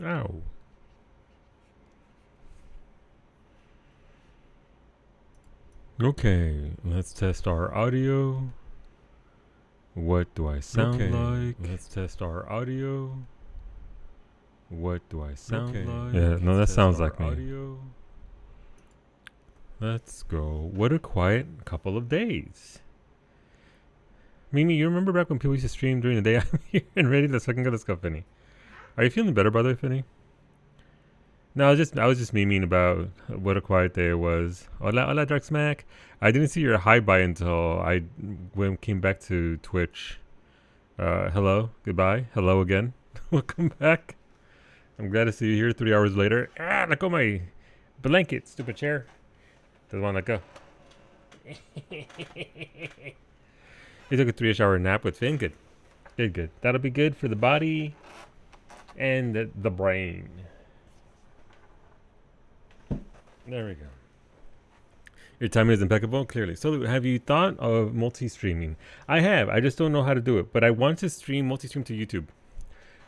Ow. Okay, let's test our audio. What do I sound like? Let's test our audio. What do I sound like? Yeah, no, that sounds like me. Audio. Let's go. What a quiet couple of days. Mimi, you remember back when people used to stream during the day? I'm here and ready. Let's fucking go. Let's go, Finny. Are you feeling better, by the way, Finny? No, I was just memeing about what a quiet day it was. Hola, hola, Dark Smack. I didn't see your hi bye until I came back to Twitch. Hello, goodbye, hello again. Welcome back. I'm glad to see you here 3 hours later. Ah, let go my blanket, stupid chair. Doesn't want to let go. He took a 3-ish hour nap with Finn. Good. Good, good. That'll be good for the body and the brain. There we go. Your timing is impeccable, clearly. So have you thought of multi-streaming? I have. I just don't know how to do it. But I want to stream multi-stream to YouTube.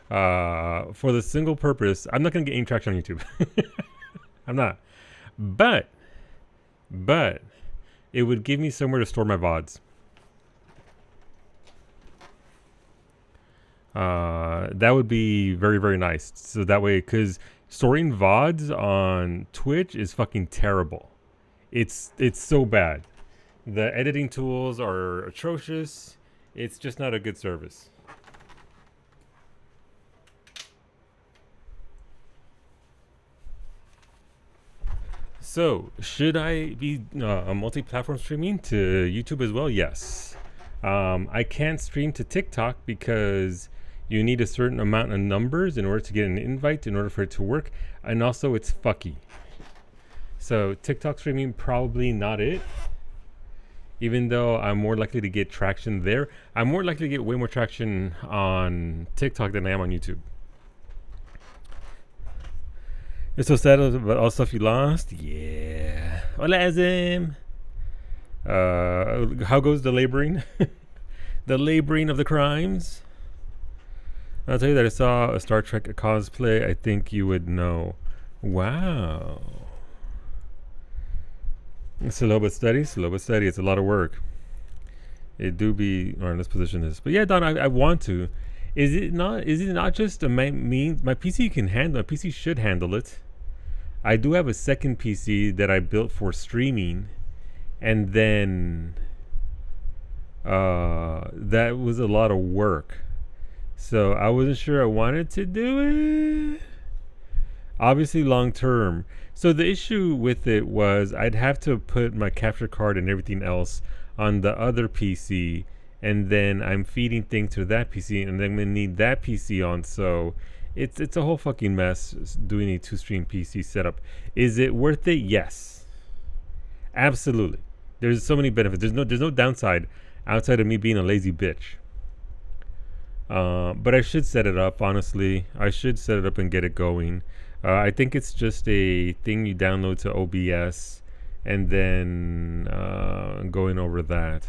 For the single purpose. I'm not going to get any traction on YouTube. I'm not. But it would give me somewhere to store my VODs. That would be very, very nice. So that way, because storing VODs on Twitch is fucking terrible. It's so bad. The editing tools are atrocious. It's just not a good service. So, should I be multi-platform streaming to YouTube as well? Yes. I can't stream to TikTok because you need a certain amount of numbers in order to get an invite in order for it to work. And also it's fucky. So TikTok streaming, probably not it. Even though I'm more likely to get traction there. I'm more likely to get way more traction on TikTok than I am on YouTube. It's so sad about all stuff you lost. Yeah. Hola, Azim. How goes the laboring? The laboring of the crimes? I'll tell you that I saw a Star Trek cosplay. I think you would know. Wow. Slow but steady. Slow but steady. It's a lot of work. It do be. All right, let's position this. But yeah, Don, I want to. Is it not just a my PC can handle. My PC should handle it. I do have a second PC that I built for streaming, and then that was a lot of work. So I wasn't sure I wanted to do it. Obviously long term. So the issue with it was I'd have to put my capture card and everything else on the other PC, and then I'm feeding things to that PC, and then I'm gonna need that PC on. So it's a whole fucking mess doing a 2-stream PC setup. Is it worth it? Yes. Absolutely. There's so many benefits. There's no downside outside of me being a lazy bitch. But I should set it up, honestly. I should set it up and get it going. I think it's just a thing you download to OBS and then going over that.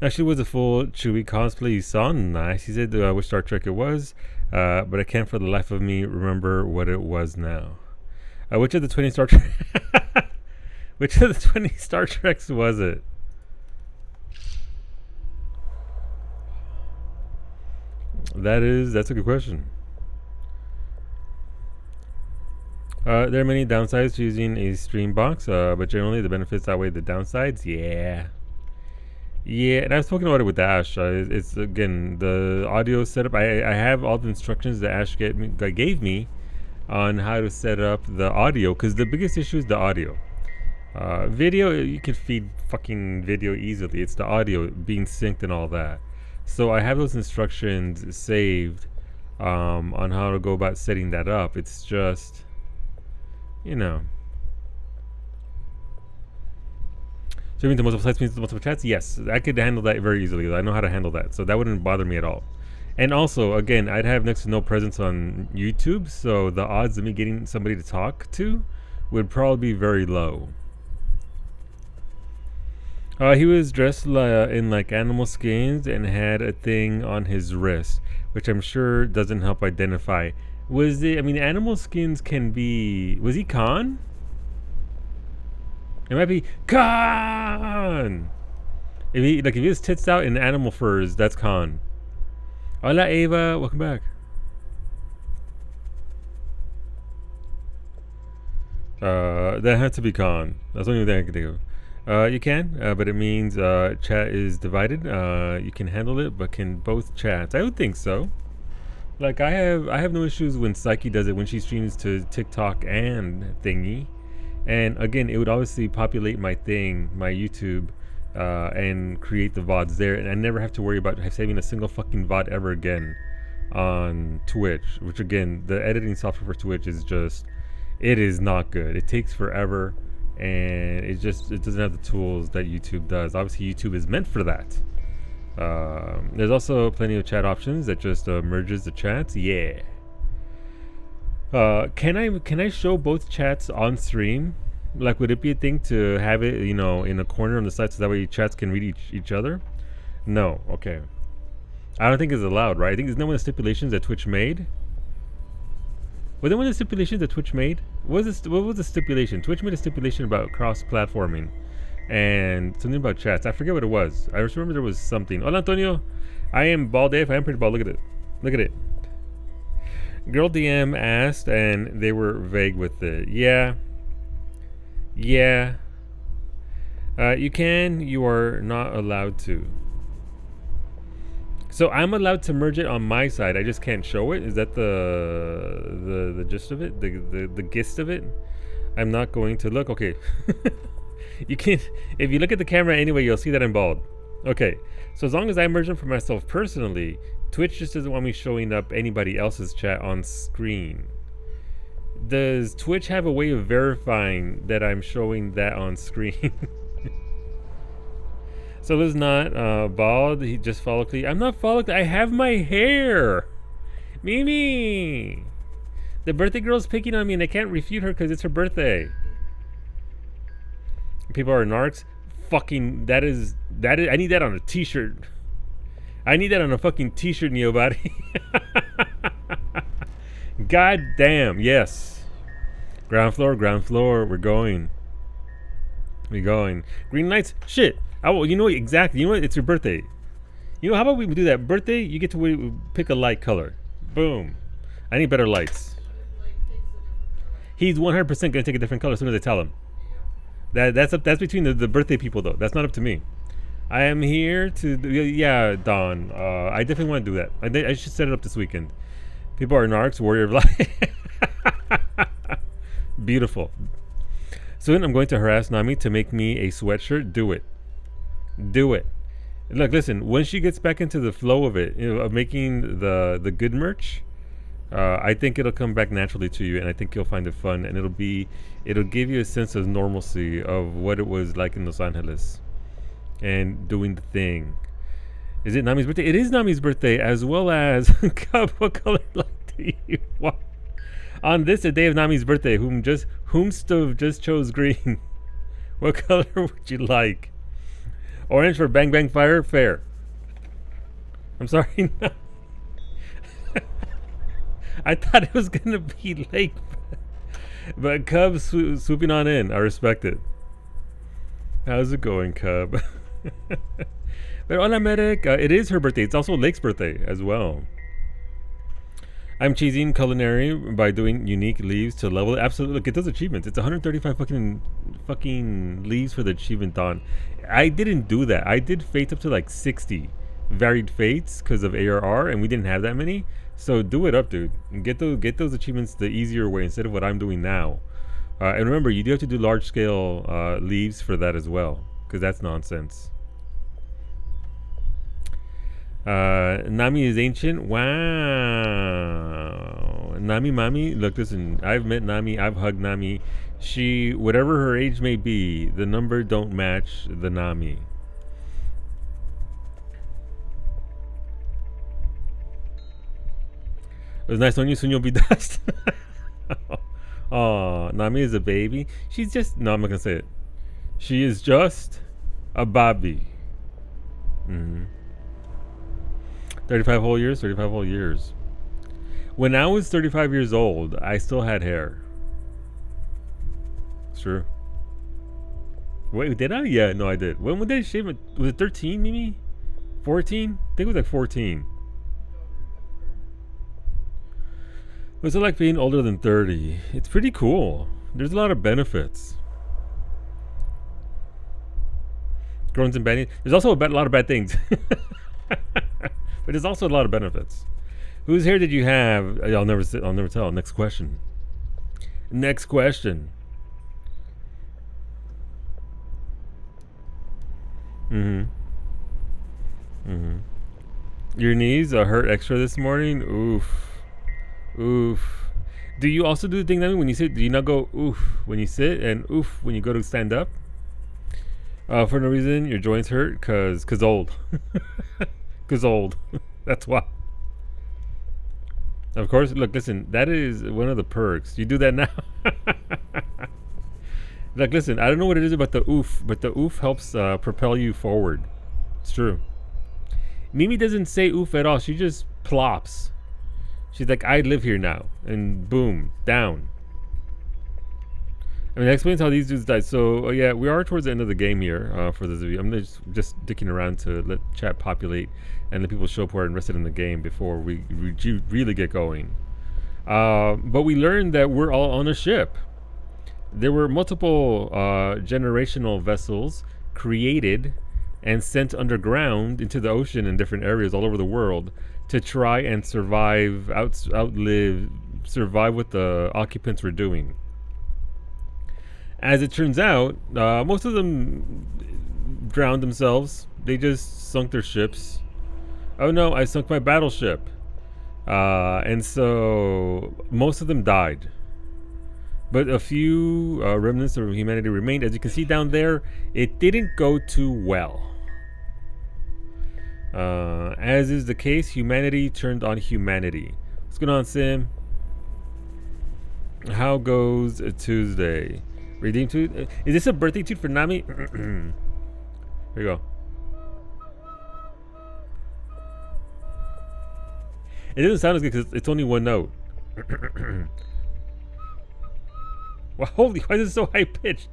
Actually, was a full Chewie cosplay you saw? Nice. He said which Star Trek it was, but I can't for the life of me remember what it was now. Which of the 20 Star Trek? Which of the 20 Star Treks was it? That's a good question. There are many downsides to using a stream box, but generally the benefits outweigh the downsides. Yeah, and I've spoken about it with Ash. It's again the audio setup. I have all the instructions that Ash gave me on how to set up the audio, because the biggest issue is the audio. Video, you can feed fucking video easily. It's the audio being synced and all that. So I have those instructions saved on how to go about setting that up. It's just, you know. Streaming to multiple sites means multiple chats? Yes, I could handle that very easily. I know how to handle that. So that wouldn't bother me at all. And also, again, I'd have next to no presence on YouTube. So the odds of me getting somebody to talk to would probably be very low. He was dressed in like animal skins and had a thing on his wrist, which I'm sure doesn't help identify. Was it? I mean, animal skins can be. Was he Khan? It might be Khan. If he has tits out in animal furs, that's Khan. Hola Ava, welcome back. That had to be Khan. That's the only thing I can think of. You can, but it means chat is divided. You can handle it, but can both chats? I would think so. Like I have no issues when Psyche does it when she streams to TikTok and thingy, and again it would obviously populate my thing, my YouTube, and create the VODs there, and I never have to worry about saving a single fucking VOD ever again on Twitch. Which again, the editing software for Twitch is just, it is not good. It takes forever. And it doesn't have the tools that YouTube does. Obviously, YouTube is meant for that. There's also plenty of chat options that just merges the chats. Yeah. Can I show both chats on stream? Like, would it be a thing to have it, in a corner on the side so that way chats can read each other? No. Okay. I don't think it's allowed, right? I think there's no one of the stipulations that Twitch made. Was there one of the stipulations that Twitch made? What was the stipulation? Twitch made a stipulation about cross-platforming and something about chats. I forget what it was. I just remember there was something. Hola, Antonio. I am bald AF. I am pretty bald. Look at it. Look at it. Girl DM asked, and they were vague with it. Yeah. Yeah. You can. You are not allowed to. So I'm allowed to merge it on my side. I just can't show it. Is that the gist of it? The gist of it? I'm not going to look. Okay. You can't. If you look at the camera anyway, you'll see that I'm bald. Okay. So as long as I merge them for myself personally, Twitch just doesn't want me showing up anybody else's chat on screen. Does Twitch have a way of verifying that I'm showing that on screen? So Liz not bald. He just follically. I'm not follically. I have my hair. Mimi. The birthday girl's picking on me, and I can't refute her because it's her birthday. People are narcs. Fucking. That is. I need that on a T-shirt. I need that on a fucking T-shirt, Neo Body. God damn. Yes. Ground floor. Ground floor. We're going. We're going. Green lights. Shit. Oh, you know exactly. You know what? It's your birthday. You know, how about we do that? Birthday, you get to pick a light color. Boom. I need better lights. He's 100% going to take a different color as soon as I tell him. That's between the birthday people, though. That's not up to me. I am here to... Yeah, Dawn. I definitely want to do that. I should set it up this weekend. People are narcs, warrior of light. Beautiful. Soon I'm going to harass Nami to make me a sweatshirt. Do it. Do it. Look, listen. When she gets back into the flow of it, of making the good merch, I think it'll come back naturally to you, and I think you'll find it fun, and it'll give you a sense of normalcy of what it was like in Los Angeles, and doing the thing. Is it Nami's birthday? It is Nami's birthday, as well as what color light do you want? On this, the day of Nami's birthday, whomst just chose green. What color would you like? Orange for Bang Bang Fire? Fair. I'm sorry. No. I thought it was going to be late. But Cub swooping on in. I respect it. How's it going, Cub? But hola, Medic. It is her birthday. It's also Lake's birthday as well. I'm cheesing culinary by doing unique leaves to level it. Absolutely. Look, it does achievements. It's 135 fucking leaves for the achievement on. I didn't do that. I did fates up to like 60 varied fates because of ARR, and we didn't have that many. So do it up, dude. And get those achievements the easier way instead of what I'm doing now. And remember, you do have to do large scale leaves for that as well, because that's nonsense. Nami is ancient. Wow. Nami Mami. Look, listen. I've met Nami. I've hugged Nami. She, whatever her age may be, the number don't match the Nami. It was nice knowing you. Soon you'll be dust. Oh, Nami is a baby. She's just... No, I'm not going to say it. She is just A Bobby. 35 whole years. 35 whole years. When I was 35 years old, I still had hair. Sure. Wait, did I? Yeah, no, I did. When did I shave it? Was it 13, maybe? 14? I think it was like 14. What's it like being older than 30? It's pretty cool. There's a lot of benefits. Growing some bad. There's also a lot of bad things. But there's also a lot of benefits. Whose hair did you have? I'll never tell. Next question. Next question. Your knees hurt extra this morning? Oof. Do you also do the thing that when you sit, do you not go oof when you sit and oof when you go to stand up? For no reason, your joints hurt? Cause old. Cause old. That's why. Of course, look, listen, that is one of the perks. You do that now. Like, listen, I don't know what it is about the oof, but the oof helps propel you forward. It's true. Mimi doesn't say oof at all. She just plops. She's like, I live here now. And boom, down. I mean, that explains how these dudes died. So, yeah, we are towards the end of the game here for this video. I'm just dicking around to let chat populate and the people show up who are invested in the game before we really get going. But we learned that we're all on a ship. There were multiple generational vessels created and sent underground into the ocean in different areas all over the world to try and survive what the occupants were doing. As it turns out, most of them drowned themselves. They just sunk their ships. Oh no, I sunk my battleship. And so most of them died. But a few remnants of humanity remained. As you can see down there, it didn't go too well. As is the case, humanity turned on humanity. What's going on, Sim? How goes Tuesday? Redeem Tude? Is this a birthday Tude for Nami? Here you go. It doesn't sound as good because it's only one note. Well, holy, why is it so high pitched?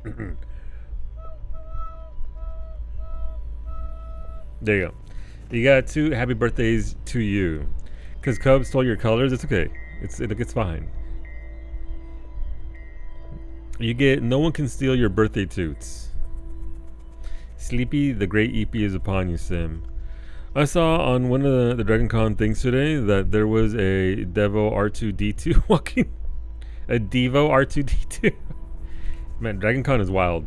There you go. You got 2 happy birthdays to you. Because Cubs stole your colors, it's okay. It's fine. You get, no one can steal your birthday toots. Sleepy, the great EP is upon you, Sim. I saw on one of the Dragon Con things today that there was a Devo R2D2 walking. A Devo R2D2. Man, Dragon Con is wild.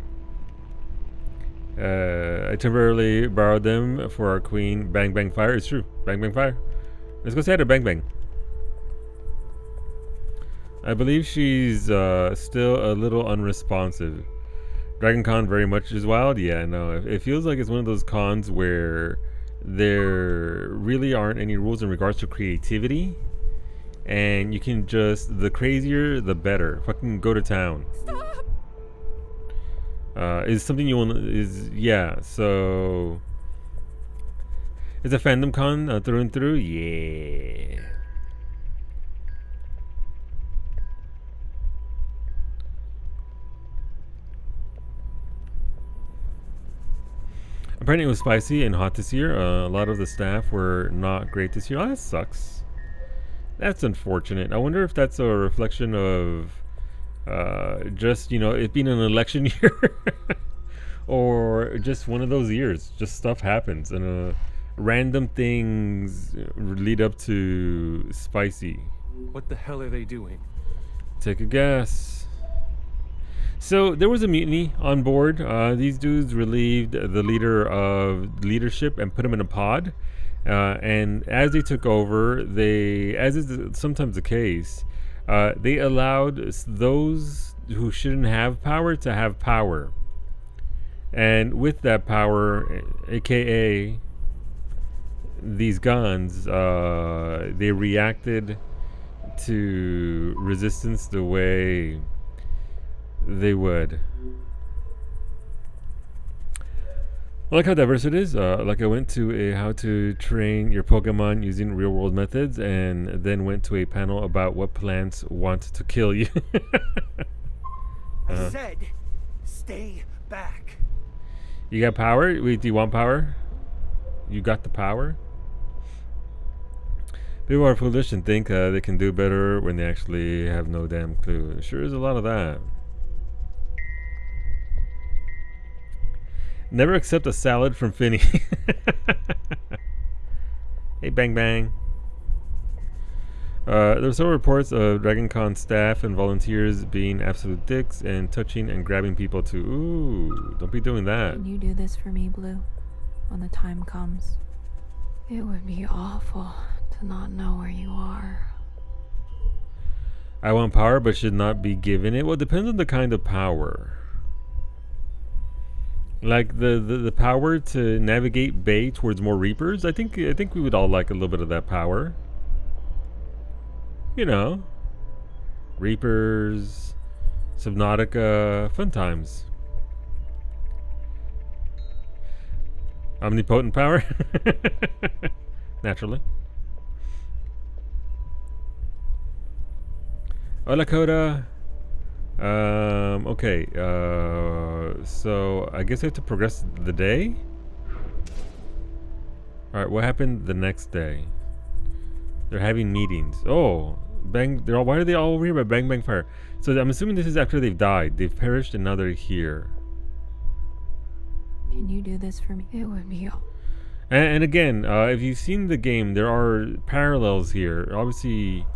I temporarily borrowed them for our queen. Bang Bang Fire. It's true. Bang Bang Fire. Let's go say hi to Bang Bang. I believe she's still a little unresponsive. Dragon Con very much is wild. Yeah, no. It feels like it's one of those cons where there really aren't any rules in regards to creativity. And you can just, the crazier, the better. Fucking go to town. Stop. Is something you want, yeah, so. It's a fandom con through and through? Yeah. Apparently it was spicy and hot this year. A lot of the staff were not great this year. Oh, that sucks. That's unfortunate. I wonder if that's a reflection of just, you know, it being an election year. Or just one of those years. Just stuff happens and random things lead up to spicy. What the hell are they doing? Take a guess. So there was a mutiny on board. These dudes relieved the leader of leadership and put him in a pod. And as they took over, as is sometimes the case, they allowed those who shouldn't have power to have power. And with that power, aka these guns, they reacted to resistance the way they would. I like how diverse it is. Like I went to a how to train your Pokemon using real world methods, and then went to a panel about what plants want to kill you. I said, stay back. You got power? Wait, do you want power? You got the power? People are foolish and think they can do better when they actually have no damn clue. Sure is a lot of that. Never accept a salad from Finny. Hey, Bang Bang. There were several reports of DragonCon staff and volunteers being absolute dicks and touching and grabbing people too. Ooh, don't be doing that. Can you do this for me, Blue? When the time comes. It would be awful to not know where you are. I want power but should not be given it. Well, it depends on the kind of power. Like the power to navigate Bay towards more Reapers. I think we would all like a little bit of that power. You know, Reapers, Subnautica, fun times. Omnipotent power, naturally. Hola, Coda. Okay. So I guess I have to progress the day. All right. What happened the next day? They're having meetings. Oh, bang! They're all. Why are they all over here by Bang Bang Fire? So I'm assuming this is after they've died. They've perished, and now they're here. Can you do this for me? It would be awful. And again, if you've seen the game, there are parallels here. Obviously,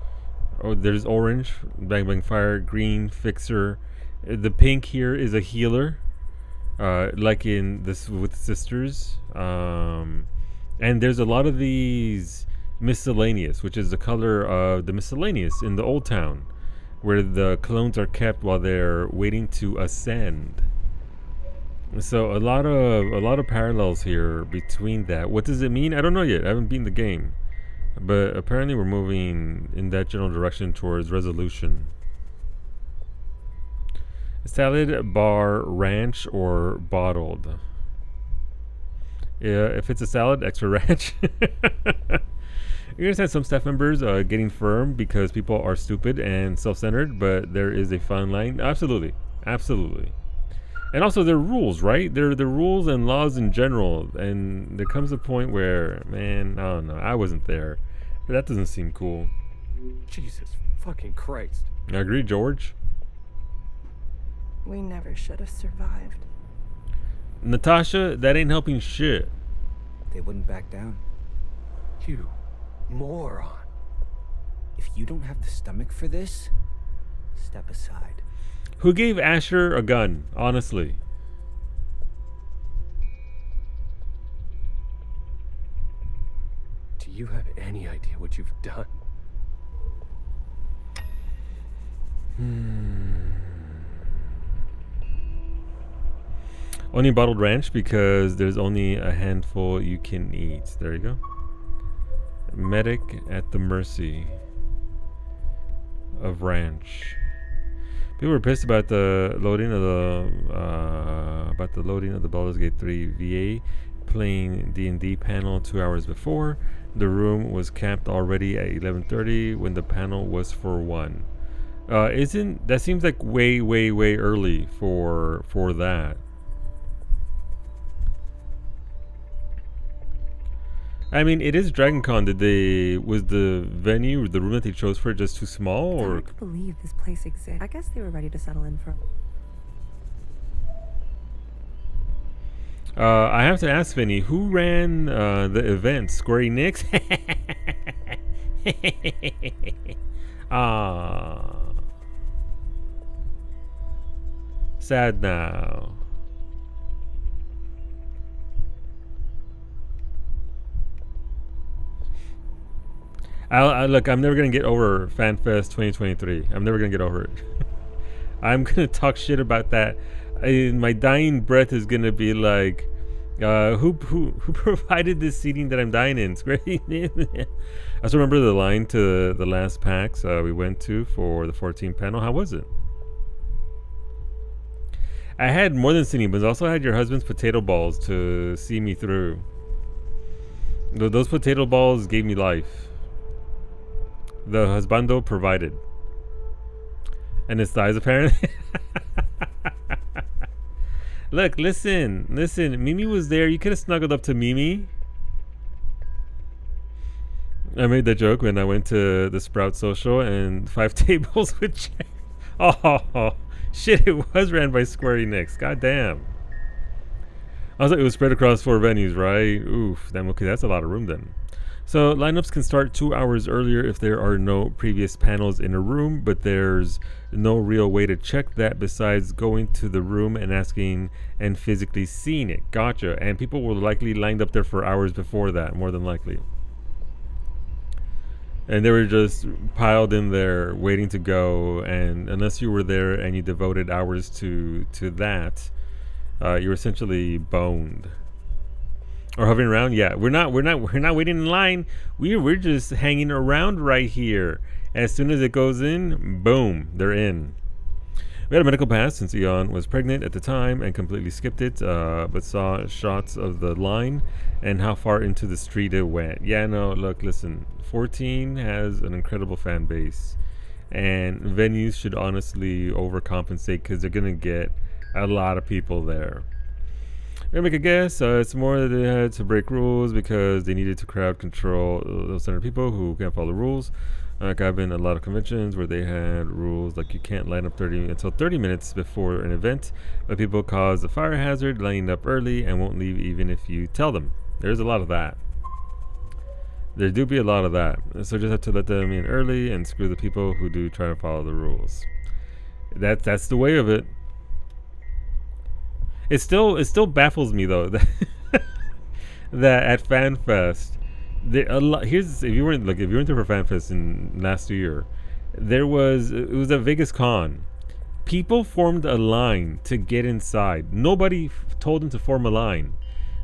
there's orange, Bang Bang Fire, green, Fixer. The pink here is a healer, like in this with Sisters. And there's a lot of these miscellaneous, which is the color of the miscellaneous in the Old Town, where the clones are kept while they're waiting to ascend. So a lot of parallels here between that. What does it mean? I don't know yet. I haven't beaten the game. But apparently we're moving in that general direction towards resolution. Salad, bar, ranch, or bottled. Yeah, if it's a salad, extra ranch. You understand some staff members getting firm because people are stupid and self-centered, but there is a fine line. Absolutely. Absolutely. And also there are rules, right? There are the rules and laws in general. And there comes a point where, man, I don't know. I wasn't there. But that doesn't seem cool. Jesus fucking Christ. I agree, George. We never should have survived. Natasha, that ain't helping shit. They wouldn't back down. You moron. If you don't have the stomach for this, step aside. Who gave Asher a gun, honestly? Do you have any idea what you've done? Only bottled ranch because there's only a handful you can eat. There you go. Medic at the mercy of ranch. People were pissed about the loading of the Baldur's Gate 3 VA playing D&D panel 2 hours before. The room was capped already at 11:30 when the panel was for 1. Isn't that seems like way early for that? I mean, it is DragonCon. Was the venue, the room that they chose for it just too small, or? Hard to believe this place exists. I guess they were ready to settle in for. I have to ask Vinny, who ran the event? Square Enix? Ah, sad now. Look, I'm never gonna get over FanFest 2023. I'm never gonna get over it. I'm gonna talk shit about that. My dying breath is gonna be like, who provided this seating that I'm dying in? It's great. I also remember the line to the last PAX we went to for the 14 panel. How was it? I had more than seen you, but I also had your husband's potato balls to see me through. Those potato balls gave me life. The husbando provided. And his thighs, apparently. Look, listen. Mimi was there. You could have snuggled up to Mimi. I made that joke when I went to the Sprout Social and 5 tables with Jack. Oh, shit, it was ran by Square Enix. God damn. I was like, it was spread across 4 venues, right? Oof, damn, okay, that's a lot of room then. So lineups can start 2 hours earlier if there are no previous panels in a room, but there's no real way to check that besides going to the room and asking and physically seeing it. Gotcha. And people were likely lined up there for hours before that, more than likely. And they were just piled in there waiting to go, and unless you were there and you devoted hours to that, you were essentially boned. Or hovering around, yeah. We're not waiting in line. We're just hanging around right here. As soon as it goes in, boom, they're in. We had a medical pass since Eon was pregnant at the time and completely skipped it, but saw shots of the line and how far into the street it went. Yeah, no, look, listen. 14 has an incredible fan base, and venues should honestly overcompensate because they're gonna get a lot of people there. I'm gonna make a guess. It's more that they had to break rules because they needed to crowd control those 100 people who can't follow the rules. Like I've been at a lot of conventions where they had rules like you can't line up 30 minutes before an event, but people cause a fire hazard lining up early and won't leave even if you tell them. There's a lot of that. There do be a lot of that. So just have to let them in early and screw the people who do try to follow the rules. That's the way of it. It still baffles me though that, that at FanFest, here's if you weren't there for FanFest in last year, it was a Vegas con. People formed a line to get inside. Nobody told them to form a line.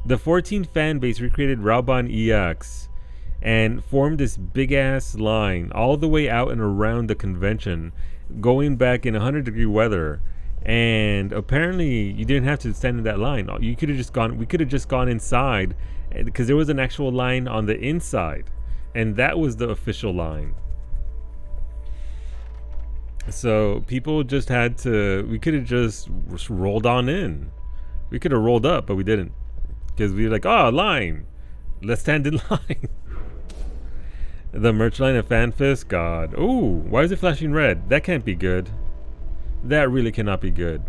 The 14 fan base recreated Raoban EX and formed this big ass line all the way out and around the convention, going back in 100-degree weather. And apparently you didn't have to stand in that line. You could have just gone. We could have just gone inside because there was an actual line on the inside, and that was the official line. So people just had to. We could have just rolled on in. We could have rolled up, but we didn't because we were like, oh, line. Let's stand in line. The merch line at FanFest. God. Ooh, why is it flashing red? That can't be good. That really cannot be good.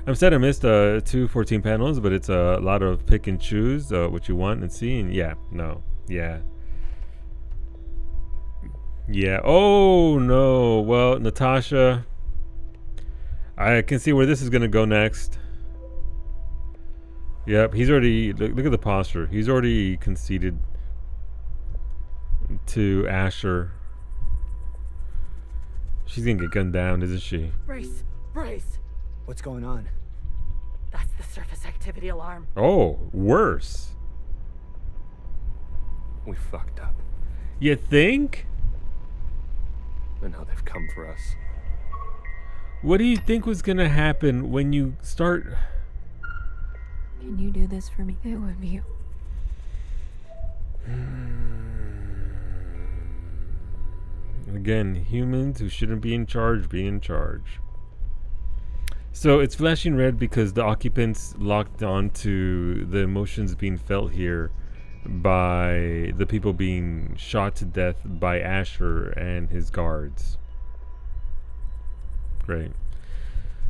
I'm sad I missed 2 14 panels, but it's a lot of pick and choose what you want and see. And yeah, no, yeah. Oh no. Well, Natasha, I can see where this is gonna go next. Yep, he's already look at the posture. He's already conceded to Asher. She's gonna get gunned down, isn't she? Brace! What's going on? That's the surface activity alarm. Oh, worse. We fucked up. You think? And now they've come for us. What do you think was gonna happen when you start? Can you do this for me? It would be. Again, humans who shouldn't be in charge be in charge. So it's flashing red because the occupants locked onto the emotions being felt here by the people being shot to death by Asher and his guards. Great.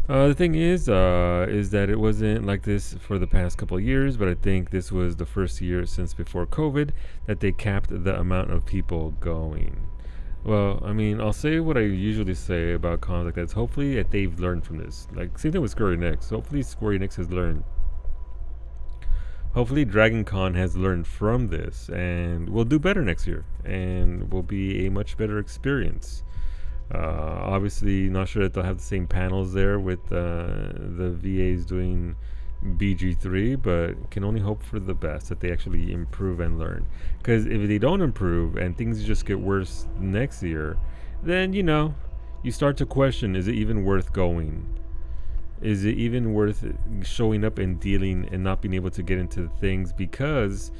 The thing is that it wasn't like this for the past couple of years, but I think this was the first year since before COVID that they capped the amount of people going. Well, I mean, I'll say what I usually say about cons like that. Hopefully that they've learned from this. Like, same thing with Square Enix. Hopefully Square Enix has learned. Hopefully Dragon Con has learned from this and will do better next year and will be a much better experience. Obviously, not sure that they'll have the same panels there with the VAs doing BG3, but can only hope for the best, that they actually improve and learn. Because if they don't improve and things just get worse next year, then, you know, you start to question, is it even worth going? Is it even worth showing up and dealing and not being able to get into things because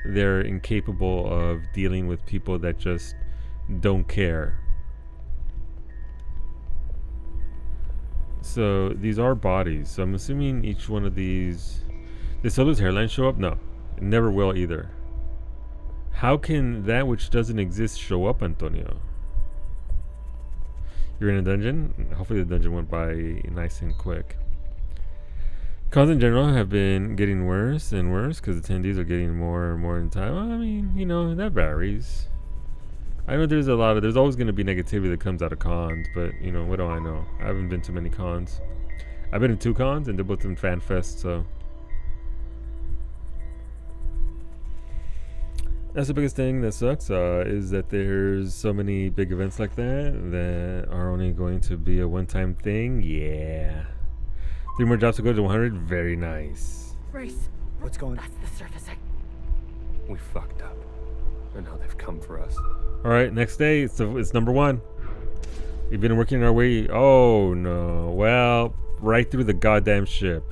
they're incapable of dealing with people that just don't care? So these are bodies. So I'm assuming each one of these. Did Solo's hairline show up? No, it never will either. How can that which doesn't exist show up, Antonio? You're in a dungeon? Hopefully the dungeon went by nice and quick. Cons in general have been getting worse and worse because attendees are getting more and more in time. Well, I mean, you know, that varies. I know there's always going to be negativity that comes out of cons, but, you know, what do I know? I haven't been to many cons. I've been to 2 cons and they're both in FanFest, so. That's the biggest thing that sucks, is that there's so many big events like that are only going to be a one-time thing. Yeah. 3 more jobs to go to 100. Very nice. Race. What's going on? That's the surface We fucked up. And now they've come for us. All right, next day, it's number 1. We've been working our way. Oh, no. Well, right through the goddamn ship.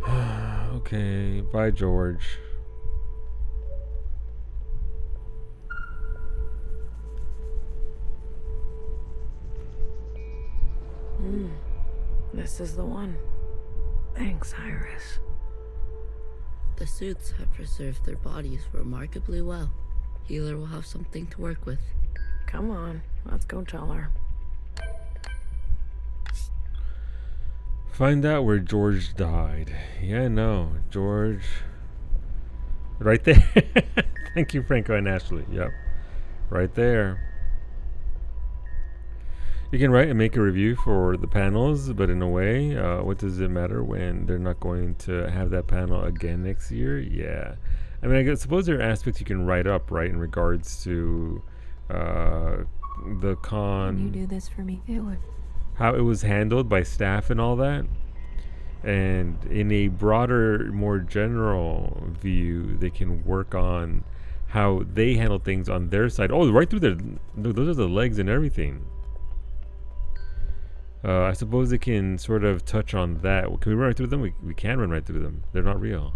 Okay, bye, George. This is the one. Thanks, Iris. The suits have preserved their bodies remarkably well. Healer will have something to work with. Come on, let's go tell her. Find out where George died. Yeah, no, George. Right there. Thank you, Franco and Ashley. Yep. Right there. You can write and make a review for the panels, but in a way, what does it matter when they're not going to have that panel again next year? Yeah. I mean, I suppose there are aspects you can write up, right, in regards to the con. Can you do this for me? It would. How it was handled by staff and all that. And in a broader, more general view, they can work on how they handle things on their side. Oh, right through their, those are the legs and everything. I suppose they can sort of touch on that. Can we run right through them? We can run right through them. They're not real.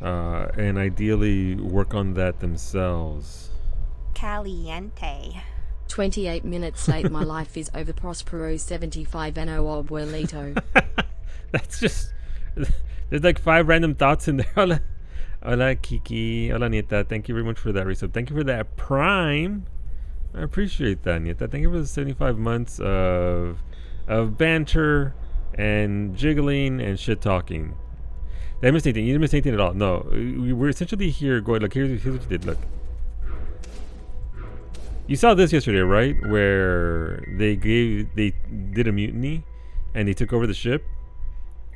And ideally work on that themselves. Caliente. 28 minutes late, my life is over. Prospero 75 ano abuelito. That's just... There's like 5 random thoughts in there. Hola, hola Kiki. Hola Nieta. Thank you very much for that resub. Thank you for that Prime. I appreciate that, Nieta. Thank you for the 75 months of banter and jiggling and shit talking. Did I miss anything? You didn't miss anything at all. No, we're essentially here going, look, here's what you did, look. You saw this yesterday, right? Where they did a mutiny and they took over the ship.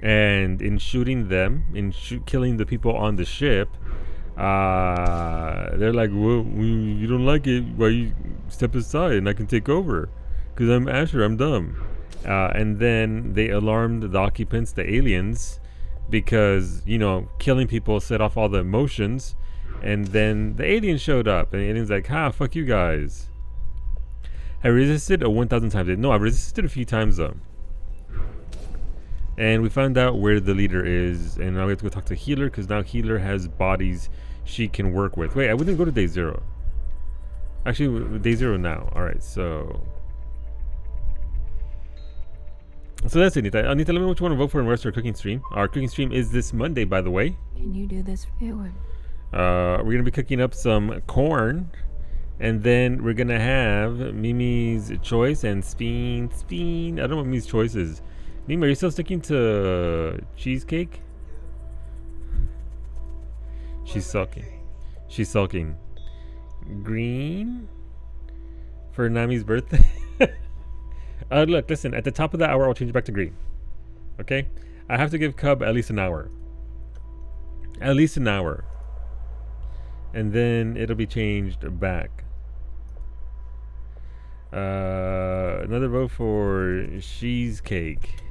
And in shooting them, killing the people on the ship, they're like, well, you don't like it, why you step aside and I can take over? Because I'm Asher, I'm dumb. And then they alarmed the occupants, the aliens, because, you know, killing people set off all the emotions. And then the alien showed up, and the alien's like, ha, fuck you guys. I resisted 1,000 times. No, I've resisted a few times though. And we found out where the leader is, and now we have to go talk to Healer, because now Healer has bodies she can work with. Wait, I wouldn't go to day 0. Actually, day 0 now. Alright, so that's it, Anita. Anita, let me know what you want to vote for in regards to our cooking stream. Our cooking stream is this Monday, by the way. Can you do this? It would. We're going to be cooking up some corn, and then we're going to have Mimi's choice and Speen. I don't know what Mimi's choice is. Mimi, are you still sticking to cheesecake? She's sulking. She's sulking. Green? For Nami's birthday? Look, listen. At the top of the hour, I'll change it back to green. Okay? I have to give Cub at least an hour. At least an hour. And then it'll be changed back. Another vote for cheesecake.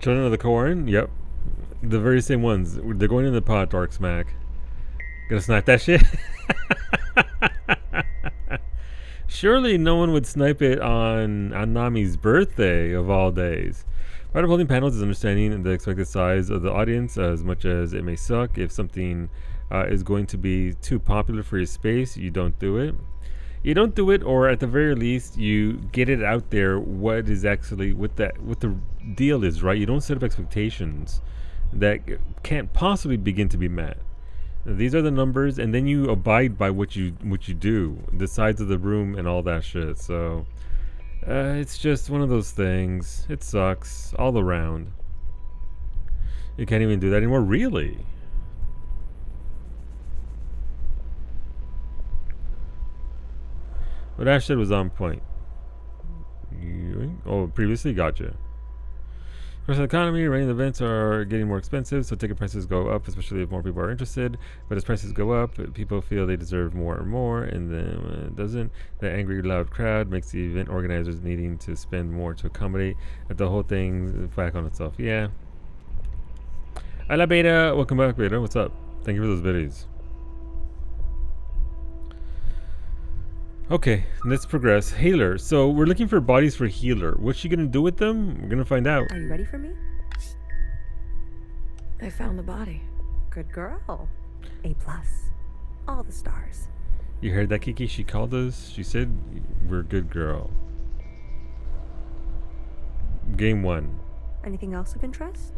Children of the Corn? Yep. The very same ones. They're going in the pot, Dark Smack. Gonna snipe that shit? Surely no one would snipe it on Nami's birthday of all days. Part of holding panels is understanding the expected size of the audience, as much as it may suck. If something is going to be too popular for your space, you don't do it. You don't do it, or at the very least, you get it out there what is actually what the deal is, right? You don't set up expectations that can't possibly begin to be met. These are the numbers, and then you abide by what you do, the size of the room and all that shit. So it's just one of those things. It sucks all around. You can't even do that anymore, really. What Ash said was on point. Oh, previously, gotcha. Of course, the economy, running events are getting more expensive, so ticket prices go up, especially if more people are interested. But as prices go up, people feel they deserve more and more, and then when it doesn't, the angry, loud crowd makes the event organizers needing to spend more to accommodate the whole thing back on itself. Yeah. Hola, Beta. Welcome back, Beta. What's up? Thank you for those biddies. Okay, let's progress. Healer. So we're looking for bodies for healer. What's she gonna do with them? We're gonna find out. Are you ready for me? I found the body. Good girl. A+. All the stars. You heard that, Kiki? She called us. She said we're a good girl. Game 1. Anything else of interest?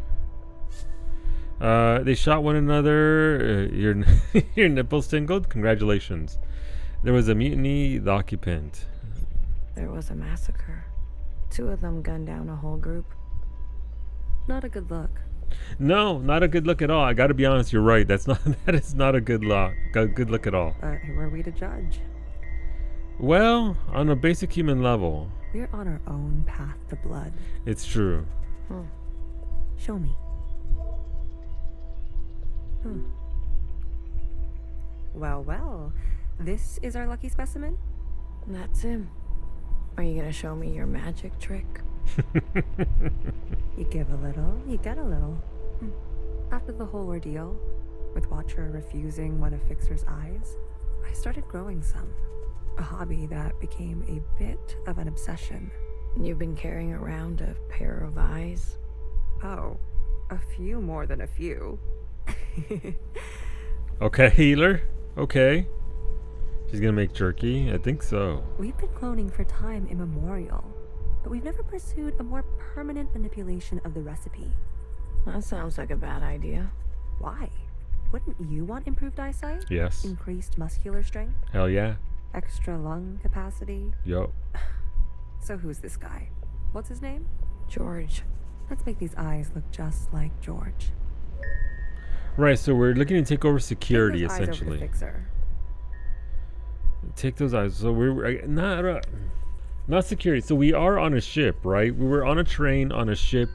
They shot one another. Your nipples tingled. Congratulations. There was a mutiny. The occupant. There was a massacre. 2 of them gunned down a whole group. Not a good look. No, not a good look at all. I gotta be honest. You're right. That is not a good look. Good look at all. But who are we to judge? Well, on a basic human level, We're on our own path to blood. it's true. Show me. Well, well. This is our lucky specimen? That's him. Are you gonna show me your magic trick? You give a little, you get a little. After the whole ordeal, with Watcher refusing one of Fixer's eyes, I started growing some. A hobby that became a bit of an obsession. You've been carrying around a pair of eyes? Oh, a few more than a few. Okay, healer. Okay. She's gonna make jerky. I think so. We've been cloning for time immemorial, but we've never pursued a more permanent manipulation of the recipe. That sounds like a bad idea. Why? Wouldn't you want improved eyesight? Yes. Increased muscular strength? Hell yeah. Extra lung capacity? Yo. So who's this guy? What's his name? George. Let's make these eyes look just like George. Right. So we're looking to take over security, Take those eyes over to essentially. Fixer. Take those eyes. So we're not security. So we are on a ship, right? We were on a train, on a ship,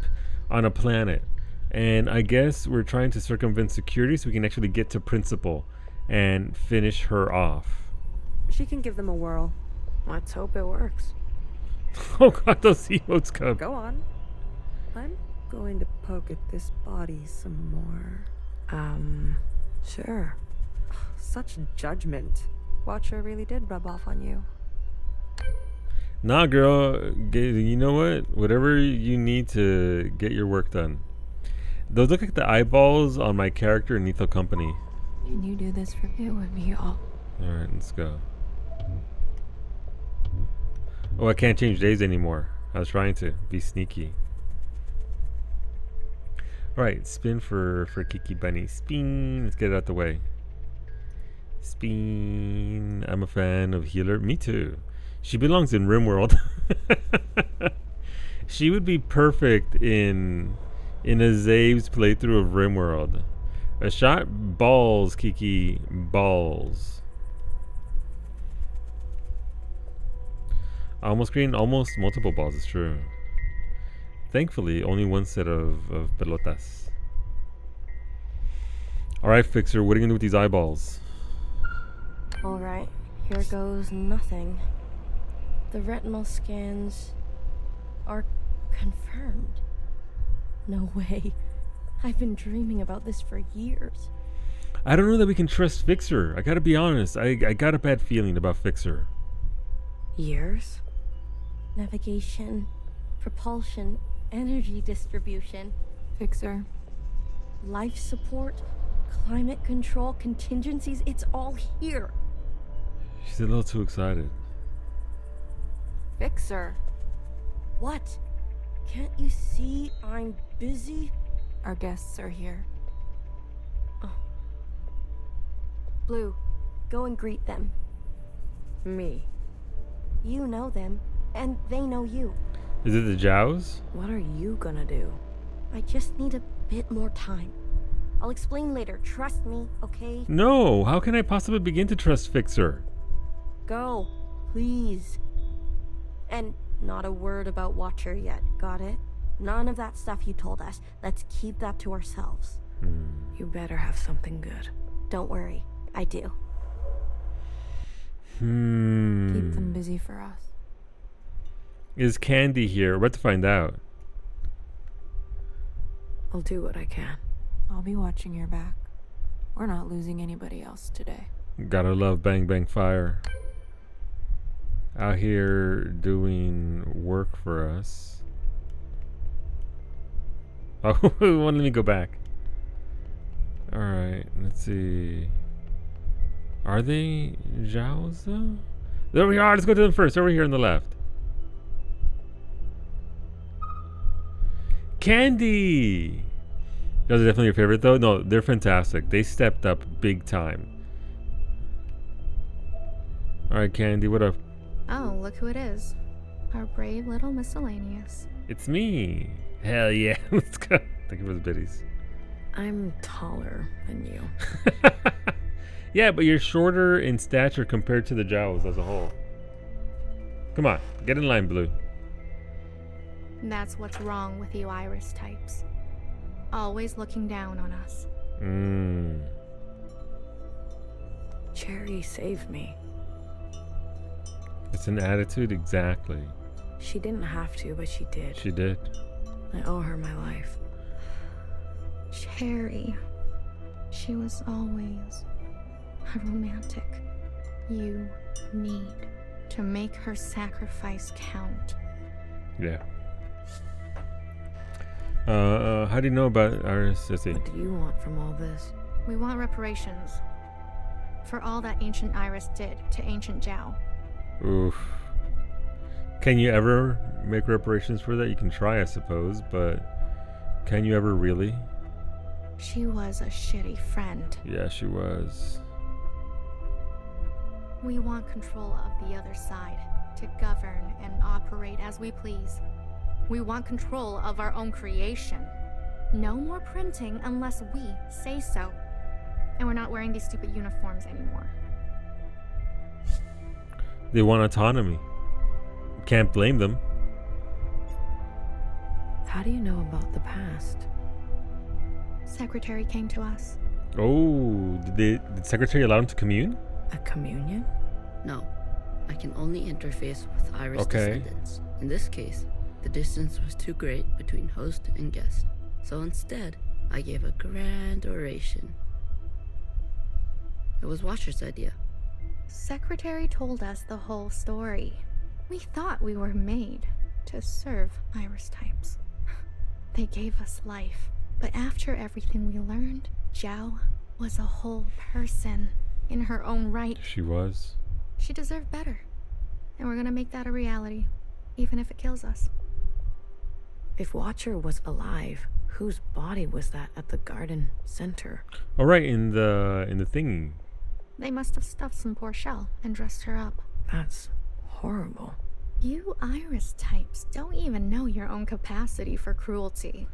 on a planet, and I guess we're trying to circumvent security so we can actually get to Principal and finish her off. She can give them a whirl. Let's hope it works. Oh god, those emotes come. Go on. I'm going to poke at this body some more. Sure. Such judgment. Watcher really did rub off on you. Nah, girl. You know what? Whatever you need to get your work done. Those look like the eyeballs on my character in Lethal Company. Can you do this for me? It would be all. Alright, let's go. Oh, I can't change days anymore. I was trying to be sneaky. Alright, spin for Kiki Bunny. Spin. Let's get it out the way. Spin. I'm a fan of healer. Me too. She belongs in RimWorld. She would be perfect in a Zave's playthrough of RimWorld. A shot? Balls, Kiki. Balls. Almost green, almost multiple balls, it's true. Thankfully, only one set of pelotas. Alright, Fixer, what are you gonna do with these eyeballs? Alright, here goes nothing. The retinal scans are confirmed. No way. I've been dreaming about this for years. I don't know that we can trust Fixer. I gotta be honest. I got a bad feeling about Fixer. Years? Navigation, propulsion, energy distribution, Fixer. life support, climate control, contingencies, it's all here. She's a little too excited. Fixer. What? Can't you see I'm busy? Our guests are here. Oh. Blue, go and greet them. Me? You know them, and they know you. Is it the Jows? What are you gonna do? I just need a bit more time. I'll explain later, trust me, okay? No, how can I possibly begin to trust Fixer? Go, please. And not a word about Watcher yet, got it? None of that stuff you told us. Let's keep that to ourselves. You better have something good. Don't worry, I do. Keep them busy for us. Is Candy here? We're about to find out. I'll do what I can. I'll be watching your back. We're not losing anybody else today. Gotta love Bang Bang Fire. Out here doing work for us. Oh, let me go back. Alright, let's see. Are they Zhao's though? There we are, let's go to them first. Over here on the left. Candy! Those are definitely your favorite though? No, they're fantastic. They stepped up big time. Alright, Candy, what up? Oh, look who it is. Our brave little miscellaneous. It's me. Hell yeah. Let's go. Thank you for the biddies. I'm taller than you. Yeah, but you're shorter in stature compared to the Jawas as a whole. Come on, get in line, Blue. That's what's wrong with you Iris types. Always looking down on us. Cherry saved me. It's an attitude, exactly. She didn't have to, but she did. She did. I owe her my life. Cherry. She was always a romantic. You need to make her sacrifice count. Yeah. How do you know about Iris, Sissy? What do you want from all this? We want reparations for all that ancient Iris did to ancient Zhao. Oof. Can you ever make reparations for that? You can try, I suppose, but can you ever really? She was a shitty friend. Yeah, she was. We want control of the other side, to govern and operate as we please. We want control of our own creation. No more printing unless we say so. And we're not wearing these stupid uniforms anymore. They want autonomy. Can't blame them. How do you know about the past? Secretary came to us. Oh, did the secretary allow him to commune? A communion? No, I can only interface with Iris Okay. descendants. In this case, the distance was too great between host and guest. So instead, I gave a grand oration. It was Watcher's idea. Secretary told us the whole story. We thought we were made to serve Iris types. They gave us life. But after everything we learned, Zhao was a whole person in her own right. She was. She deserved better. And we're gonna make that a reality, even if it kills us. If Watcher was alive, whose body was that at the garden center? All right, in the thingy. They must have stuffed some poor shell and dressed her up. That's horrible. You Iris types don't even know your own capacity for cruelty.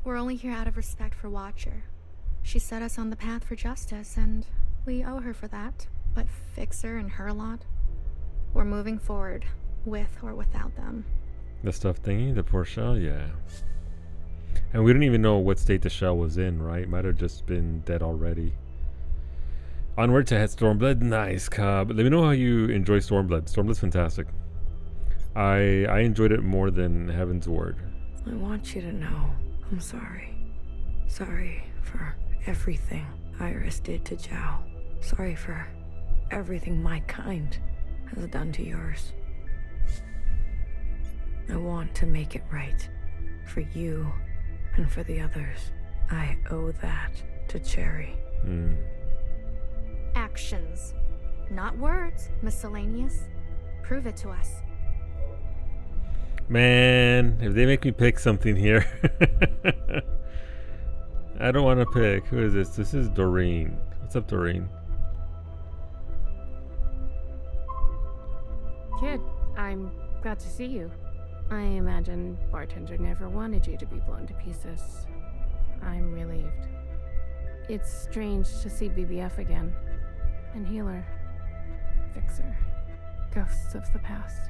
We're only here out of respect for Watcher. She set us on the path for justice, and we owe her for that. But Fixer and her lot, we're moving forward, with or without them. The stuff thingy, the poor shell, yeah. And we don't even know what state the shell was in, right? Might have just been dead already. Onward to Stormblood. Nice, Cobb. Let me know how you enjoy Stormblood. Stormblood's fantastic. I enjoyed it more than Heaven's Ward. I want you to know I'm sorry. Sorry for everything Iris did to Zhao. Sorry for everything my kind has done to yours. I want to make it right. For you and for the others. I owe that to Cherry. Actions. Not words, miscellaneous. Prove it to us. Man, if they make me pick something here. I don't want to pick. Who is this? This is Doreen. What's up, Doreen? Kid, I'm glad to see you. I imagine Bartender never wanted you to be blown to pieces. I'm relieved. It's strange to see BBF again. And Healer. Fixer. Ghosts of the past.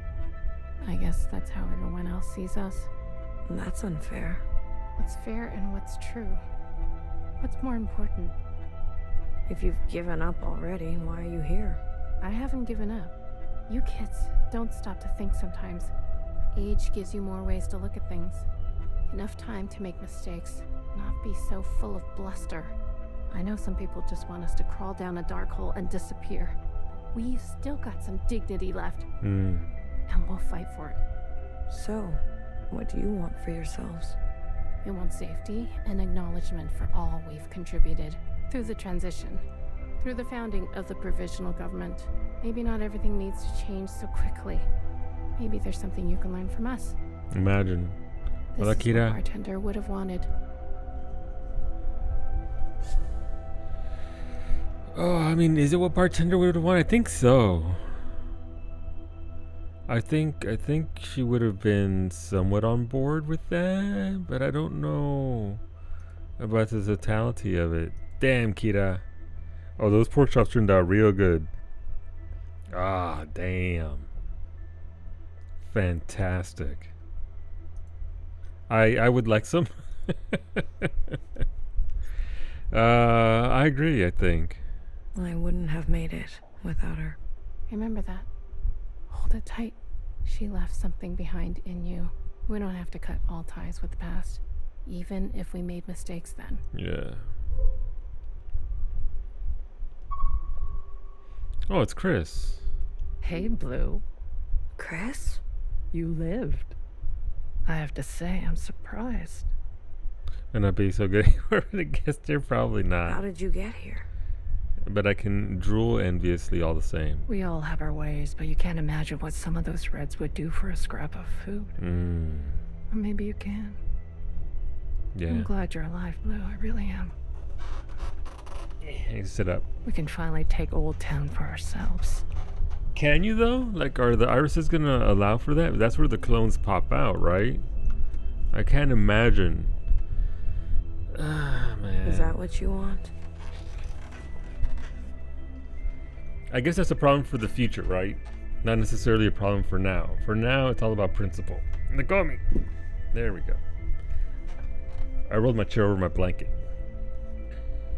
I guess that's how everyone else sees us. That's unfair. What's fair and what's true? What's more important? If you've given up already, why are you here? I haven't given up. You kids don't stop to think sometimes. Age gives you more ways to look at things. Enough time to make mistakes, not be so full of bluster. I know some people just want us to crawl down a dark hole and disappear. We've still got some dignity left. And we'll fight for it. So, what do you want for yourselves? We want safety and acknowledgement for all we've contributed through the transition, through the founding of the provisional government. Maybe not everything needs to change so quickly. Maybe there's something you can learn from us. Imagine. This is what Bartender would have wanted. Oh, I mean, is it what Bartender would have wanted? I think so. I think she would have been somewhat on board with that, but I don't know about the totality of it. Damn, Kira. Oh, those pork chops turned out real good. Ah, damn. Fantastic. I would like some. I agree, I think. I wouldn't have made it without her. Remember that. Hold it tight. She left something behind in you. We don't have to cut all ties with the past, even if we made mistakes then. Yeah. Oh, it's Chris. Hey, Blue. Chris? You lived. I have to say, I'm surprised. Might not be so good anywhere to guess there, probably not. How did you get here? But I can drool enviously all the same. We all have our ways, but you can't imagine what some of those Reds would do for a scrap of food. Or maybe you can. Yeah. I'm glad you're alive, Blue. I really am. Hey, sit up. We can finally take Old Town for ourselves. Can you though? Like, are the irises gonna allow for that? That's where the clones pop out, right? I can't imagine. Ah, man. Is that what you want? I guess that's a problem for the future, right? Not necessarily a problem for now. For now, it's all about principle. Let go of me. There we go. I rolled my chair over my blanket.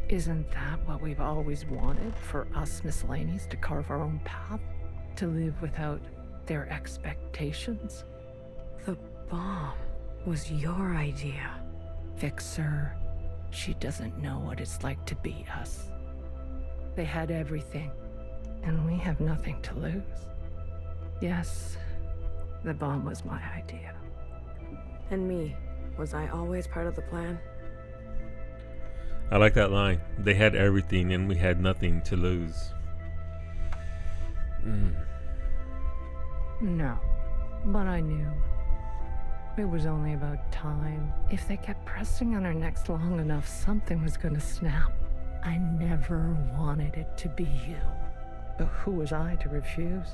Isn't that what we've always wanted? For us miscellaneous to carve our own path? To live without their expectations? The bomb was your idea. Fixer, she doesn't know what it's like to be us. They had everything, and we have nothing to lose. Yes, the bomb was my idea. And me, was I always part of the plan? I like that line. They had everything and we had nothing to lose. No, but I knew. It was only about time. If they kept pressing on our necks long enough, something was gonna snap. I never wanted it to be you. But who was I to refuse?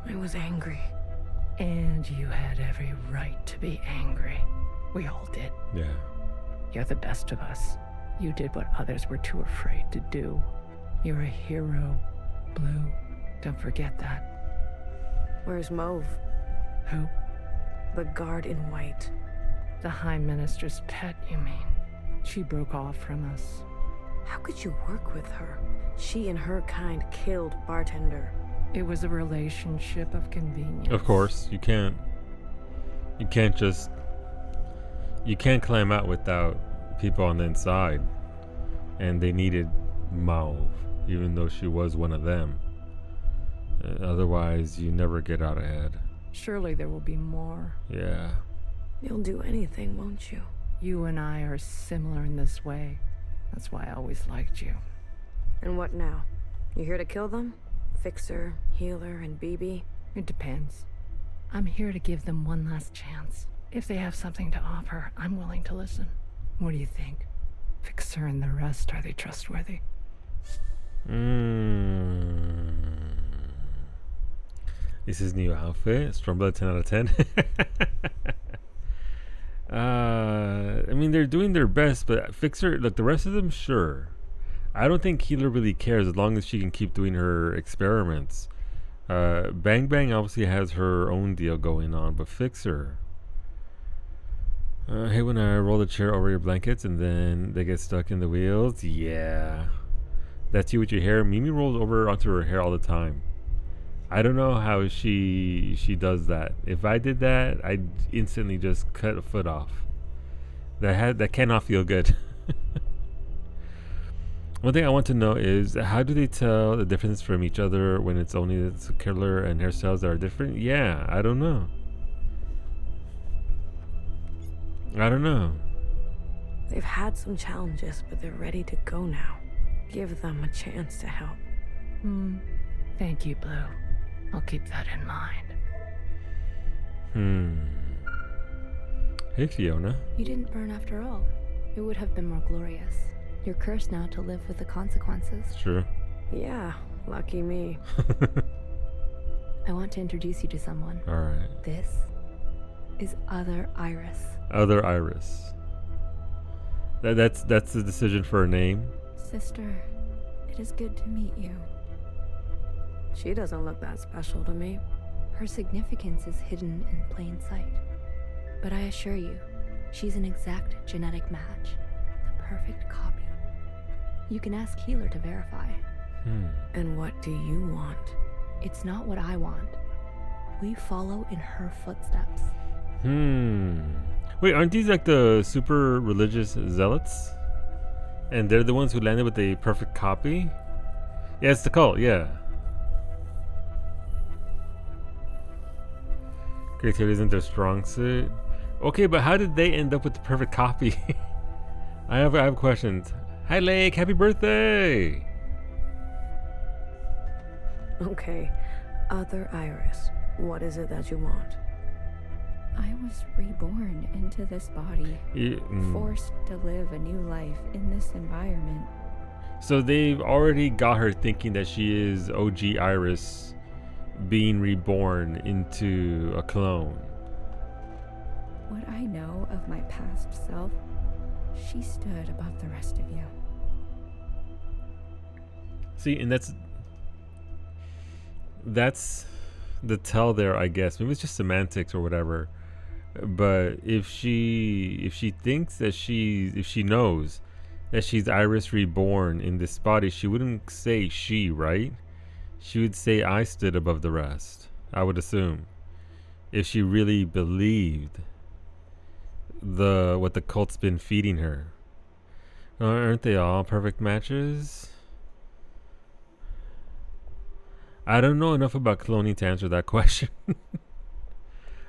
I was angry. And you had every right to be angry. We all did. Yeah. You're the best of us. You did what others were too afraid to do. You're a hero, Blue. Don't forget that. Where's Mauve? Who? The guard in white. The High Minister's pet, you mean? She broke off from us. How could you work with her? She and her kind killed Bartender. It was a relationship of convenience. Of course, you can't just You can't climb out without people on the inside. And they needed Mauve, even though she was one of them. Otherwise, you never get out ahead. Surely there will be more. Yeah. You'll do anything, won't you? You and I are similar in this way. That's why I always liked you. And what now? You here to kill them? Fixer, healer, and BB? It depends. I'm here to give them one last chance. If they have something to offer, I'm willing to listen. What do you think? Fixer and the rest, are they trustworthy? This is new outfit. Stormblood 10 out of 10. I mean, they're doing their best, but Fixer, look, the rest of them, sure. I don't think Healer really cares as long as she can keep doing her experiments. Bang Bang obviously has her own deal going on, but Fixer... hey, when I roll the chair over your blankets and then they get stuck in the wheels? Yeah. That's you with your hair. Mimi rolls over onto her hair all the time. I don't know how she does that. If I did that, I'd instantly just cut a foot off. That cannot feel good. One thing I want to know is, how do they tell the difference from each other when it's only the color and hairstyles that are different? Yeah, I don't know. I don't know. They've had some challenges, but they're ready to go now. Give them a chance to help. Thank you, Blue. I'll keep that in mind. Hey, Fiona. You didn't burn after all. It would have been more glorious. You're cursed now to live with the consequences. True. Yeah, lucky me. I want to introduce you to someone. Alright. This is Other Iris. Other Iris. That's the decision for a name. Sister, it is good to meet you. She doesn't look that special to me. Her significance is hidden in plain sight. But I assure you, she's an exact genetic match. The perfect copy. You can ask Healer to verify. And what do you want? It's not what I want. We follow in her footsteps. Wait, aren't these like the super religious zealots? And they're the ones who landed with a perfect copy? Yeah, it's the cult, yeah. Creativity isn't their strong suit. Okay, but how did they end up with the perfect copy? I have questions. Hi Lake, happy birthday! Okay, Other Iris, what is it that you want? I was reborn into this body, forced to live a new life in this environment. So they've already got her thinking that she is OG Iris being reborn into a clone. What I know of my past self, she stood above the rest of you. See, and that's the tell there, I guess. Maybe it's just semantics or whatever. But if she thinks that if she knows that she's Iris reborn in this body, she wouldn't say she, right? She would say I stood above the rest, I would assume. If she really believed what the cult's been feeding her. Aren't they all perfect matches? I don't know enough about cloning to answer that question.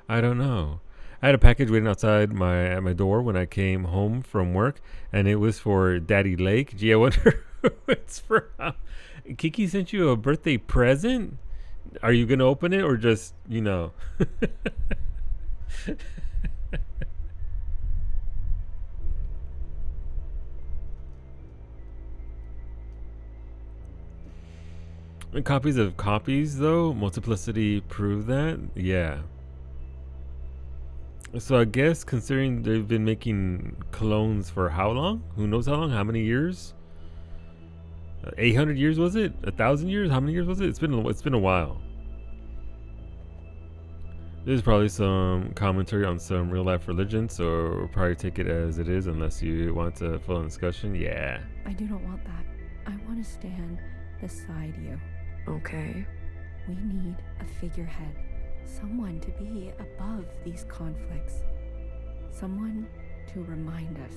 I don't know. I had a package waiting outside at my door when I came home from work, and it was for Daddy Lake. Gee, I wonder who it's from. Kiki sent you a birthday present? Are you going to open it or just, Copies of copies, though? Multiplicity prove that? Yeah. So I guess considering they've been making clones for how long? Who knows how long? How many years? 800 years was it? 1,000 years? How many years was it? It's been a while. There's probably some commentary on some real life religion, so we'll probably take it as it is unless you want a full discussion. Yeah. I do not want that. I want to stand beside you. Okay. We need a figurehead. Someone to be above these conflicts. Someone to remind us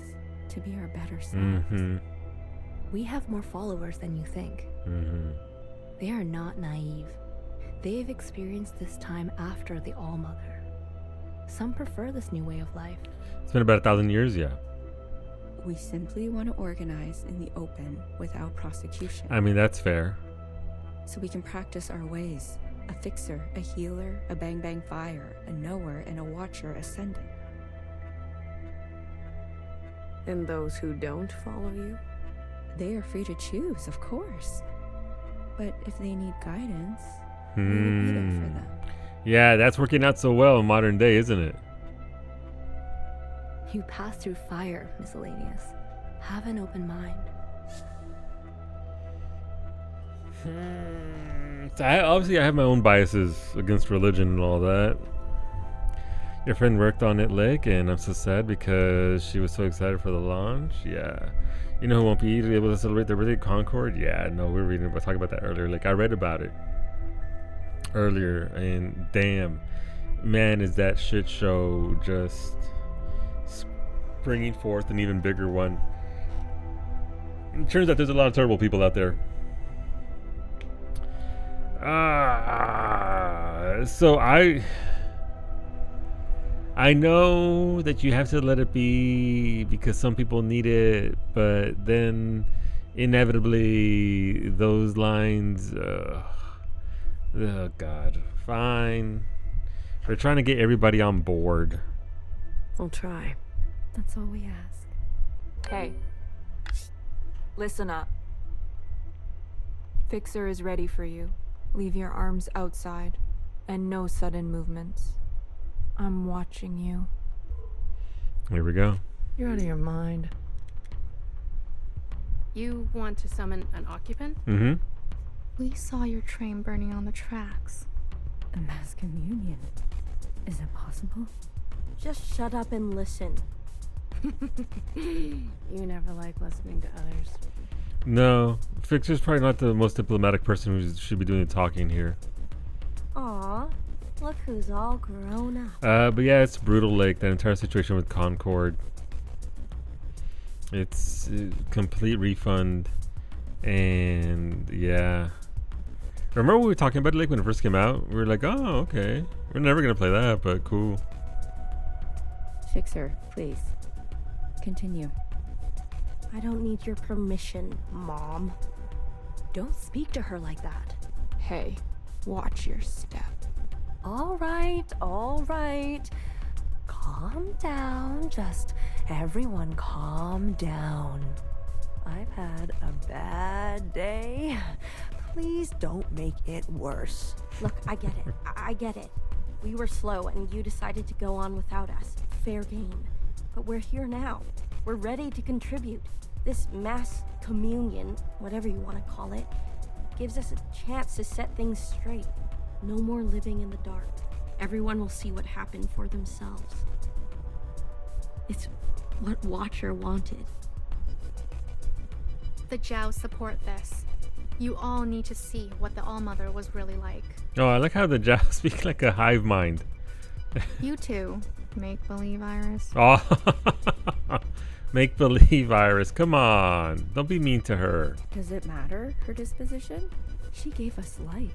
to be our better selves. We have more followers than you think. They are not naive. They've experienced this time after the All-Mother. Some prefer this new way of life. It's been about 1,000 years, yeah. We simply want to organize in the open without prosecution. I mean, that's fair. So we can practice our ways. A fixer, a healer, a bang-bang fire, a knower, and a watcher ascendant. And those who don't follow you? They are free to choose, of course. But if they need guidance, we will be there for them. Yeah, that's working out so well in modern day, isn't it? You pass through fire, Miscellaneous. Have an open mind. So obviously, I have my own biases against religion and all that. Your friend worked on it, Lick, and I'm so sad because she was so excited for the launch. Yeah. You know who won't be able to celebrate their birthday? Concord? Yeah, no, we were talking about that earlier. Like, I read about it earlier, and damn, man, is that shit show just bringing forth an even bigger one. It turns out there's a lot of terrible people out there. So I know that you have to let it be because some people need it, but then inevitably those lines, oh God, fine. We're trying to get everybody on board. I'll try. That's all we ask. Hey, listen up. Fixer is ready for you. Leave your arms outside, and no sudden movements. I'm watching you. Here we go. You're out of your mind. You want to summon an occupant? We saw your train burning on the tracks. A mass communion. Is it possible? Just shut up and listen. You never like listening to others. No, Fixer's probably not the most diplomatic person who should be doing the talking here. Aw, look who's all grown up. But yeah, it's brutal, like, that entire situation with Concord. It's a complete refund. And, yeah. Remember we were talking about it, like, when it first came out? We were like, oh, okay. We're never going to play that, but cool. Fixer, please. Continue. I don't need your permission, Mom. Don't speak to her like that. Hey, watch your step. All right. Calm down. Just everyone calm down. I've had a bad day. Please don't make it worse. Look, I get it. I get it. We were slow and you decided to go on without us. Fair game. But we're here now. We're ready to contribute. This mass communion, whatever you want to call it, gives us a chance to set things straight. No more living in the dark. Everyone will see what happened for themselves. It's what Watcher wanted. The Jows support this. You all need to see what the All-Mother was really like. Oh, I like how the Jaws speak like a hive mind. You too. Make believe, Iris. Oh, make believe, Iris. Come on. Don't be mean to her. Does it matter, her disposition? She gave us life.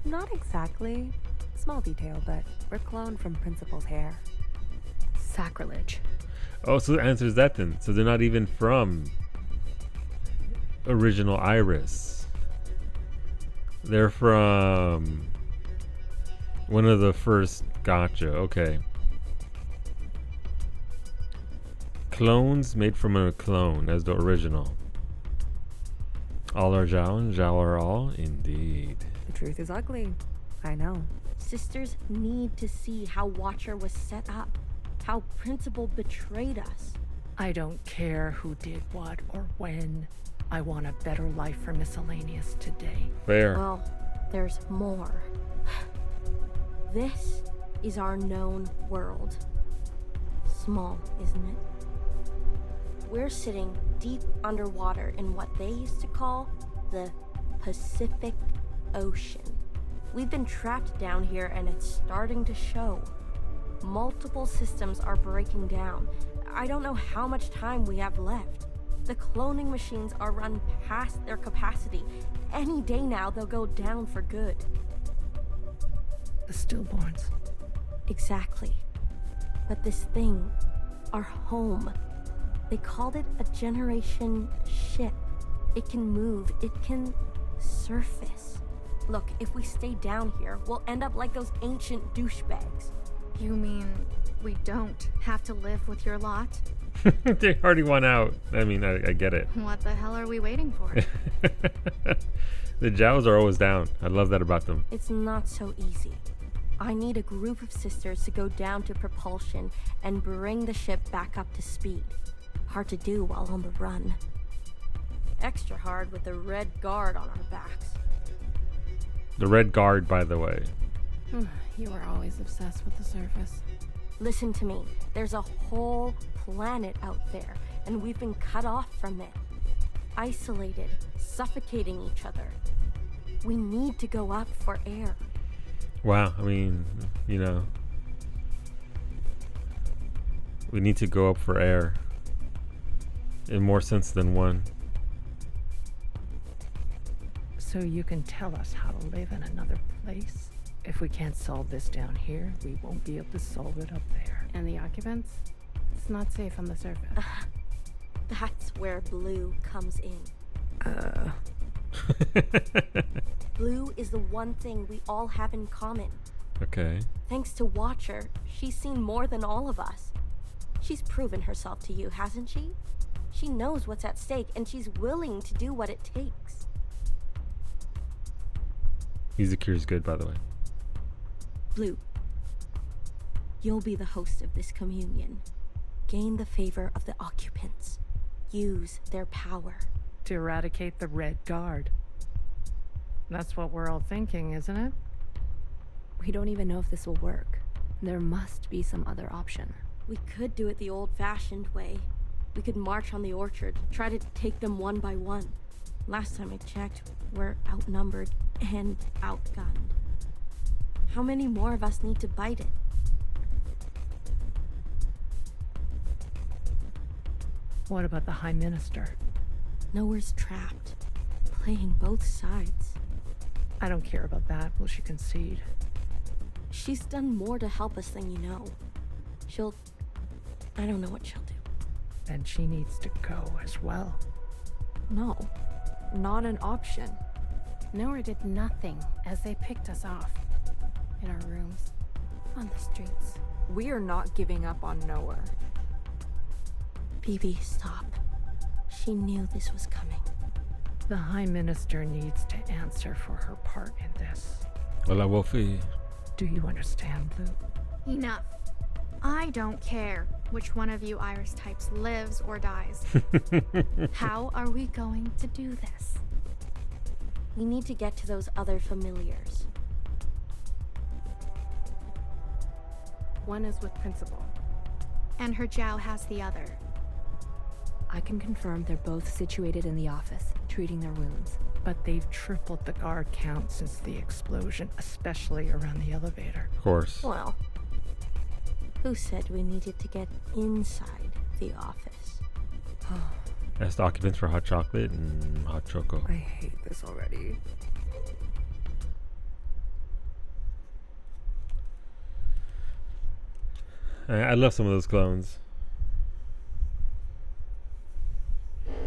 Not exactly. Small detail, but we're cloned from Principal's hair. Sacrilege. Oh, so the answer is that then. So they're not even from original Iris. They're from one of the first. Gotcha. Okay. Clones made from a clone as the original. All are Zhao and Zhao are all? Indeed. The truth is ugly. I know. Sisters need to see how Watcher was set up. How Principal betrayed us. I don't care who did what or when. I want a better life for Miscellaneous today. Fair. Well, there's more. This is our known world. Small, isn't it? We're sitting deep underwater in what they used to call the Pacific Ocean. We've been trapped down here and it's starting to show. Multiple systems are breaking down. I don't know how much time we have left. The cloning machines are run past their capacity. Any day now, they'll go down for good. The stillborns. Exactly. But this thing, our home, they called it a generation ship. It can move, it can surface. Look, if we stay down here, we'll end up like those ancient douchebags. You mean we don't have to live with your lot? They already won out. I mean, I get it. What the hell are we waiting for? The Jaws are always down. I love that about them. It's not so easy. I need a group of sisters to go down to propulsion and bring the ship back up to speed. Hard to do while on the run. Extra hard with the Red Guard on our backs. The Red Guard, by the way. You were always obsessed with the surface. Listen to me. There's a whole planet out there, and we've been cut off from it. Isolated, suffocating each other. We need to go up for air. Wow, I mean, you know, we need to go up for air in more sense than one. So you can tell us how to live in another place? If we can't solve this down here, we won't be able to solve it up there. And the occupants? It's not safe on the surface. That's where Blue comes in. Blue is the one thing we all have in common. Okay. Thanks to Watcher, she's seen more than all of us. She's proven herself to you, hasn't she? She knows what's at stake, and she's willing to do what it takes. Music here is good, by the way. Blue, you'll be the host of this communion. Gain the favor of the occupants. Use their power. To eradicate the Red Guard. That's what we're all thinking, isn't it? We don't even know if this will work. There must be some other option. We could do it the old-fashioned way. We could march on the orchard, try to take them one by one. Last time I checked, we're outnumbered and outgunned. How many more of us need to bite it? What about the High Minister? Nowhere's trapped. Playing both sides. I don't care about that. Will she concede? She's done more to help us than you know. I don't know what she'll do. Then she needs to go as well. No, not an option. Nowhere did nothing as they picked us off. In our rooms. On the streets. We are not giving up on Nowhere. BB, stop. She knew this was coming. The High Minister needs to answer for her part in this. Hola, Wolfie. Do you understand, Blue? Enough. I don't care which one of you Iris types lives or dies. How are we going to do this? We need to get to those other familiars. One is with Principal. And her Jiao has the other. I can confirm they're both situated in the office, treating their wounds. But they've tripled the guard count since the explosion, especially around the elevator. Of course. Well, who said we needed to get inside the office? Ask the occupants for hot chocolate and hot choco. I hate this already. I love some of those clones.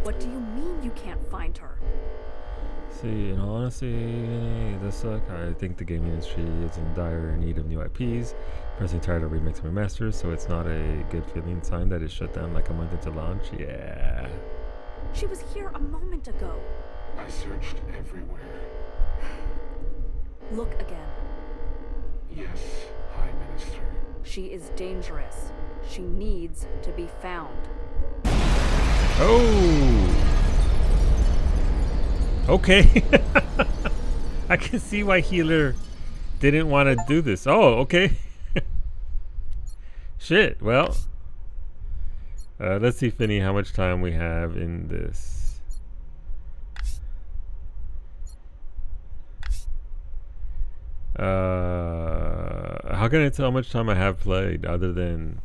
What do you mean you can't find her? See, in all honesty, this suck. I think the gaming industry is in dire need of new IPs. Pressing tired of remakes and remasters, so it's not a good feeling sign that it shut down like a month into launch. Yeah. She was here a moment ago. I searched everywhere. Look again. Yes, High Minister. She is dangerous. She needs to be found. Oh! Okay. I can see why Healer didn't want to do this. Oh, okay. Shit, well. Let's see, Finny, how much time we have in this. How How can I tell how much time I have played other than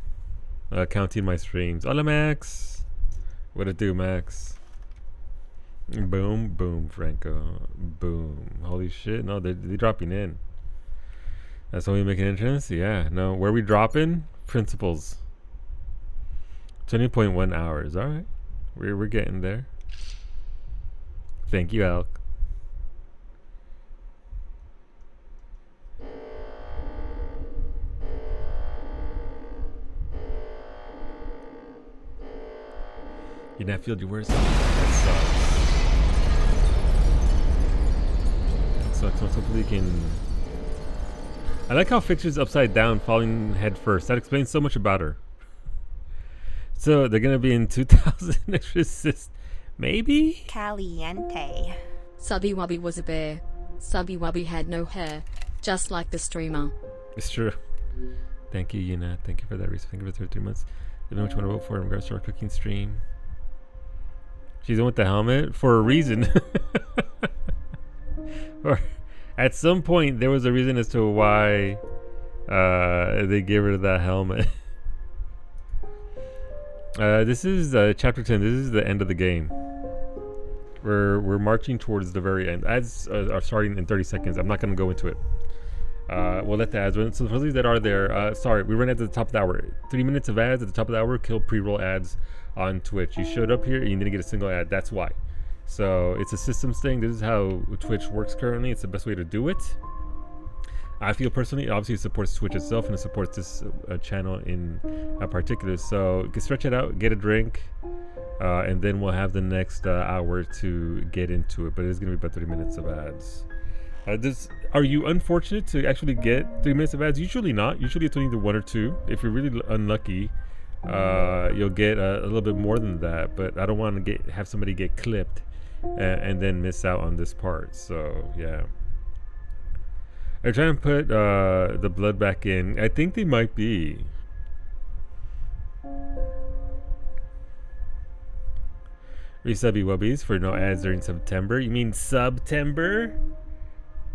counting my streams? Hola, Max. What it do, Max? Boom, boom, Franco. Boom. Holy shit. No, they're dropping in. That's when we make an entrance? Yeah. No, where we dropping? Principles. 20.1 hours. All right. We're getting there. Thank you, Elk. You not feel your worst? That sucks. Hopefully you can... I like how Fixture's upside down, falling head first. That explains so much about her. So they're gonna be in 1000xResist, maybe? Caliente. Subby Wubby was a bear. Subby Wubby had no hair, just like the streamer. It's true. Thank you, Yuna. Thank you for that. Thank you for 33 months. Let me know what you want to vote for in regards to our cooking stream. She's in with the helmet for a reason. Or at some point there was a reason as to why they gave her that helmet. This is chapter 10. This is the end of the game. We're marching towards the very end. Ads are starting in 30 seconds. I'm not going to go into it. We'll let the ads run. So for those that are there, sorry, we ran at the top of the hour. 3 minutes of ads at the top of the hour kill pre-roll ads on Twitch. You showed up here and you didn't get a single ad. That's why. So it's a systems thing. This is how Twitch works currently. It's the best way to do it. I feel personally, obviously it supports Twitch itself and it supports this channel in particular. So you can stretch it out, get a drink, and then we'll have the next hour to get into it. But it is going to be about 30 minutes of ads. Are you unfortunate to actually get 3 minutes of ads? Usually not. Usually it's only the 1 or 2. If you're really unlucky, you'll get a little bit more than that. But I don't want to have somebody get clipped and then miss out on this part. So yeah. They're trying to put the blood back in. I think they might be. Resubby Wubbies for no ads during September. You mean September?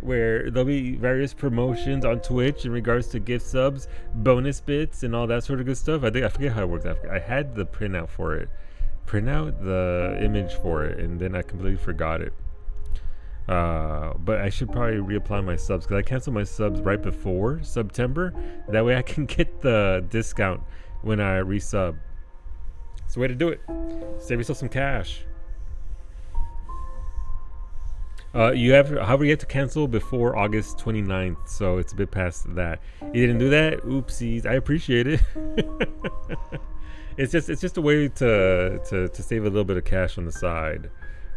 Where there'll be various promotions on Twitch in regards to gift subs, bonus bits, and all that sort of good stuff. I forget how it works. I had the printout for it. Print out the image for it, and then I completely forgot it. But I should probably reapply my subs because I canceled my subs right before September. That way I can get the discount when I resub. It's the way to do it. Save yourself some cash. You have to cancel before August 29th, so it's a bit past that. You didn't do that? Oopsies. I appreciate it. It's just a way to save a little bit of cash on the side.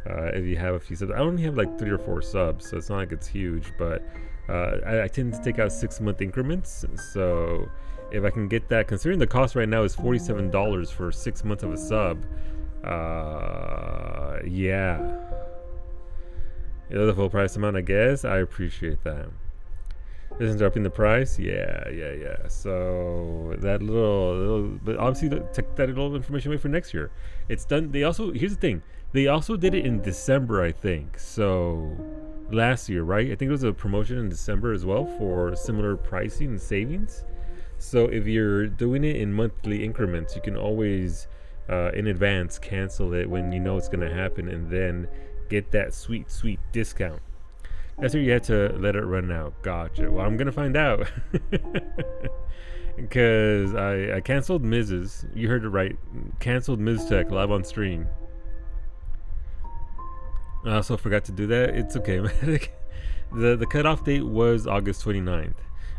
If you have a few subs. I only have like 3 or 4 subs, so it's not like it's huge, but I tend to take out 6-month increments. So if I can get that, considering the cost right now is $47 for 6 months of a sub, yeah. The full price amount, I guess. I appreciate that. Isn't dropping the price? Yeah. So that little, but obviously take that little information away for next year. It's done. Here's the thing. They also did it in December, I think. So last year, right? I think it was a promotion in December as well for similar pricing and savings. So if you're doing it in monthly increments, you can always in advance cancel it when you know it's going to happen and then get that sweet discount. That's where you had to let it run out. Gotcha. Well, I'm going to find out. Because I canceled Mrs. You heard it right. Canceled Ms. Tech live on stream. I also forgot to do that. It's okay. The cutoff date was August 29th.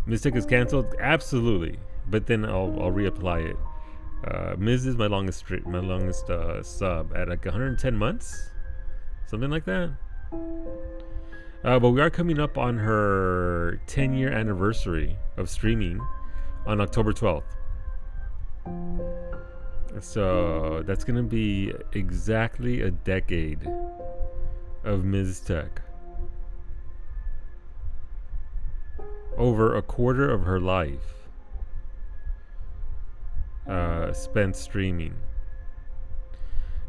Ms. Tech is canceled? Absolutely. But then I'll reapply it. Ms. is my longest sub at like 110 months? Something like that. But we are coming up on her 10-year anniversary of streaming on October 12th. So that's going to be exactly a decade of Ms. Tech. Over a quarter of her life spent streaming.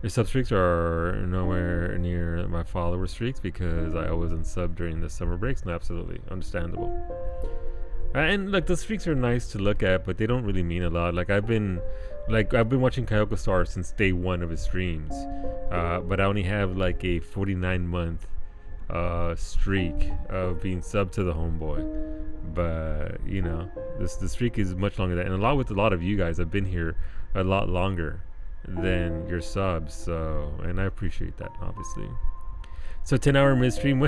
Your sub streaks are nowhere near my follower streaks because I was unsub during the summer breaks. No, absolutely. Understandable. And like the streaks are nice to look at, but they don't really mean a lot. Like I've been watching Kyoko Star since day one of his streams, but I only have like a 49-month streak of being subbed to the homeboy. But you know, the streak is much longer than that, and with a lot of you guys, I've been here a lot longer than your subs. So, and I appreciate that, obviously. So 10-hour midstream.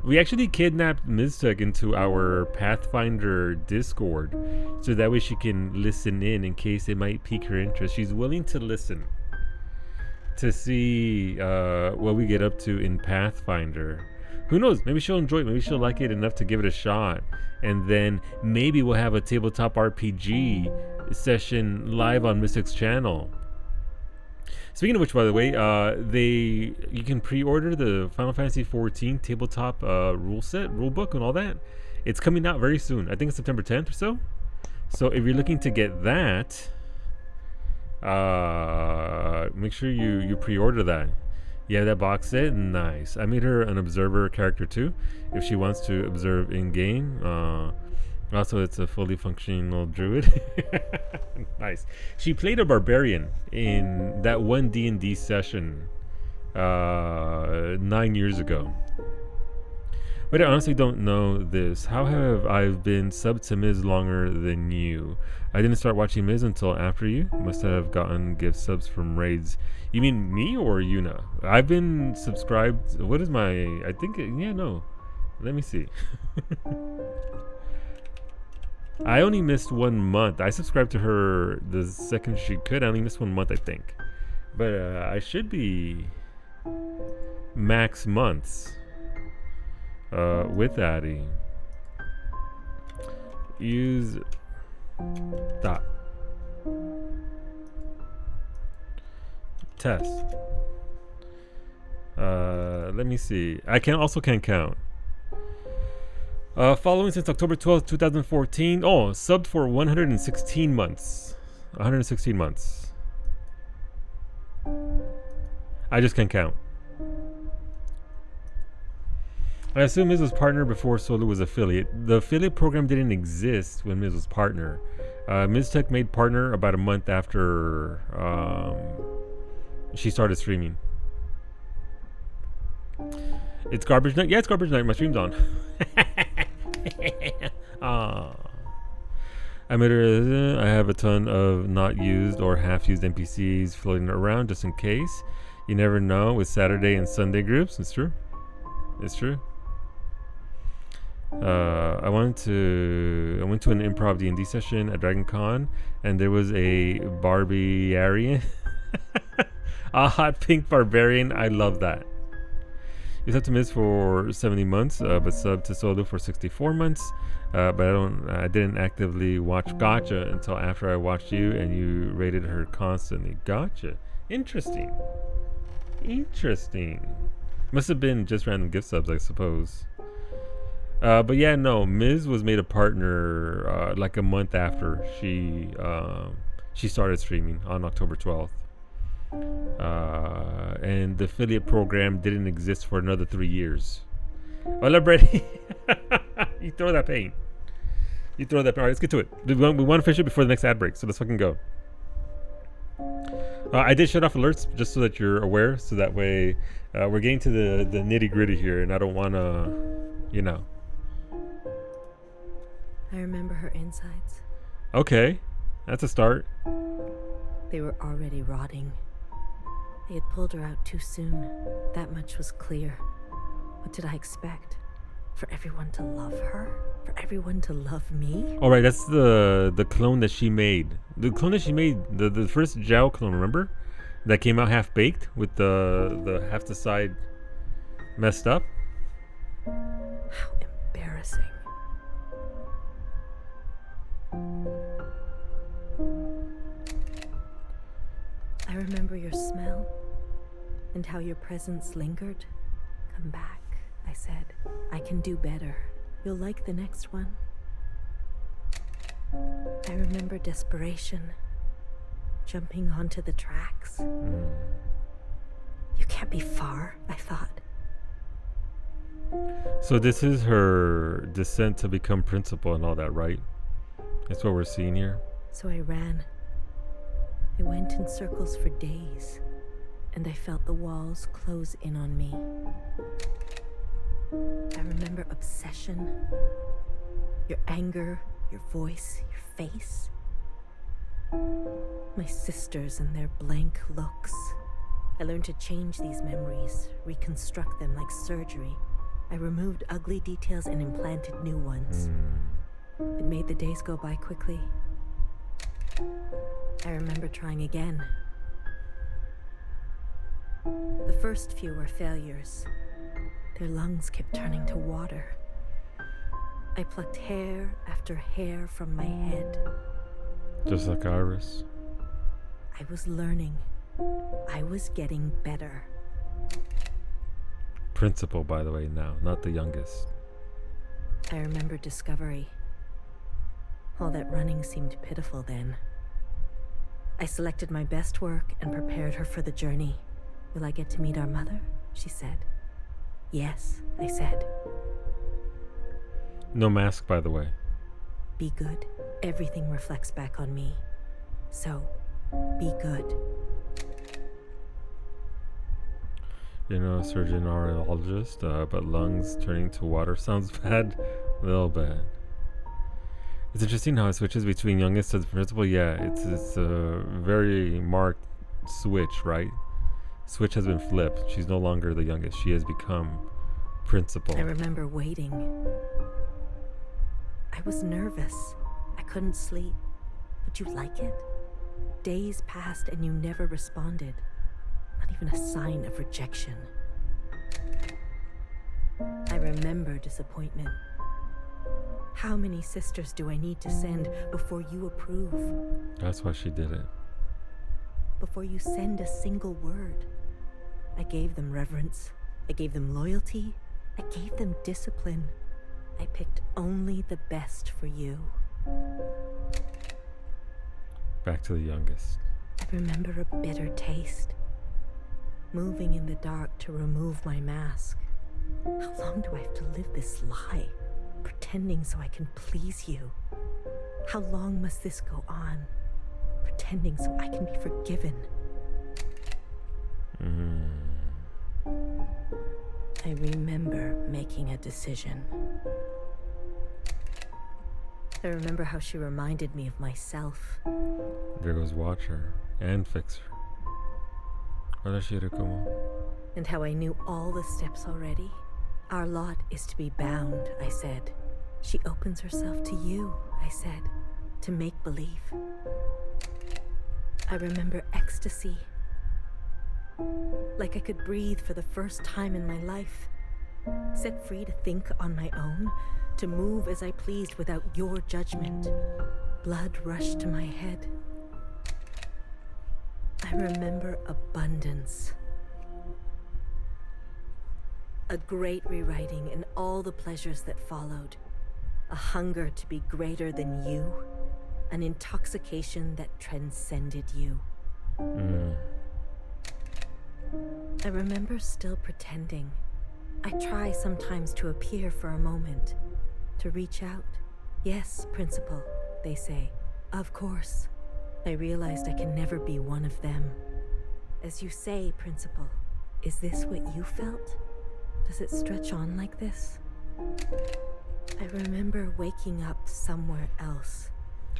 We actually kidnapped Miztech into our Pathfinder Discord, so that way she can listen in case it might pique her interest. She's willing to listen to see what we get up to in Pathfinder. Who knows? Maybe she'll enjoy it. Maybe she'll like it enough to give it a shot. And then maybe we'll have a tabletop RPG session live on Miztech's channel. Speaking of which, by the way, you can pre-order the Final Fantasy XIV tabletop rule book and all that. It's coming out very soon. I think it's September 10th or so. So if you're looking to get that, make sure you pre-order that. Yeah, that box set, nice. I made her an observer character too, if she wants to observe in game. Also, it's a fully functional druid. Nice. She played a barbarian in that one D&D session 9 years ago. But I honestly don't know this. How have I been subbed to Miz longer than you? I didn't start watching Miz until after you. Must have gotten gift subs from raids. You mean me or Yuna? I've been subscribed. What is my... I think... Yeah, no. Let me see. I only missed 1 month. I subscribed to her the second she could. I only missed 1 month, I think. But I should be max months with Addy. Use dot test. Let me see. I can't count. Following since October 12th, 2014. Oh, subbed for 116 months. 116 months. I just can't count. I assume Miz was partner before Solo was affiliate. The affiliate program didn't exist when Miz was partner. Miztech made partner about a month after she started streaming. It's garbage night. Yeah, it's garbage night. My stream's on. I have a ton of not used or half-used NPCs floating around just in case. You never know with Saturday and Sunday groups. It's true. It's true. I went to an improv D&D session at Dragon Con, and there was a barbarian, a hot pink barbarian. I love that. You subbed to Miz for 70 months, but subbed to Solo for 64 months. But I didn't actively watch Gotcha until after I watched you, and you rated her constantly. Gotcha. Interesting. Interesting. Must have been just random gift subs, I suppose. But yeah, no, Miz was made a partner like a month after she started streaming on October 12th. And the affiliate program didn't exist for another 3 years. Hola, Brady. You throw that pain. You throw that pain. All right, let's get to it. We want to finish it before the next ad break, so let's fucking go. I did shut off alerts just so that you're aware, so that way we're getting to the nitty gritty here, and I don't want to, you know. I remember her insides. Okay, that's a start. They were already rotting. They had pulled her out too soon. That much was clear. What did I expect? For everyone to love her? For everyone to love me? All right, that's the clone that she made. The clone that she made, the first Zhao clone, remember? That came out half-baked with the half the side messed up. How embarrassing. I remember your smell and how your presence lingered. Come back, I said. I can do better. You'll like the next one. I remember desperation. Jumping onto the tracks. You can't be far, I thought. So this is her descent to become principal and all that, right? That's what we're seeing here. So I ran. I went in circles for days, and I felt the walls close in on me. I remember obsession, your anger, your voice, your face. My sisters and their blank looks. I learned to change these memories, reconstruct them like surgery. I removed ugly details and implanted new ones. It made the days go by quickly. I remember trying again. The first few were failures. Their lungs kept turning to water. I plucked hair after hair from my head. Just like Iris. I was learning. I was getting better. Principal, by the way, now, not the youngest. I remember discovery. All that running seemed pitiful then. I selected my best work and prepared her for the journey. Will I get to meet our mother? She said. Yes, I said. No mask, by the way. Be good. Everything reflects back on me. So, be good. You know, surgeon audiologist, but lungs turning to water sounds bad. A little bad. It's interesting how it switches between youngest to the principal. Yeah, it's a very marked switch, right? Switch has been flipped. She's no longer the youngest. She has become principal. I remember waiting. I was nervous. I couldn't sleep. Would you like it? Days passed and you never responded. Not even a sign of rejection. I remember disappointment. How many sisters do I need to send before you approve? That's why she did it. Before you send a single word. I gave them reverence. I gave them loyalty. I gave them discipline. I picked only the best for you. Back to the youngest. I remember a bitter taste. Moving in the dark to remove my mask. How long do I have to live this lie? Pretending so I can please you. How long must this go on? Pretending so I can be forgiven. I remember making a decision. I remember how she reminded me of myself. There goes Watcher and Fixer. And how I knew all the steps already. Our lot is to be bound, I said. She opens herself to you, I said, to make believe. I remember ecstasy. Like I could breathe for the first time in my life. Set free to think on my own, to move as I pleased without your judgment. Blood rushed to my head. I remember abundance. A great rewriting and all the pleasures that followed. A hunger to be greater than you. An intoxication that transcended you. I remember still pretending. I try sometimes to appear for a moment. To reach out. Yes, Principal, they say. Of course. I realized I can never be one of them. As you say, Principal, is this what you felt? Does it stretch on like this? I remember waking up somewhere else.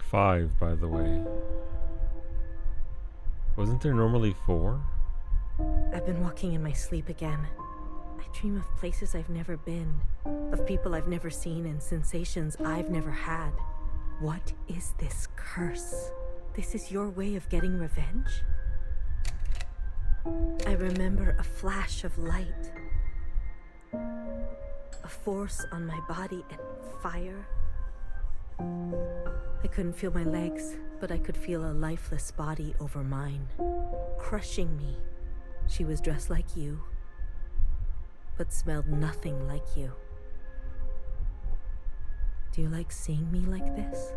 5, by the way. Wasn't there normally 4? I've been walking in my sleep again. I dream of places I've never been, of people I've never seen and sensations I've never had. What is this curse? This is your way of getting revenge? I remember a flash of light. A force on my body and fire. I couldn't feel my legs, but I could feel a lifeless body over mine, crushing me. She was dressed like you, but smelled nothing like you. Do you like seeing me like this?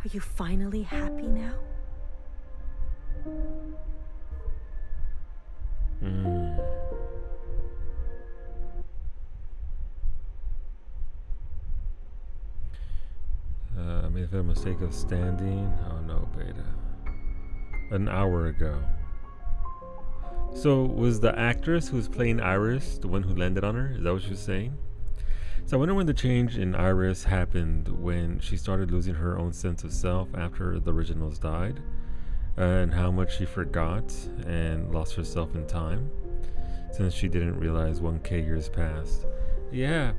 Are you finally happy now? If a mistake of standing. Oh no, Beta. An hour ago. So was the actress who was playing Iris the one who landed on her? Is that what she was saying? So I wonder when the change in Iris happened, when she started losing her own sense of self after the originals died, and how much she forgot and lost herself in time, since she didn't realize 1K years passed. Yeah.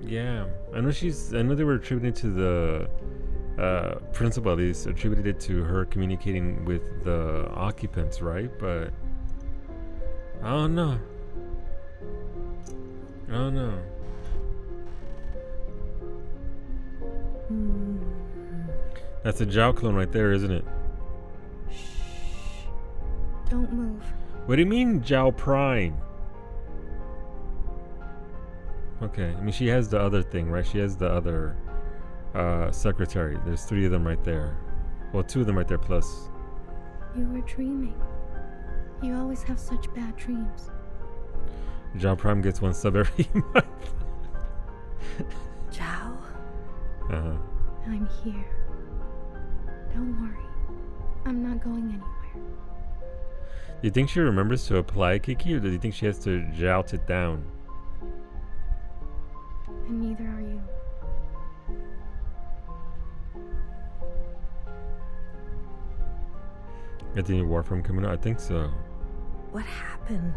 I know they were attributing to the principal, at least attributed it to her communicating with the occupants, right? But I don't know. That's a Zhao clone right there, isn't it? Shh. Don't move. What do you mean, Zhao Prime? Okay, I mean, she has the other thing, right? She has the other secretary. There's 3 of them right there. Well, 2 of them right there, plus. You were dreaming. You always have such bad dreams. Zhao Prime gets 1 sub every month. Zhao? I'm here. Don't worry. I'm not going anywhere. Do you think she remembers to apply Kiki, or do you think she has to jout it down? And neither are you. Got the new Warframe coming out? I think so. What happened?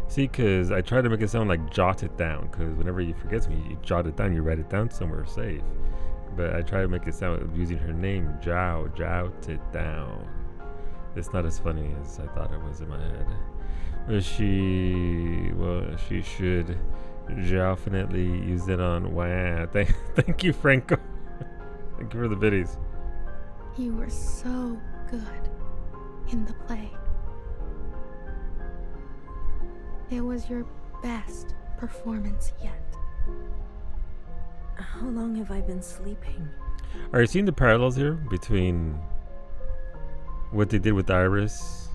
See, because I try to make it sound like jot it down, because whenever you forget me, you jot it down, you write it down somewhere safe. But I try to make it sound using her name, Zhao, jout it down. It's not as funny as I thought it was in my head. But she should definitely use it on wow. Thank you, Franco. Thank you for the biddies. You were so good in the play. It was your best performance yet. How long have I been sleeping? Are you seeing the parallels here between what they did with Iris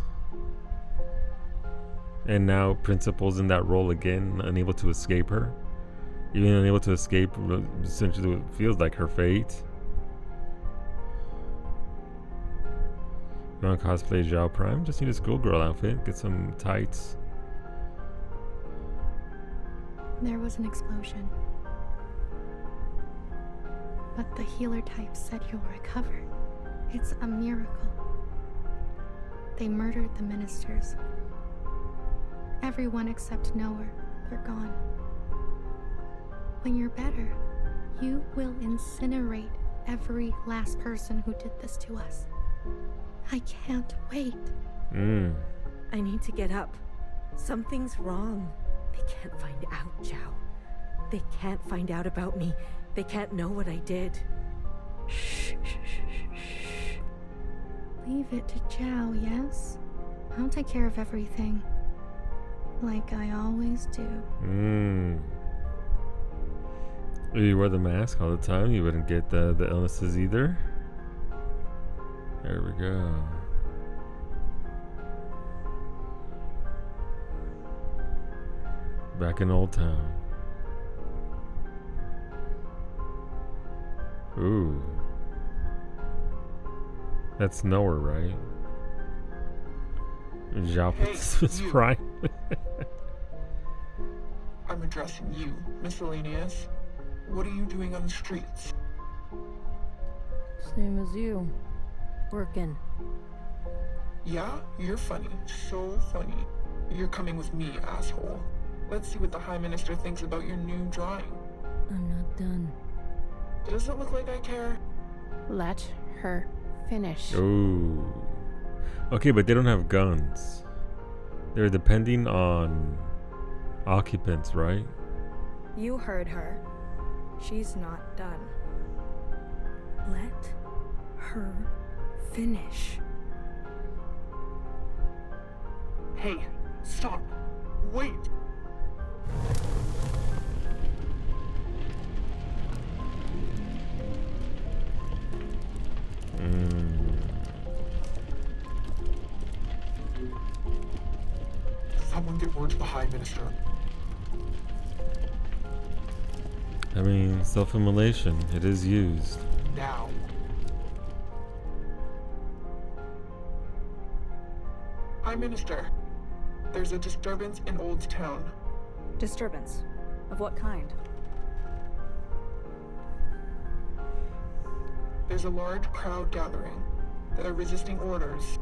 and now Principal's in that role again, unable to escape her? Even unable to escape essentially what feels like her fate. You want to cosplay Zhao Prime? Just need a schoolgirl outfit. Get some tights. There was an explosion. But the healer type said you'll recover. It's a miracle. They murdered the ministers. Everyone except Noah, they're gone. When you're better, you will incinerate every last person who did this to us. I can't wait. I need to get up. Something's wrong. They can't find out, Zhao. They can't find out about me. They can't know what I did. Shh. Leave it to Zhao, yes? I'll take care of everything. Like I always do. If you wear the mask all the time, you wouldn't get the illnesses either. There we go. Back in Old Town. Ooh. That's Noah, right? Zhao was Prime. I'm addressing you, miscellaneous. What are you doing on the streets? Same as you. Working. Yeah, you're funny. So funny. You're coming with me, asshole. Let's see what the High Minister thinks about your new drawing. I'm not done. Does it look like I care? Let her finish. Ooh. Okay, but they don't have guns. They're depending on occupants, right? You heard her. She's not done. Let her finish. Hey, stop. Wait. Someone get word to the High Minister. I mean, self-immolation. It is used. Now. Hi, Minister. There's a disturbance in Old Town. Disturbance? Of what kind? There's a large crowd gathering that are resisting orders.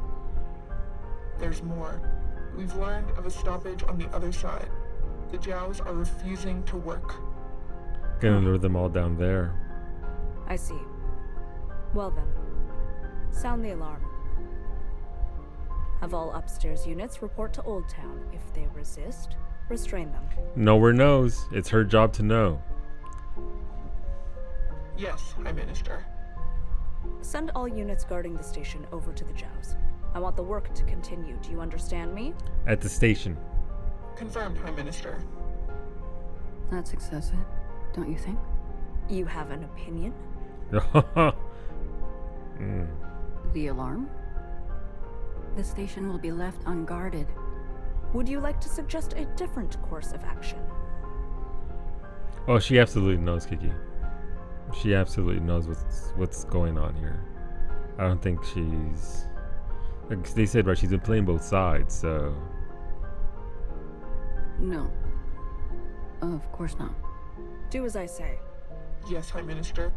There's more. We've learned of a stoppage on the other side. The Jows are refusing to work. Gonna lure them all down there. I see. Well then, sound the alarm. Have all upstairs units report to Old Town. If they resist, restrain them. Nowhere knows. It's her job to know. Yes, High Minister. Send all units guarding the station over to the Jows. I want the work to continue. Do you understand me? At the station. Confirmed, High Minister. That's excessive, don't you think? You have an opinion? The alarm? The station will be left unguarded. Would you like to suggest a different course of action? Oh, she absolutely knows, Kiki. She absolutely knows what's going on here. I don't think she's... Like they said, right, she's been playing both sides, so... No. Of course not. Do as I say. Yes, High Minister.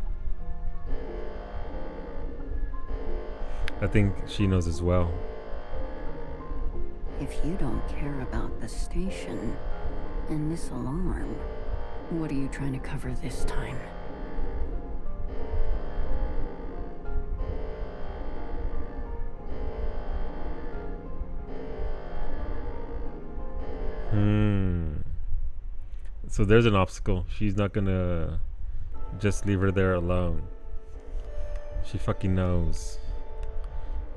I think she knows as well. If you don't care about the station and this alarm, what are you trying to cover this time? So there's an obstacle. She's not gonna just leave her there alone. She fucking knows.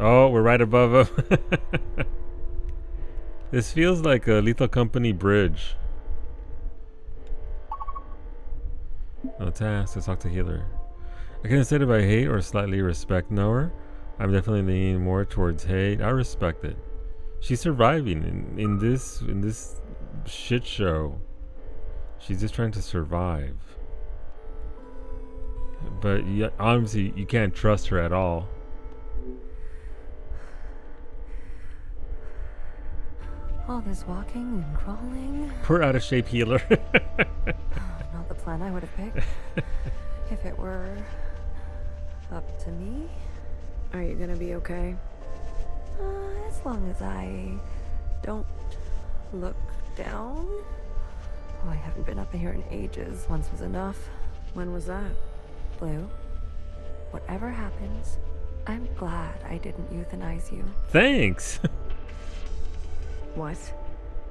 Oh, we're right above him. This feels like a Lethal Company bridge. No task. Let's talk to healer. I can decide if I hate or slightly respect Noah. I'm definitely leaning more towards hate. I respect it. She's surviving in this shit show. She's just trying to survive. But obviously you can't trust her at all. All this walking and crawling. Poor out of shape healer. Not the plan I would have picked. If it were up to me. Are you gonna be okay? As long as I don't look down. Oh, I haven't been up in here in ages. Once was enough. When was that? Blue, whatever happens, I'm glad I didn't euthanize you. Thanks. What?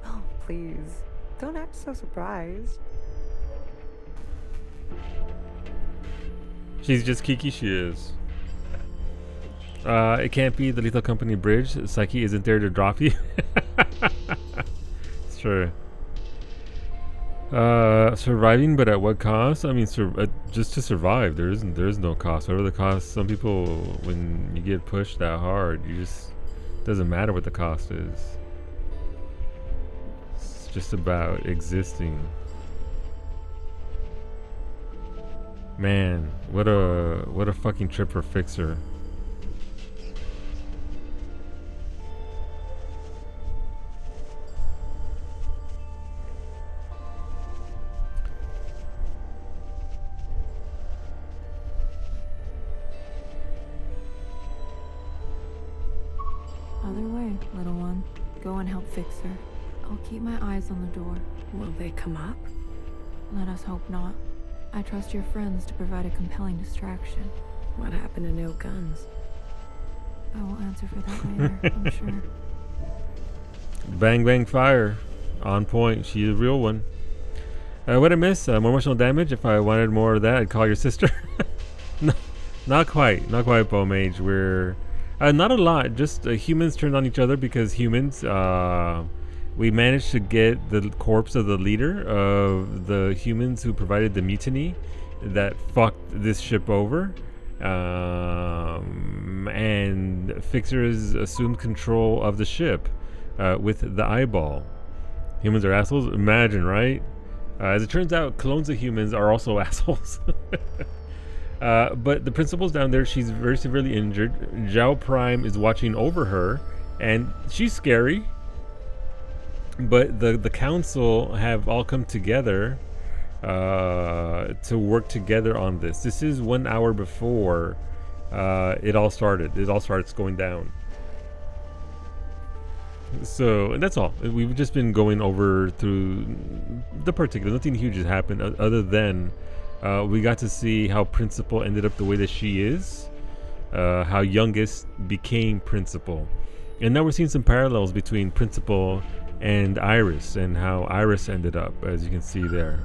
Oh, please. Don't act so surprised. She's just Kiki, she is. It can't be the Lethal Company bridge. Psyche isn't there to drop you. It's true. Surviving, but at what cost? I mean, just to survive. There's no cost. Whatever the cost, some people, when you get pushed that hard, doesn't matter what the cost is. It's just about existing. Man, what a fucking trip for Fixer. Other way, little one. Go and help fix her. I'll keep my eyes on the door. Will they come up? Let us hope not. I trust your friends to provide a compelling distraction. What happened to no guns? I will answer for that later, I'm sure. Bang bang fire. On point. She's a real one. What I miss? More emotional damage. If I wanted more of that, I'd call your sister. No, not quite. Not quite, Bowmage. We're... not a lot. Just humans turned on each other because humans... we managed to get the corpse of the leader of the humans who provided the mutiny that fucked this ship over. And Fixers assumed control of the ship with the eyeball. Humans are assholes? Imagine, right? As it turns out, clones of humans are also assholes. But the principal's down there. She's very severely injured. Zhao Prime is watching over her, and she's scary. But the council have all come together to work together on this. This is 1 hour before it all started. It all starts going down. So, and that's all. We've just been going over through the particulars. Nothing huge has happened other than we got to see how Principal ended up the way that she is, how Youngest became Principal. And now we're seeing some parallels between Principal and Iris, and how Iris ended up, as you can see there.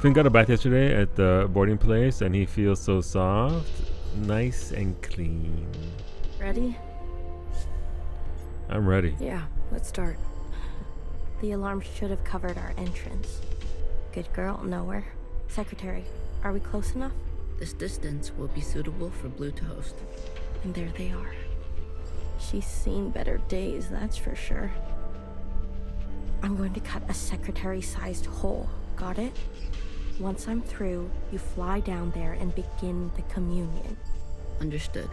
Finn got a bath yesterday at the boarding place, and he feels so soft, nice and clean. Ready? I'm ready. Yeah, let's start. The alarm should have covered our entrance. Good girl, nowhere. Secretary, are we close enough? This distance will be suitable for Blue to host. And there they are. She's seen better days, that's for sure. I'm going to cut a secretary-sized hole. Got it? Once I'm through, you fly down there and begin the communion. Understood.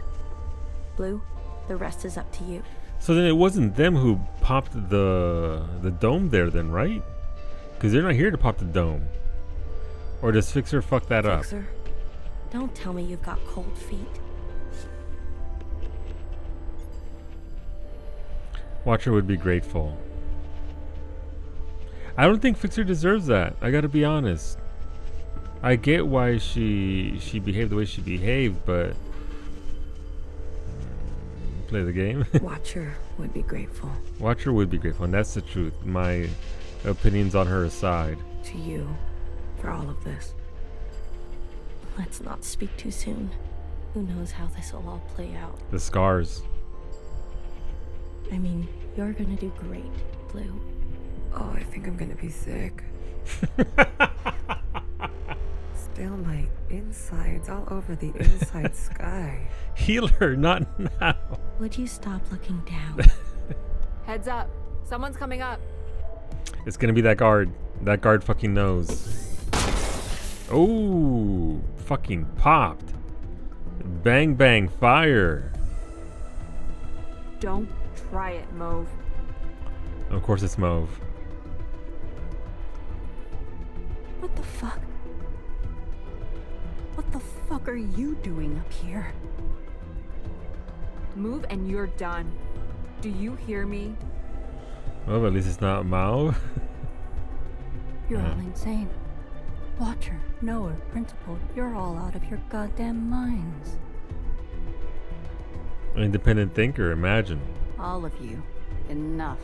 Blue, the rest is up to you. So then it wasn't them who popped the dome there then, right? Because they're not here to pop the dome. Or does Fixer fuck that up? Fixer, don't tell me you've got cold feet. Watcher would be grateful. I don't think Fixer deserves that. I gotta be honest. I get why she behaved the way she behaved, but play the game. Watcher would be grateful. Watcher would be grateful, and that's the truth. My opinions on her aside. To you, for all of this. Let's not speak too soon. Who knows how this will all play out. The scars. I mean, you're gonna do great, Blue. Oh, I think I'm gonna be sick. Still my insides all over the inside sky. Healer, not now. Would you stop looking down? Heads up. Someone's coming up. It's gonna be that guard. That guard fucking knows. Oh, fucking popped. Bang, bang, fire. Don't try it, Mauve. Of course it's Mauve. What the fuck? What the fuck are you doing up here? Move and you're done. Do you hear me? Well, at least it's not Mauve. You're all insane. Watcher, Knower, Principal, you're all out of your goddamn minds. Independent thinker, imagine. All of you. Enough.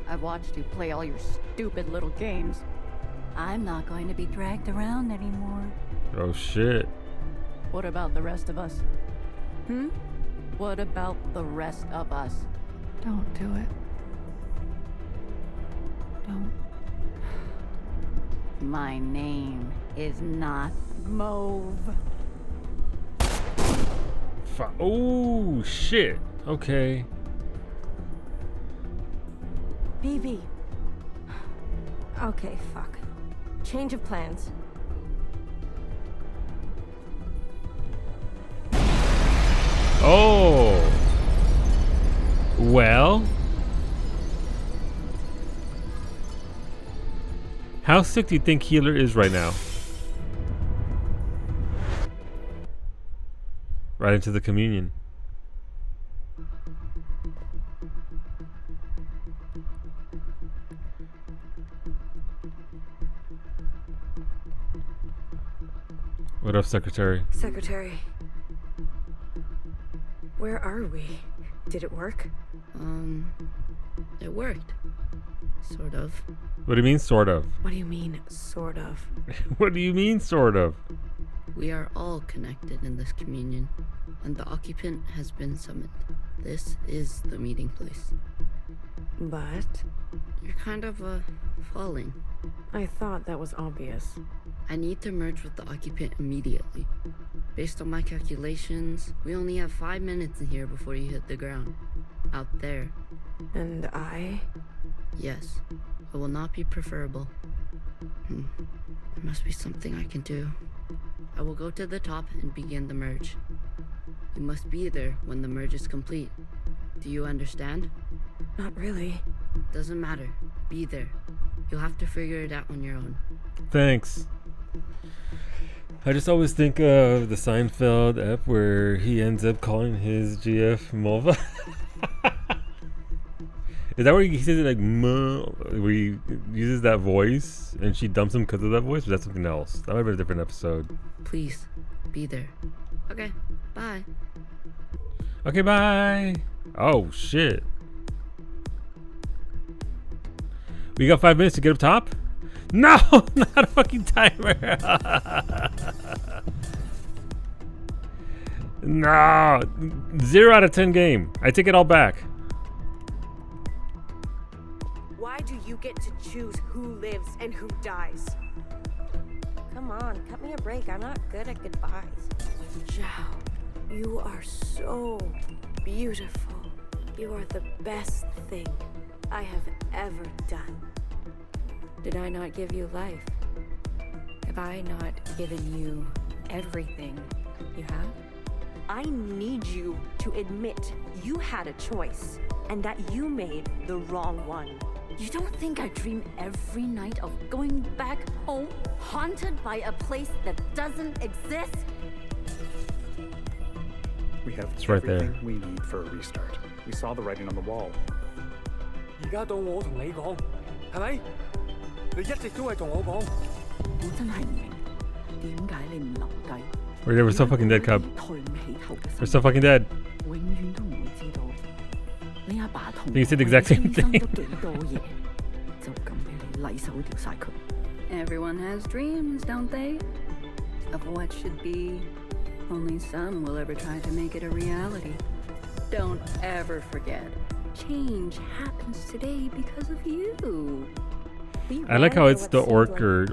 I've watched you play all your stupid little games. I'm not going to be dragged around anymore. Oh shit. What about the rest of us? What about the rest of us? Don't do it. Don't. My name is not Mauve. Oh shit. Okay. BB. Okay, fuck. Change of plans. Oh. Well. How sick do you think Healer is right now? Right into the communion. What up, Secretary? Secretary. Where are we? Did it work? It worked. Sort of. What do you mean, sort of? What do you mean, sort of? What do you mean, sort of? We are all connected in this communion, and the occupant has been summoned. This is the meeting place. But? You're kind of, falling. I thought that was obvious. I need to merge with the occupant immediately. Based on my calculations, we only have 5 minutes in here before you hit the ground. Out there. And I? Yes. It will not be preferable. There must be something I can do. I will go to the top and begin the merge. You must be there when the merge is complete. Do you understand? Not really. Doesn't matter. Be there. You'll have to figure it out on your own. Thanks. I just always think of the Seinfeld ep where he ends up calling his GF Mulva. Is that where he says it like where he uses that voice and she dumps him because of that voice? Or that's something else? That might have been a different episode. Please, be there. Okay, bye. Okay, bye. Oh, shit. We got 5 minutes to get up top? No, not a fucking timer. No, 0 out of 10 game. I take it all back. Why do you get to choose who lives and who dies? Come on, cut me a break. I'm not good at goodbyes. Zhao, you are so beautiful. You are the best thing I have ever done. Did I not give you life? Have I not given you everything you have? I need you to admit you had a choice and that you made the wrong one. You don't think I dream every night of going back home, haunted by a place that doesn't exist? We have It's right everything there. we need for a restart. We saw the writing on the wall. 而家到我同你講，係咪？你一直都係同我講。我真係唔明，點解你唔留低？ We're so fucking dead, Cub. 抬唔起頭嘅 We're so fucking dead. 永遠都唔會知道你阿爸同 You said the exact same 犧牲 thing. 咗幾多嘢，就咁俾你禮手掉晒佢。Everyone has dreams, don't they? Of what should be. Only some will ever try to make it a reality. Don't ever forget. Change happens today because of you. I like how it's the orchard.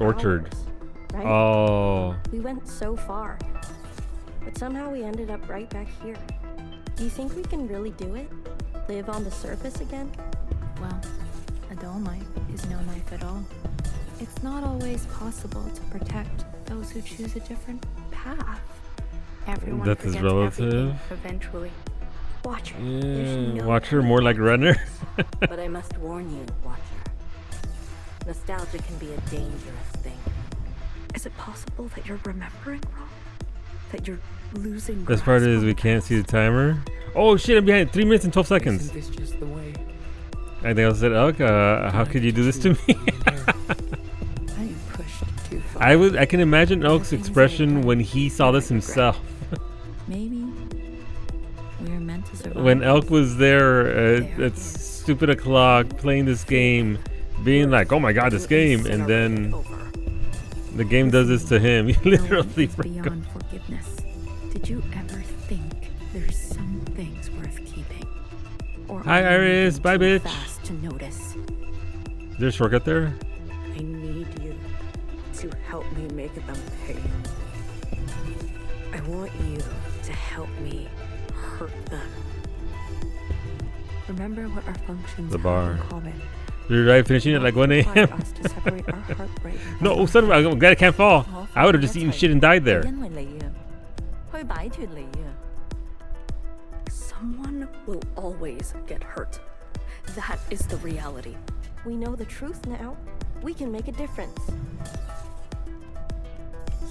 Right? Oh. We went so far, but somehow we ended up right back here. Do you think we can really do it? Live on the surface again? Well, a dull knife is no knife at all. It's not always possible to protect those who choose a different path. Everyone Death is forgets relative. everything eventually. Watcher. Yeah, Watcher more like Runner. But I must warn you, Watcher. Nostalgia can be a dangerous thing. Is it possible that you're remembering wrong? That you're losing Best part is we can't see the timer. Oh shit, I'm behind. 3 minutes and 12 seconds. Isn't this just the way? I think I said, Elk, how could you do this to me? I am pushed too far. I can imagine Elk's expression when he saw this himself. Maybe we're meant to survive. When Elk was there at stupid o'clock playing this game, being like, oh my god, this game, and then the game does this to him. He literally beyond forgiveness. Did you ever think there's some things worth keeping? Or Hi Iris, bye bitch. Fast to notice. Is there a shortcut there? I need you to help me make them pay. I want you to help me hurt them. Remember what our functions The have bar. in common. You're right, finishing at like 1 a.m. Require us to separate our heartbreak from No, son of a, I'm glad I can't fall. I would have just eaten shit and died there. Someone will always get hurt. That is the reality. We know the truth now. We can make a difference.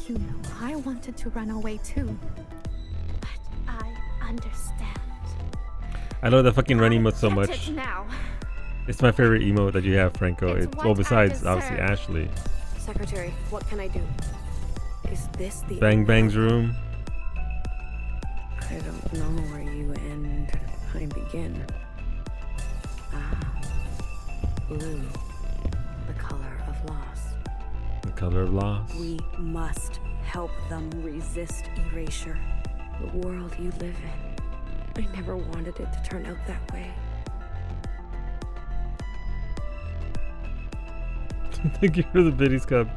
You know, I wanted to run away too. But I understand. I love the fucking run emote so Get much. it now. It's my favorite emote that you have, Franco. It's It's, what well, I besides deserve. obviously Ashley. Secretary, what can I do? Is this the Bang end? Bang's room. I don't know where you end and I begin. Ah, blue, the color of loss. The color of loss. We must help them resist erasure. The world you live in. I never wanted it to turn out that way. Thank you for the biddies cup.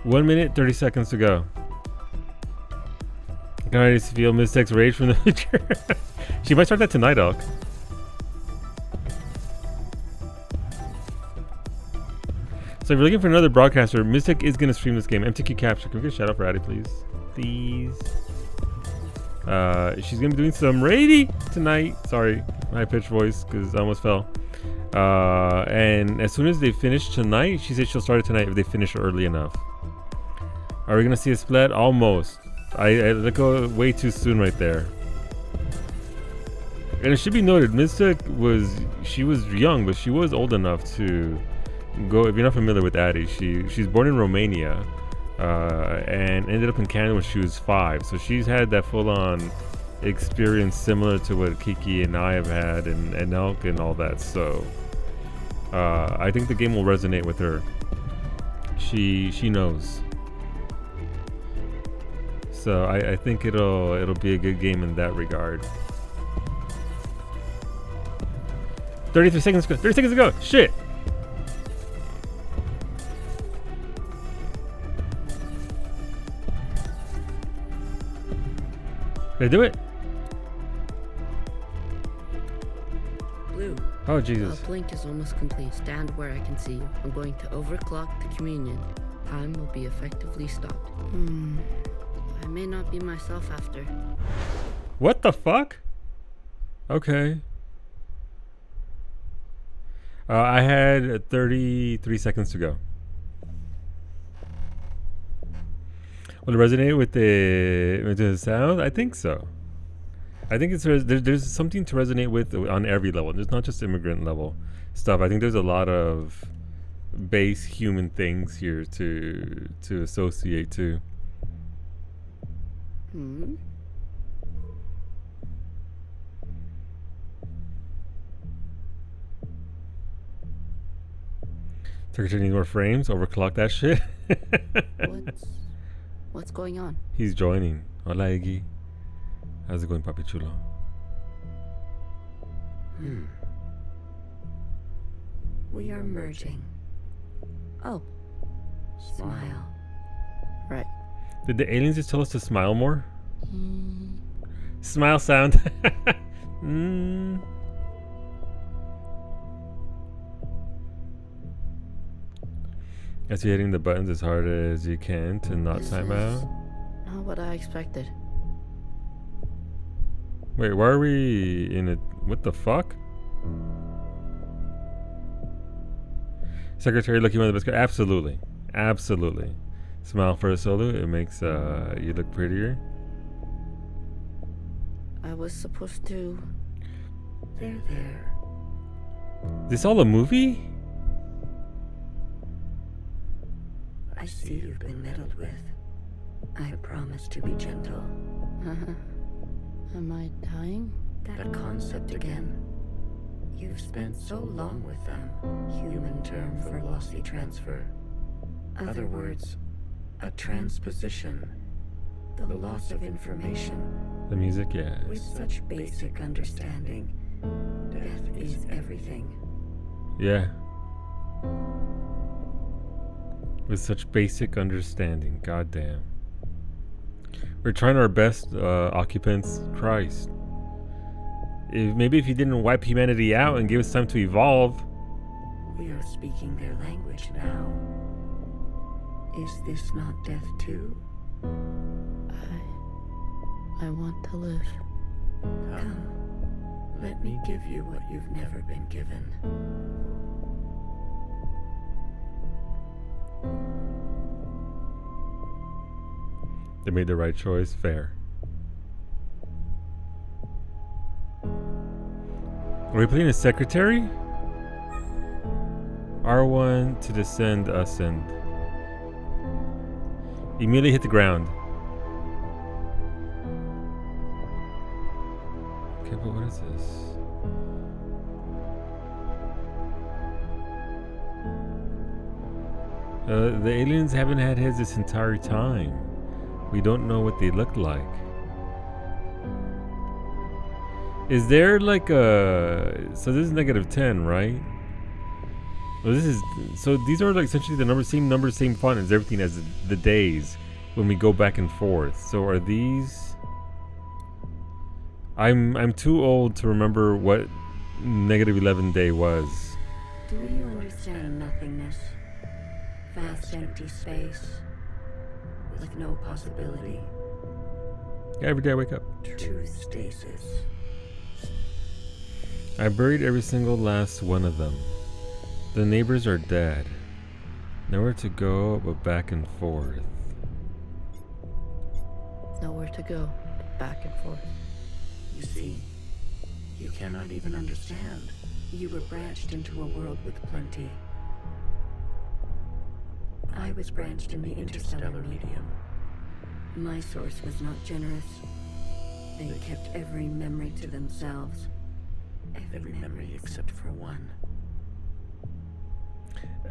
(1 minute 30 seconds to go). Can I just feel Mystic's rage from the future? She might start that tonight, Elk. So if you're looking for another broadcaster, Mystic is going to stream this game. MTQ Capture. Can we get a shout out for Addie, please? Please. She's going to be doing some raiding tonight. Sorry, high-pitched voice because I almost fell. And as soon as they finish tonight, she said she'll start it tonight if they finish early enough. Are we going to see a split? Almost. I let go way too soon right there. And it should be noted, Mystic was young, but she was old enough to go. If you're not familiar with Addie, she's born in Romania and ended up in Canada when she was 5. So she's had that full-on experience similar to what Kiki and I have had, and Elk and all that. So I think the game will resonate with her. She knows. So I think it'll be a good game in that regard. 33 seconds ago. 30 seconds ago. Shit. Did I do it? Blue. Oh, Jesus. Blink is almost complete. Stand where I can see you. I'm going to overclock the communion. Time will be effectively stopped. I may not be myself after. What the fuck? Okay. I had 33 seconds to go. Will it resonate with the sound? I think so. I think there's something to resonate with on every level. There's not just immigrant level stuff. I think there's a lot of base human things here to associate to. Secretary needs more frames. Overclock that shit. What's going on? He's joining. Hola, Iggy. How's it going, Papi Chulo? We are merging. Oh. Smile. Right. Did the aliens just tell us to smile more? Smile sound. As you're hitting the buttons as hard as you can to not time out. Not what I expected. Wait, why are we in it? What the fuck? Secretary looking one of the best. Absolutely. Absolutely. Smile for a solo. It makes you look prettier. I was supposed to... There. This all a movie? I see you've been meddled with. I promise to be gentle. Am I dying? That concept again. You've spent so long with them. Human term for lossy transfer. Other words, a transposition. The loss of information. The music, yes. With such basic understanding, death is everything. Yeah. With such basic understanding. Goddamn. We're trying our best, occupants. Christ. Maybe if you didn't wipe humanity out and give us time to evolve. We are speaking their language now. Is this not death too? I want to live. Come. Let me give you what you've never been given. They made the right choice. Fair. Are we playing a secretary? R1 to descend, ascend. Immediately hit the ground. Okay, but what is this? The aliens haven't had heads this entire time. We don't know what they look like. Is there like a... So this is -10, right? Well, this is... So these are like essentially the numbers, same font as everything as the days when we go back and forth. So are these... I'm too old to remember what -11 day was. Do you understand nothingness? Vast empty space with no possibility. Every day I wake up. True stasis. I buried every single last one of them. The neighbors are dead. Nowhere to go but back and forth. Nowhere to go but back and forth. You see, you cannot even understand. You were branched into a world with plenty. I was branched in the interstellar medium. My source was not generous. They kept every memory to themselves. Every memory except for one.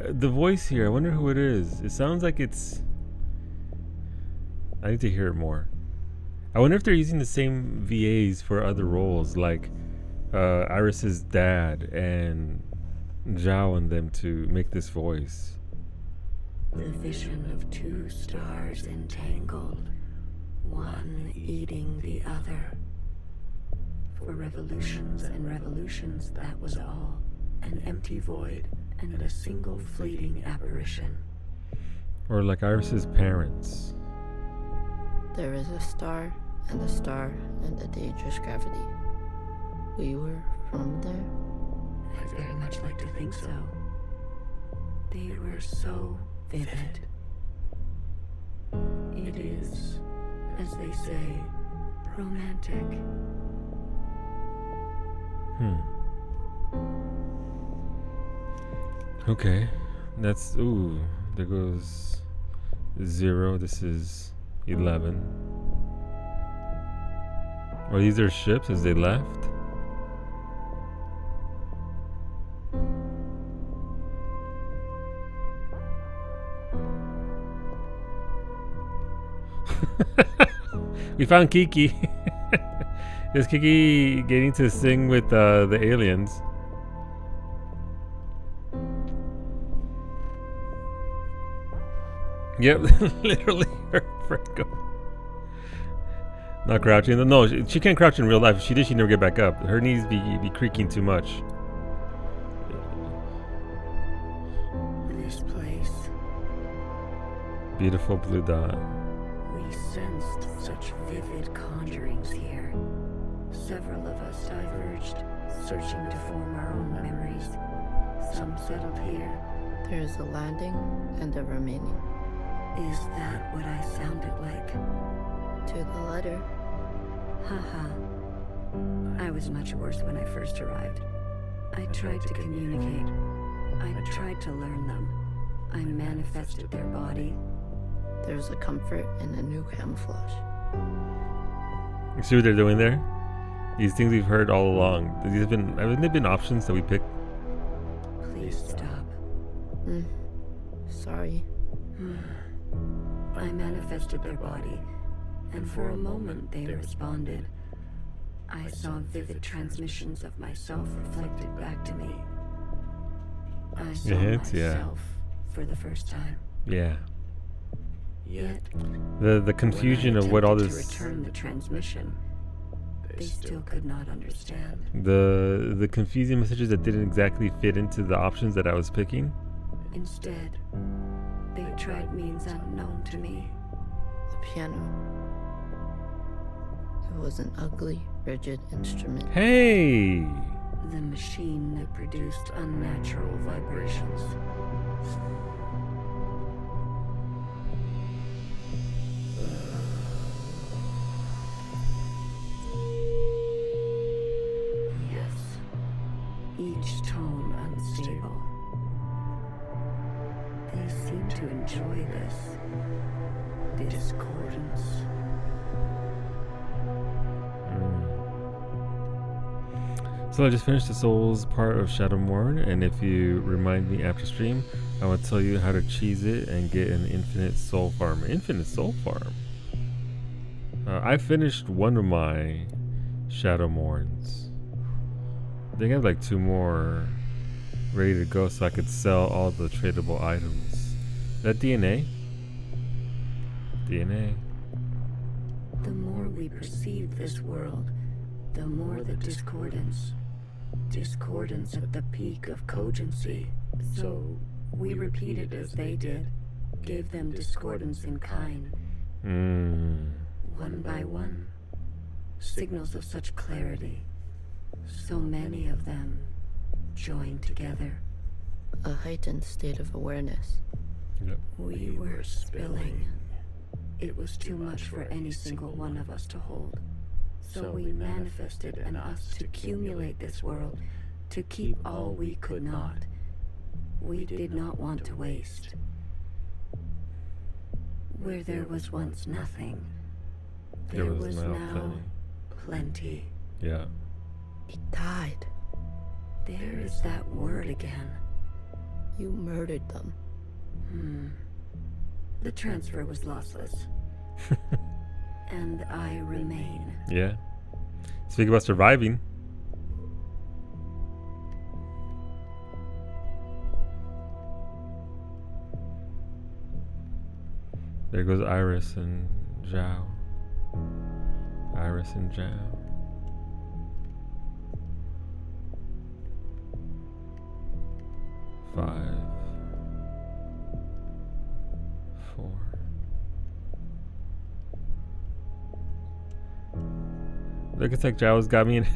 The voice here, I wonder who it is. It sounds like it's... I need to hear it more. I wonder if they're using the same VAs for other roles, like Iris's dad and Zhao and them to make this voice. The vision of two stars entangled, one eating the other. For revolutions and revolutions, that was all. An empty void and a single fleeting apparition. Or like Iris's parents. There is a star and a dangerous gravity. We were from there? I very much like to think so. They were so vivid. It is, as they say, romantic. Okay. That's... Ooh. There goes 0. This is 11. Or these are ships as they left? We found Kiki. Is Kiki getting to sing with the aliens? Yep, literally her Franco. Not crouching. No, she can't crouch in real life. If she did, she'd never get back up. Her knees be creaking too much. This place. Beautiful blue dot. We sensed such vivid conjurings here. Several of us diverged, searching to form our own memories. Some settled here. There is a landing and a remaining. Is that what I sounded like? To the letter. Haha. I was much worse when I first arrived. I tried to communicate. I tried to learn them. I manifested their body. There's a comfort in a new camouflage. You see what they're doing there? These things we've heard all along. Haven't they been options that we picked? Please stop. Sorry. I manifested their body, and for a moment they responded. I saw vivid transmissions of myself reflected back to me. I saw myself for the first time. Yeah. Yet, the confusion of what all this... to return the transmission, they still could not understand. The confusing messages that didn't exactly fit into the options that I was picking. Instead, they tried means unknown to me. The piano. It was an ugly, rigid instrument. Hey! The machine that produced unnatural vibrations. Yes. Each tone unstable. They seem to enjoy this discordance. So I just finished the Souls part of Shadowmourne, and if you remind me after stream, I will tell you how to cheese it and get an infinite soul farm. Infinite soul farm? I finished one of my Shadowmournes. I think I have like 2 more ready to go so I could sell all the tradable items. Is that DNA? DNA. The more we perceive this world, The more the discordance. Discordance at the peak of cogency. So we repeated as they did. Gave them discordance in kind. One by one. Signals of such clarity. So many of them joined together. A heightened state of awareness. Yep. We were spilling. It was too much for any single one of us to hold. So we manifested in us to accumulate this world, to keep all we could not. We did not want to waste. Where there was once nothing, there was now plenty. Yeah. He died. There is that word again. You murdered them. The transfer was lossless. And I remain. Yeah. Speak about surviving. There goes Iris and Zhao. Iris and Zhao. Five. 4. Look, it's like Zhao's got me in.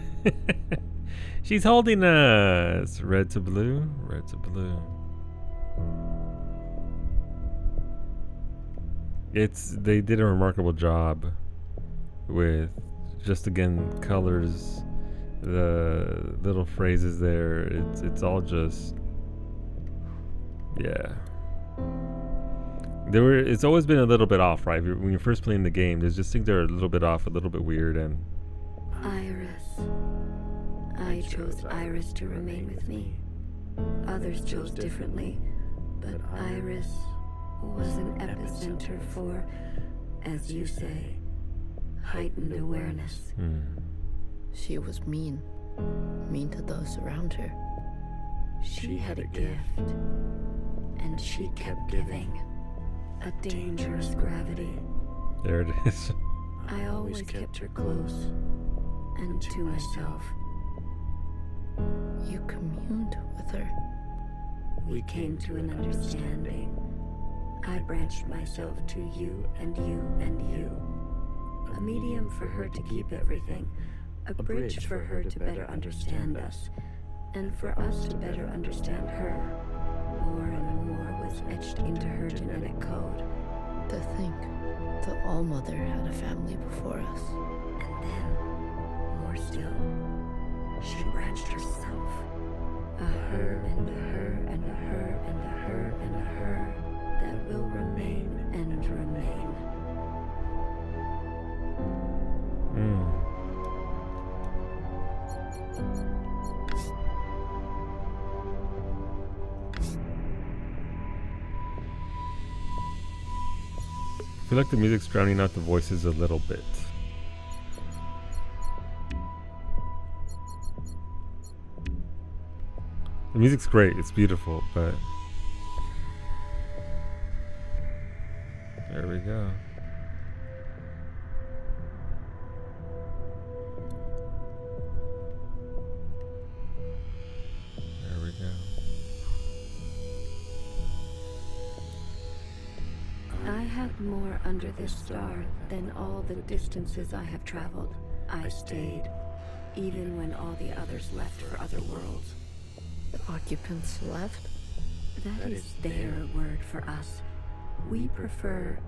She's holding us. Red to blue. Red to blue. They did a remarkable job with just, again, colors, the little phrases there. It's all just, yeah. It's always been a little bit off, right? When you're first playing the game, there's just things that are a little bit off, a little bit weird, and Iris. I chose Iris to remain with me. Others chose differently, but Iris was an epicenter for, as you say, heightened awareness. She was mean. Mean to those around her. She had a gift, and she kept giving. A dangerous gravity. There it is. I always kept her close, and to myself. You communed with her. We came to an understanding. I branched myself to you and you and you. A medium for her to keep everything. A bridge for her to better understand us. And for us to better understand her. More and more was etched into her genetic code. To think the All-Mother had a family before us. And then, more still, she branched herself. A her and a her and a her and a her and a her that will remain and remain. I feel like the music's drowning out the voices a little bit. The music's great, it's beautiful, but there we go. There we go. I have more under this star than all the distances I have traveled. I stayed, even when all the others left for other worlds. The occupants left? That is their word for us. We prefer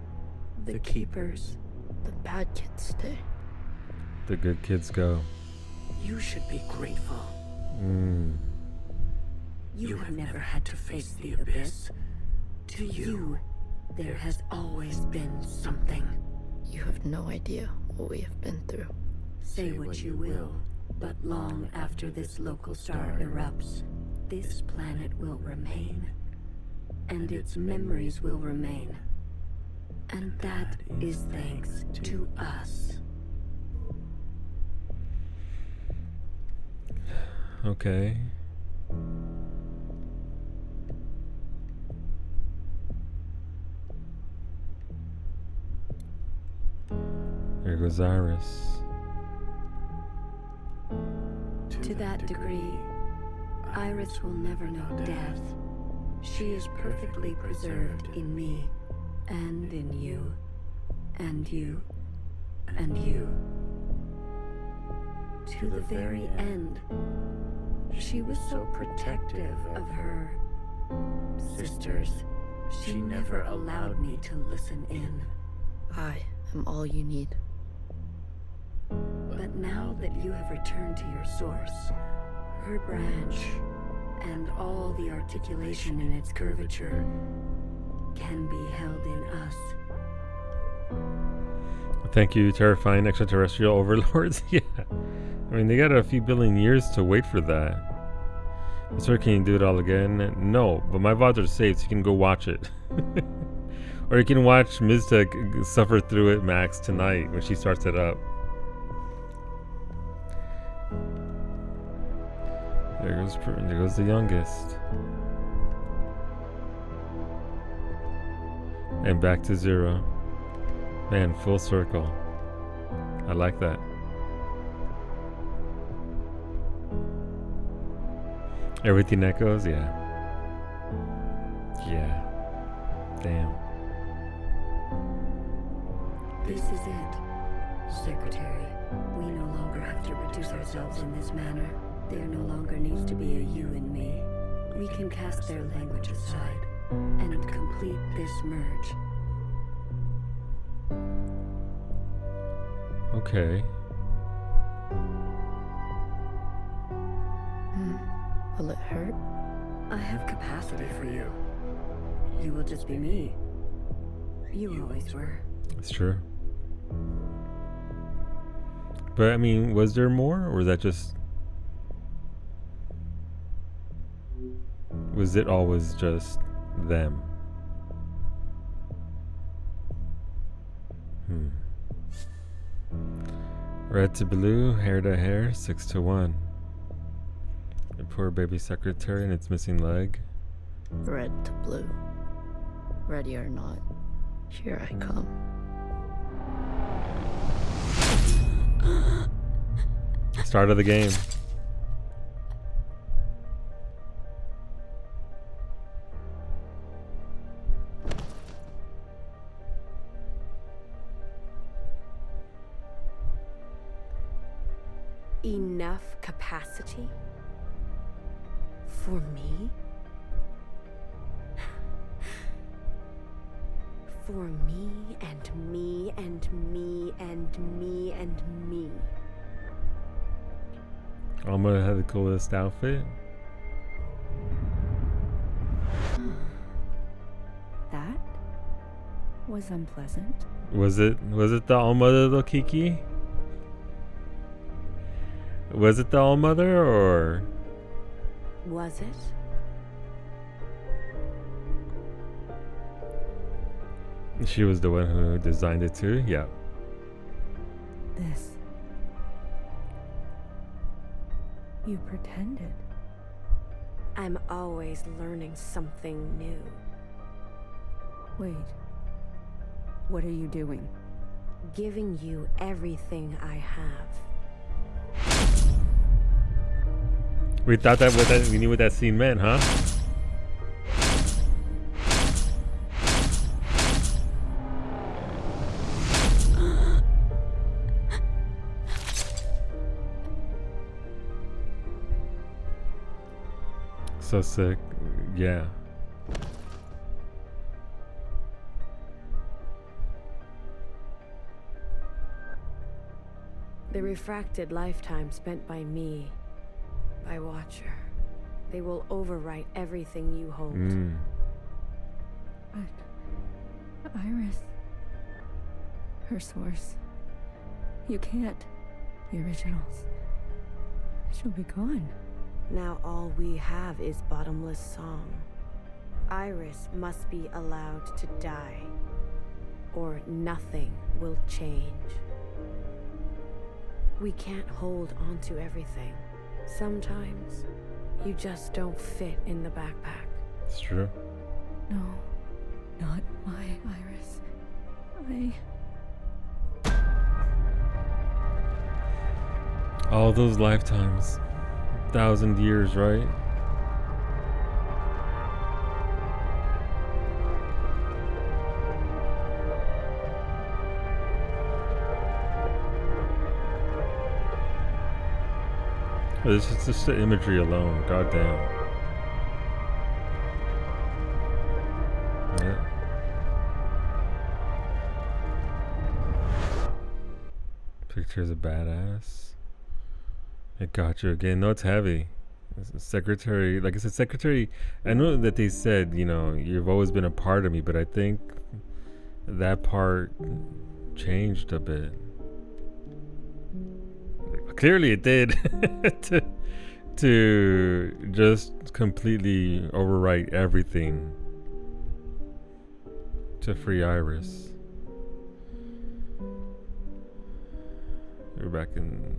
the keepers. The bad kids stay. The good kids go. You should be grateful. You have never had to face the abyss. To you, there has always been something. You have no idea what we have been through. Say what you will, but long after this local star erupts, this planet will remain. And its memories will remain. And that is thanks to us. Okay. There goes Iris. To that degree, Iris will never know death. She is perfectly preserved in me, and in you, and you, and you. To the very end, she was so protective of her sisters. She never allowed me to listen in. I am all you need. But now that you have returned to your source, her branch, and all the articulation in its curvature can be held in us. Thank you, terrifying extraterrestrial overlords. Yeah. I mean, they got a few billion years to wait for that. Sir, can you do it all again? No, but my VODs are saved, so you can go watch it. Or you can watch Miztec suffer through it, Max, tonight when she starts it up. There goes the youngest. And back to 0. Man, full circle. I like that. Everything echoes, yeah. Yeah. Damn. This is it, Secretary. We no longer have to reduce ourselves in this manner. There no longer needs to be a you and me. We can cast their language aside and complete this merge. Okay. Will it hurt? I have capacity for you. You will just be me. You always were. It's true. But I mean, was there more, or was that just... Was it always just them? Red to blue, hair to hair, 6-1. The poor baby secretary and its missing leg. Red to blue. Ready or not, here I come. Start of the game. Enough capacity? For me? For me and me and me and me and me. Alma had the coolest outfit. That was unpleasant. Was it the All-Mother, little Kiki? Was it the All-Mother, or... Was it? She was the one who designed it too? Yeah. This. You pretended. I'm always learning something new. Wait. What are you doing? Giving you everything I have. We thought we knew what that scene meant, huh? So sick. Yeah. The refracted lifetime spent by me, by Watcher, they will overwrite everything you hold. But Iris, her source, you can't. The originals, she'll be gone. Now all we have is bottomless song. Iris must be allowed to die, or nothing will change. We can't hold on to everything. Sometimes, you just don't fit in the backpack. It's true. No, not my Iris. All those lifetimes. 1,000 years, right? This is just the imagery alone. Goddamn. Yeah. Pictures of badass. It got you again. No, it's heavy. Secretary, like I said, Secretary, I know that they said, you know, you've always been a part of me, but I think that part changed a bit. Clearly it did. to just completely overwrite everything to free Iris. We're back in.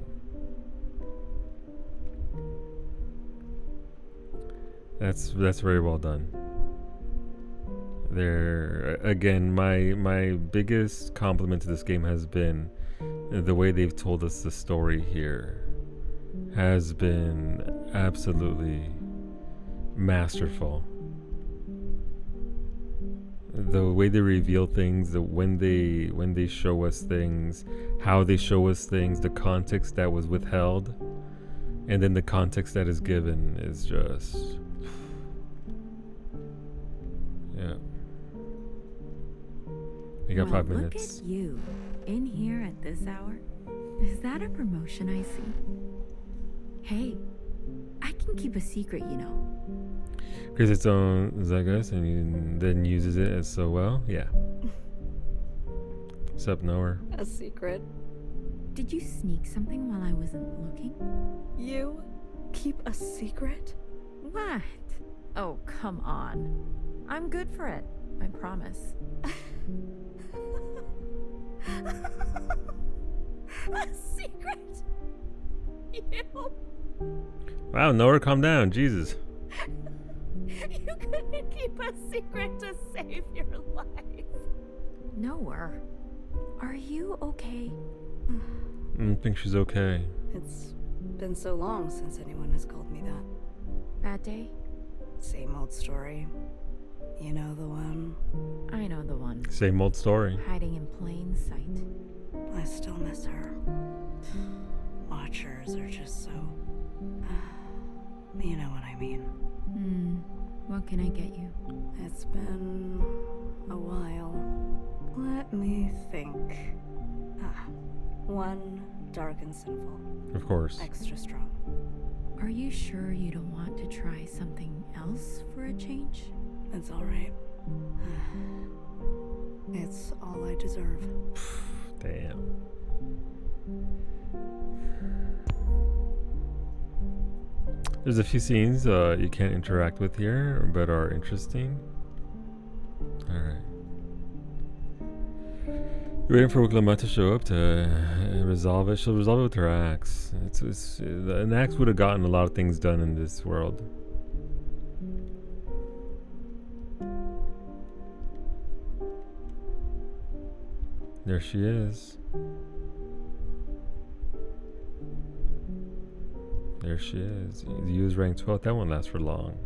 That's very well done. There again, my biggest compliment to this game has been the way they've told us the story here has been absolutely masterful. The way they reveal things, when they show us things, how they show us things, the context that was withheld, and then the context that is given is just, yeah. We got 5 minutes. Look at you, in here at this hour. Is that a promotion I see? Hey, I can keep a secret, you know. Creates its own Zegas and then uses it as so well. Yeah. Sup, knower. A secret? Did you sneak something while I wasn't looking? You keep a secret? What? Oh, come on. I'm good for it. I promise. A secret? You? Wow, Knower, calm down. Jesus. You couldn't keep a secret to save your life. Knower, are you okay? I don't think she's okay. It's been so long since anyone has called me that. Bad day? Same old story. You know the one. I know the one. Same old story. Hiding in plain sight. I still miss her. Watchers are just so... you know what I mean. What can I get you? It's been a while. Let me think. One dark and sinful. Of course. Extra strong. Are you sure you don't want to try something else for a change? It's all right. It's all I deserve. Damn. There's a few scenes you can't interact with here, but are interesting. Alright. You're waiting for Wiklama to show up to resolve it. She'll resolve it with her axe. An axe would have gotten a lot of things done in this world. There she is. There she is. Use rank 12. That won't last for long.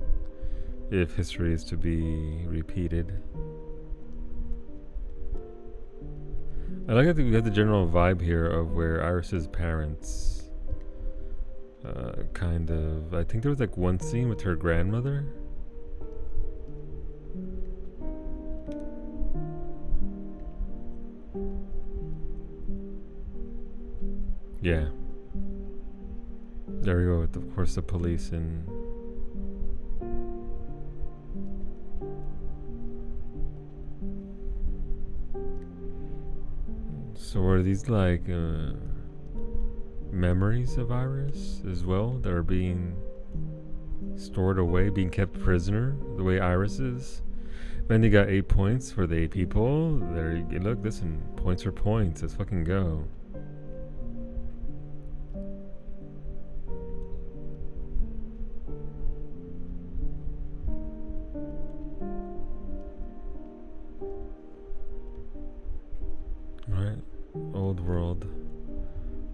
If history is to be repeated. I like that we have the general vibe here of where Iris's parents kind of... I think there was like one scene with her grandmother. Yeah. There we go with, of course, the police and... So are these like memories of Iris as well that are being stored away, being kept prisoner the way Iris is? Bendy got 8 points for the 8 people. There you go. Look, listen, points are points. Let's fucking go. Alright. Old world.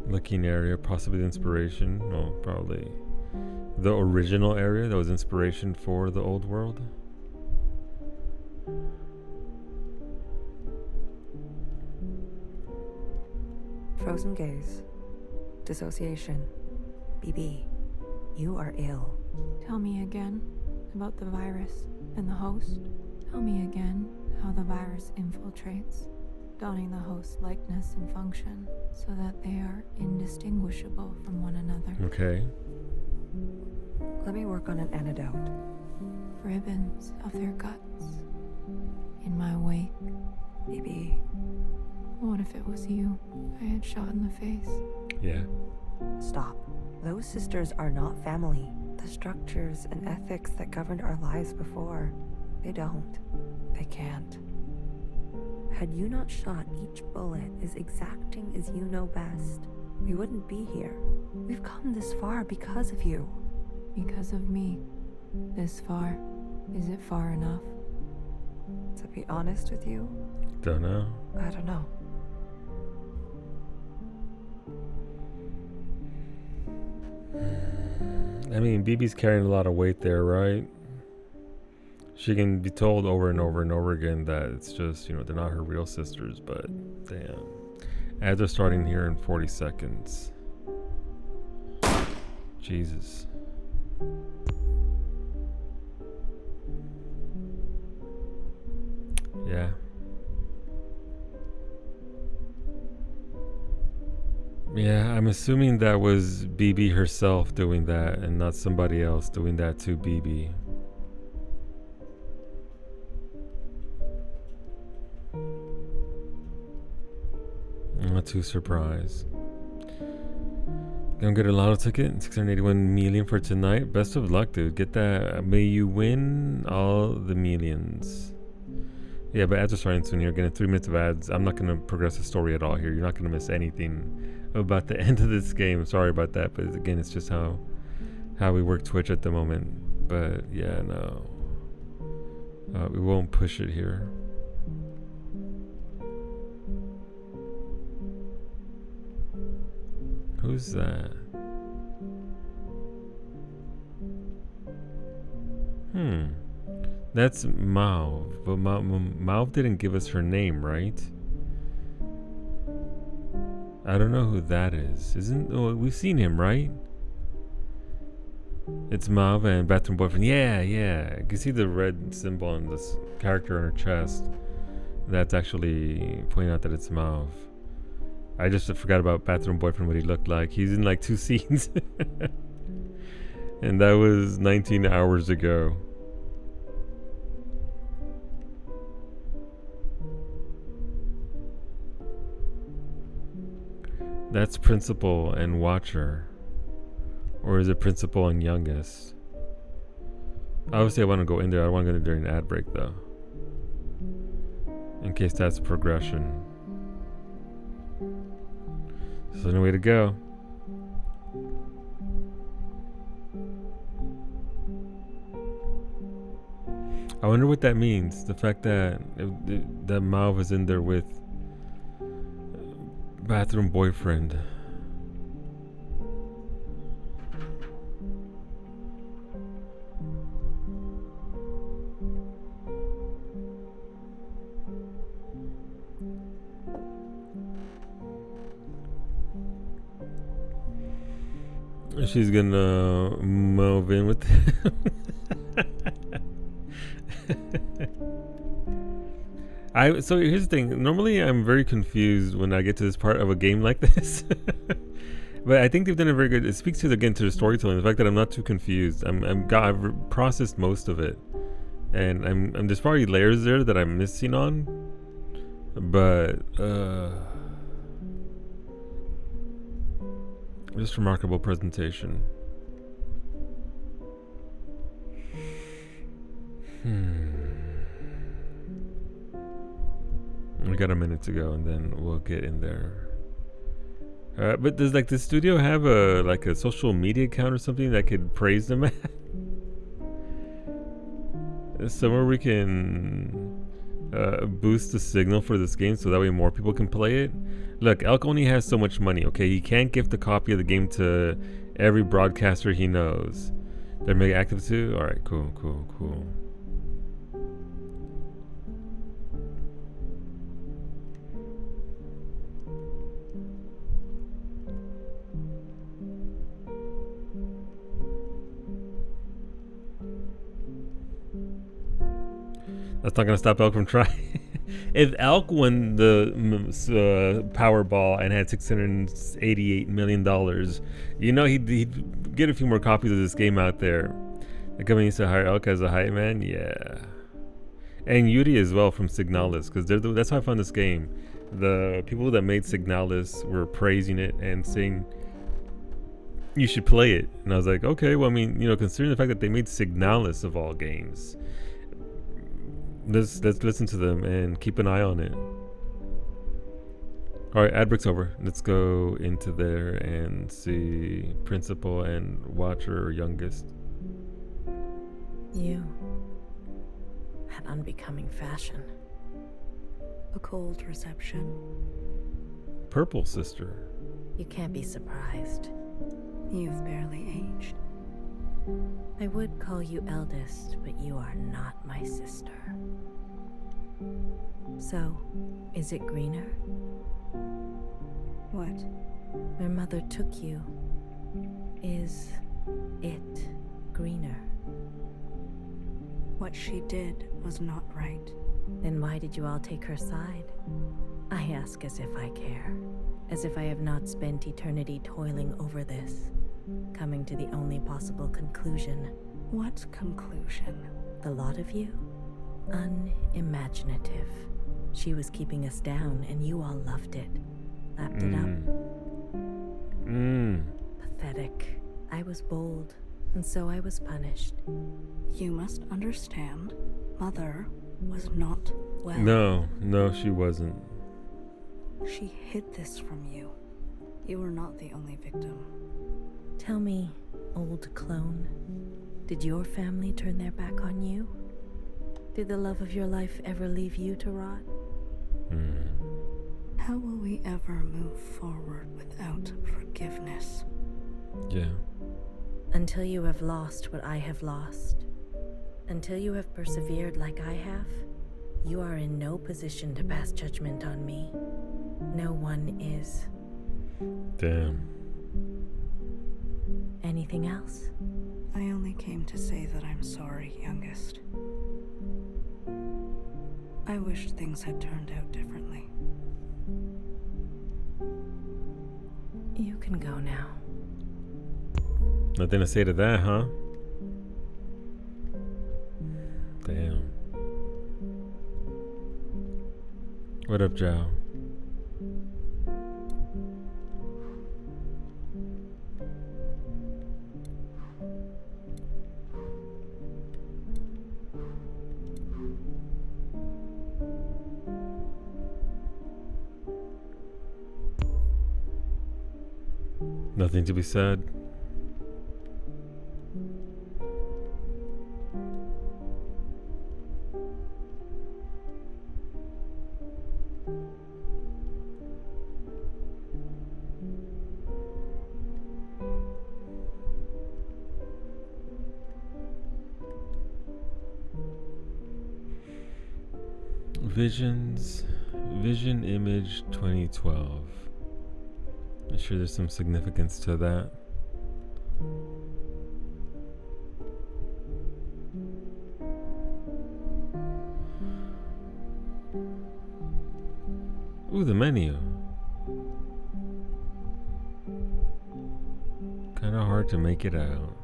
Looking area, possibly the inspiration. No, probably the original area that was inspiration for the old world. Frozen gaze. Dissociation. BB, you are ill. Tell me again about the virus and the host. Tell me again how the virus infiltrates, donning the host's likeness and function so that they are indistinguishable from one another. Okay. Let me work on an antidote. Ribbons of their guts in my wake. BB. What if it was you I had shot in the face? Yeah. Stop. Those sisters are not family. The structures and ethics that governed our lives before, they don't. They can't. Had you not shot each bullet as exacting as you know best, we wouldn't be here. We've come this far because of you. Because of me. This far. Is it far enough? To be honest with you, Don't know. I don't know. I mean, BB's carrying a lot of weight there, right? She can be told over and over and over again that it's just, you know, they're not her real sisters, but damn. Ads are starting here in 40 seconds. Jesus. Yeah. Yeah, I'm assuming that was BB herself doing that and not somebody else doing that to BB. I'm not too surprised. Gonna get a lotto ticket, 681 million for tonight. Best of luck, dude. Get that. May you win all the millions. Yeah, but ads are starting soon here. Getting 3 minutes of ads. I'm not gonna progress the story at all here. You're not gonna miss anything about the end of this game. Sorry about that, but again, it's just how we work Twitch at the moment. But yeah, no, we won't push it here. Who's that? That's Mauve, but Mauve didn't give us her name, right? I don't know who that is. Oh, we've seen him, right? It's Mauve and Bathroom Boyfriend. Yeah. You can see the red symbol on this character on her chest. That's actually pointing out that it's Mauve. I just forgot about Bathroom Boyfriend, what he looked like. He's in like 2 scenes. And that was 19 hours ago. That's Principal and Watcher. Or is it Principal and Youngest? Obviously I want to go in there. I want to go in there during an ad break though. In case that's progression. So no way to go. I wonder what that means. The fact that that Mauve is in there with Bathroom Boyfriend. She's gonna move in with him. So here's the thing. Normally I'm very confused when I get to this part of a game like this. But I think they've done a very good. It speaks to again to the storytelling. The fact that I'm not too confused. I've processed most of it, and there's probably layers there that I'm missing on. But just remarkable presentation. We got a minute to go, and then we'll get in there. But does the studio have a social media account or something that could praise them at? Somewhere we can boost the signal for this game so that way more people can play it. Look, Elk only has so much money, okay? He can't gift a copy of the game to every broadcaster he knows. They're mega active too? Alright, cool. That's not gonna stop Elk from trying. If Elk won the Powerball and had $688 million, you know he'd get a few more copies of this game out there. The company needs to hire Elk as a hype man, yeah. And Yuri as well from Signalis, because that's how I found this game. The people that made Signalis were praising it and saying you should play it. And I was like, okay, well, I mean, you know, considering the fact that they made Signalis of all games, let's listen to them and keep an eye on it. All right, ad break's over. Let's go into there and see Principal and Watcher or Youngest. You. That unbecoming fashion. A cold reception. Purple sister. You can't be surprised. You've barely aged. I would call you eldest, but you are not my sister. So, is it greener? What? Where Mother took you. Is it greener? What she did was not right. Then why did you all take her side? I ask as if I care. As if I have not spent eternity toiling over this. Coming to the only possible conclusion. What conclusion? The lot of you? Unimaginative. She was keeping us down and you all loved it. Lapped it up. Pathetic. I was bold, and so I was punished. You must understand, Mother was not well. No, she wasn't. She hid this from you. You were not the only victim. Tell me, old clone, did your family turn their back on you? Did the love of your life ever leave you to rot? How will we ever move forward without forgiveness? Yeah. Until you have lost what I have lost. Until you have persevered like I have, you are in no position to pass judgment on me. No one is. Damn. Anything else? I only came to say that I'm sorry, youngest. I wish things had turned out differently. You can go now. Nothing to say to that, huh? Damn. What up, Zhao? Nothing to be said. Vision Image 2012. I'm sure there's some significance to that. Ooh, the menu. Kind of hard to make it out.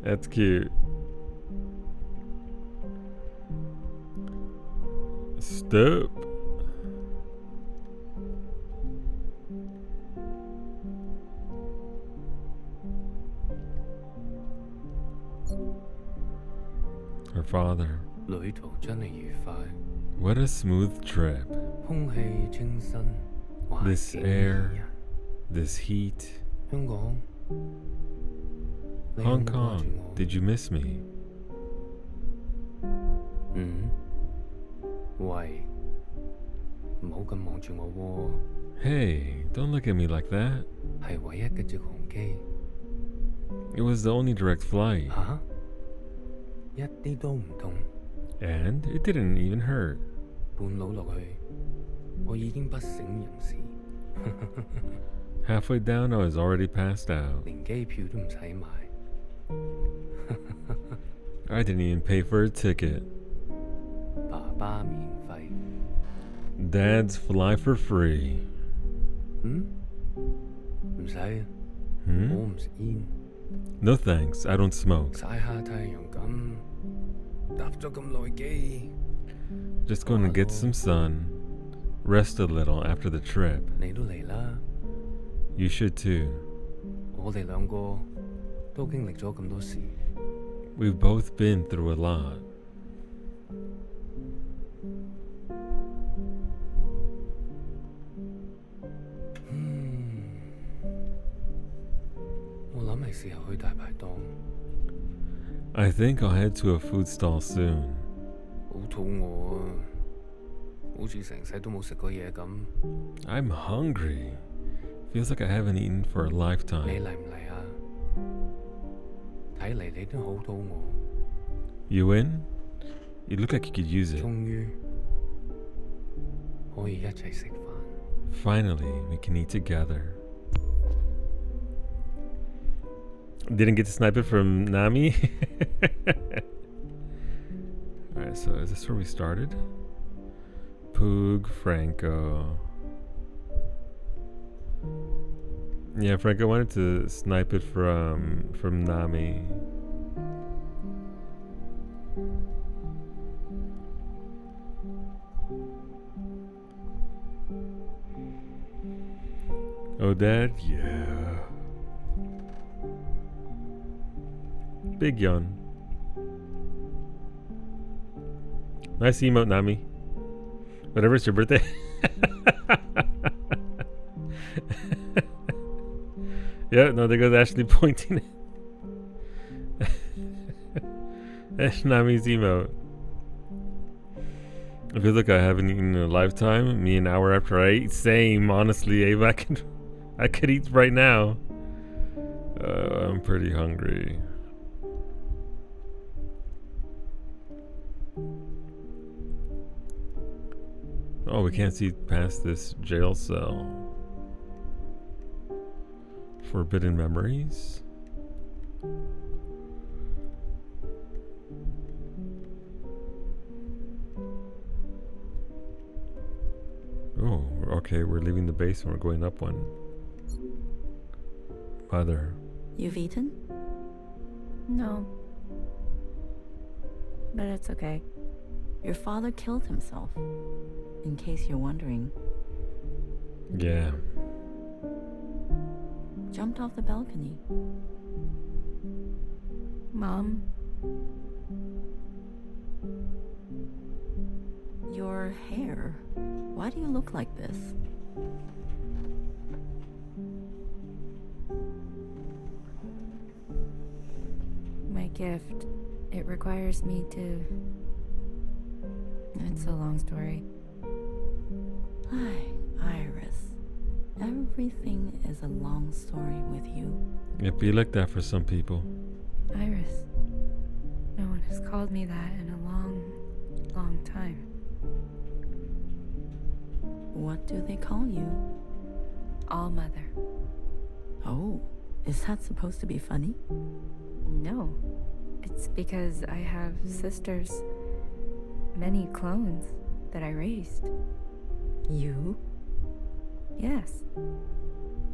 That's cute. Stop. Her father. What a smooth trip. This air, this heat. Hong Kong, did you miss me? 唔好咁望住我喎。Hey, don't look at me like that. 係唯一嘅直航機。It was the only direct flight. 嚇？一啲都唔痛。And it didn't even hurt. 半路落去，我已經不省人事。Halfway down, I was already passed out. 連機票都唔使買。I didn't even pay for a ticket. 爸爸免費。Dad's fly for free. 唔使，我唔食煙。No thanks, I don't smoke. 曬下太陽咁，搭咗咁耐機。Just going to get some sun. Rest a little after the trip. 你都嚟啦。You should too. 我哋兩個都經歷咗咁多事。We've both been through a lot. 我諗係時候去大排檔。I think I'll head to a food stall soon. 好肚餓啊，好似成世都冇食過嘢咁。I'm hungry. Feels like I haven't eaten for a 你 lifetime. 嚟唔嚟啊？睇嚟你都好肚餓。You in? You look like you could use it. 終於可以一齊食飯。Finally, we can eat together. Didn't get to snipe it from Nami. Alright, so is this where we started? Poog, Franco. Yeah, Franco wanted to snipe it from Nami. Oh, Dad? Yeah. Big yawn. Nice emote, Nami. Whatever, it's your birthday. Yeah, no, there goes Ashley pointing it. That's Nami's emote. It feels like I haven't eaten in a lifetime. Me an hour after I ate. Same, honestly, Ava. I could eat right now. I'm pretty hungry. Oh, we can't see past this jail cell. Forbidden memories? Oh, okay, we're leaving the base and we're going up one. Mother. You've eaten? No. But it's okay. Your father killed himself. In case you're wondering. Yeah. Jumped off the balcony. Mom? Your hair. Why do you look like this? My gift. It requires me to... It's a long story. Hi, Iris. Everything is a long story with you. It'd be like that for some people. Iris. No one has called me that in a long, long time. What do they call you? All Mother. Oh, is that supposed to be funny? No. It's because I have sisters. Many clones that I raised. You? Yes.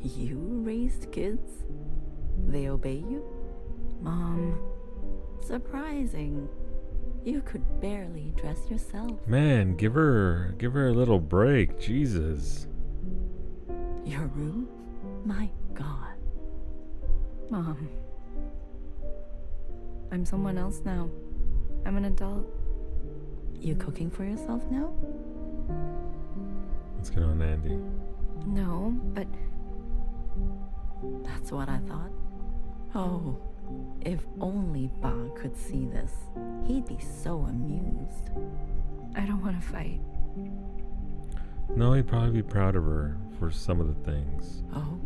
You raised kids? They obey you? Mom. Surprising. You could barely dress yourself. Man, give her a little break. Jesus. Your room? My God. Mom. I'm someone else now. I'm an adult. You cooking for yourself now? What's going on, Andy? No, but... That's what I thought. Oh, if only Ba could see this. He'd be so amused. I don't want to fight. No, he'd probably be proud of her for some of the things. Oh?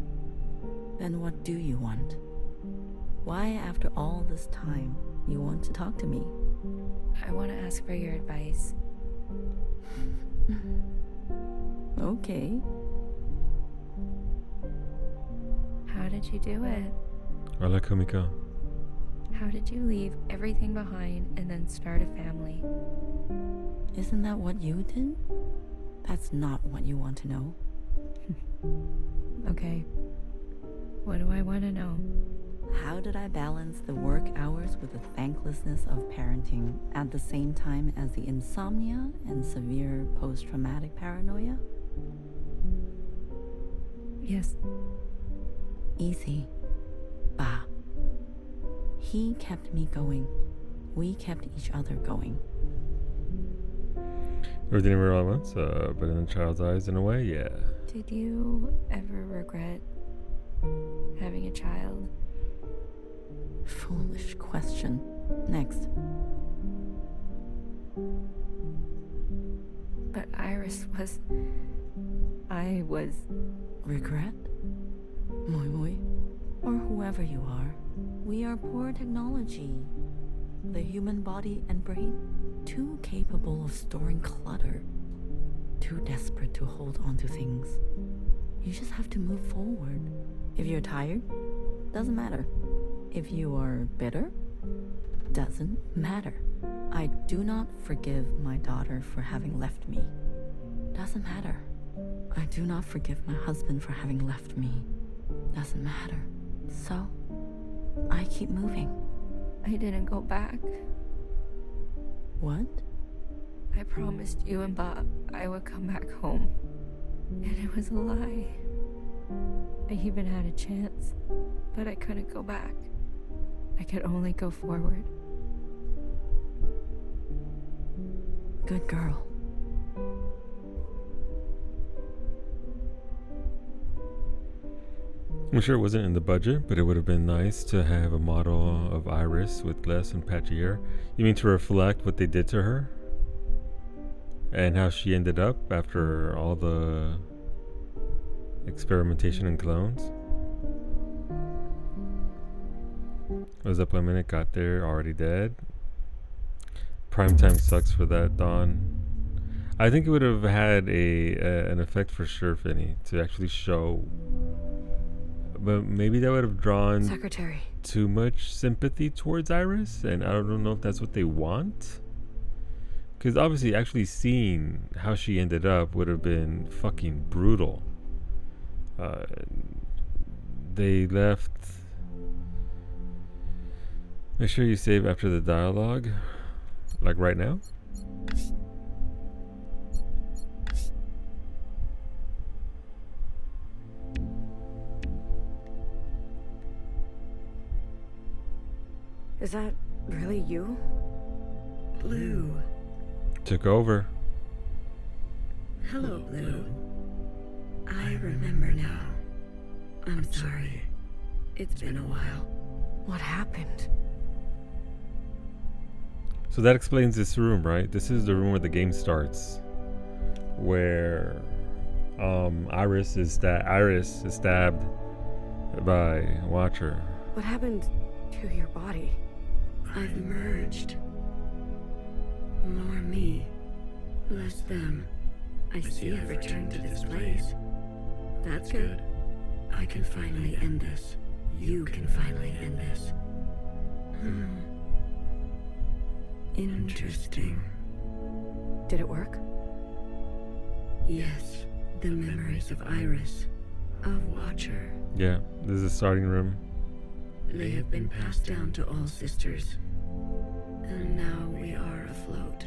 Then what do you want? Why, after all this time, you want to talk to me? I want to ask for your advice. Okay. How did you do it? Hola, Kumiko. How did you leave everything behind and then start a family? Isn't that what you did? That's not what you want to know. Okay. What do I want to know? How did I balance the work hours with the thanklessness of parenting at the same time as the insomnia and severe post-traumatic paranoia? Yes. Easy. Bah. He kept me going. We kept each other going. Everything everywhere all at once, but in the child's eyes, in a way, yeah. Did you ever regret having a child? Foolish question. Next. But Iris was... I was... Regret? Moi moi. Or whoever you are. We are poor technology. The human body and brain, too capable of storing clutter. Too desperate to hold on to things. You just have to move forward. If you're tired, doesn't matter. If you are bitter, doesn't matter. I do not forgive my daughter for having left me. Doesn't matter. I do not forgive my husband for having left me. Doesn't matter. So, I keep moving. I didn't go back. What? I promised you and Bob I would come back home. And it was a lie. I even had a chance, but I couldn't go back. I could only go forward. Good girl. I'm sure it wasn't in the budget, but it would have been nice to have a model of Iris with less and patchy hair. You mean to reflect what they did to her? And how she ended up after all the experimentation in clones? Was up a minute, got there, already dead. Primetime sucks for that, Dawn. I think it would have had an effect for sure, Finny, to actually show. But maybe that would have drawn Secretary. too much sympathy towards Iris, and I don't know if that's what they want. Because obviously, actually seeing how she ended up would have been fucking brutal. They left. Make sure you save after the dialogue, like right now. Is that really you? Blue. Took over. Hello, Blue. I remember now. I'm sorry. It's been a while. What happened? So that explains this room, right? This is the room where the game starts, where Iris is stabbed by Watcher. What happened to your body? I've merged. More me, less them. I see I've returned to this place. That's good. I can finally end this. You can finally end this. Interesting. Did it work? Yes, the memories of Iris, of Watcher. Yeah, this is the starting room. They have been passed down to all sisters. And now we are afloat.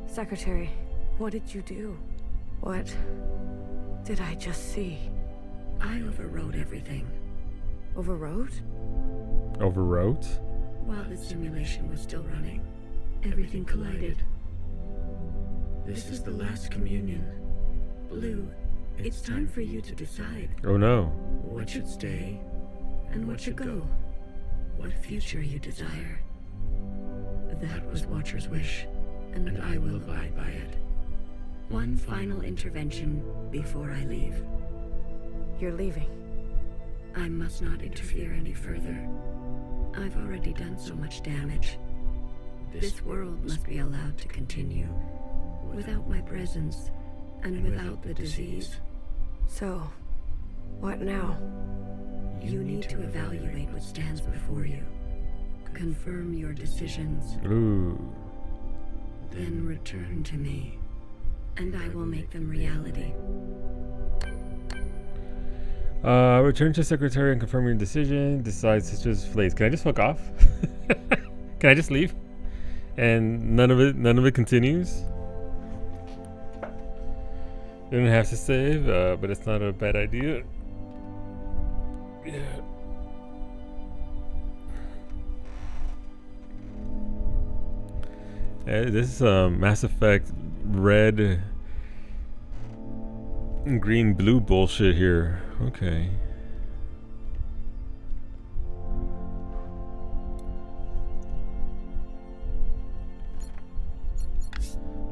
Secretary, what did you do? What did I just see? I overrode everything. Overrode? Overwrote? While the simulation was still running, everything collided. This is the last communion. Blue, it's time for you to decide. Oh no. What should stay and what should go? What future you desire. That was Watcher's wish, and I will abide by it. One final intervention before I leave. You're leaving. I must not interfere any further. I've already done so much damage. This world must be allowed to continue without my presence and without the disease. So, what now? You need to evaluate what stands before you. Confirm your decisions. Ooh. Then return to me, and I will make them reality. Return to secretary and confirm your decision. Decide sister's flays. Can I just fuck off? Can I just leave? And none of it continues? You don't have to save, but it's not a bad idea. Yeah. This is Mass Effect red and green blue bullshit here. Okay.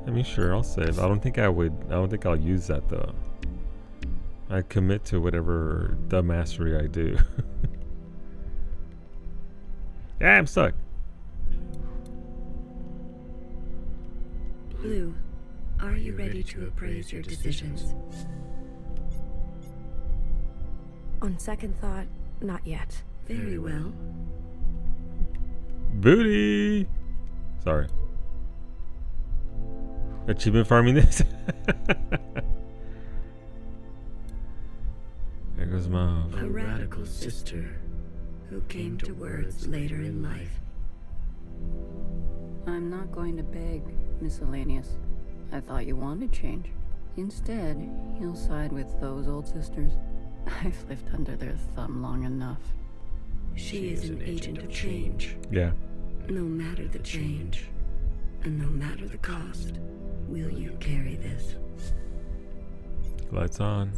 I mean, sure, I'll save. I don't think I'll use that though. I commit to whatever dumbassery I do. Yeah, I'm stuck. Blue, are you ready to appraise your decisions? On second thought, not yet. Very well. Booty! Sorry. Achievement farming this? There goes Mom. A radical sister who came to words later in life. I'm not going to beg, Miscellaneous. I thought you wanted change. Instead, you'll side with those old sisters. I've lived under their thumb long enough. She is an agent of change. Yeah. No matter the change, and no matter the cost, will you carry this? Lights on.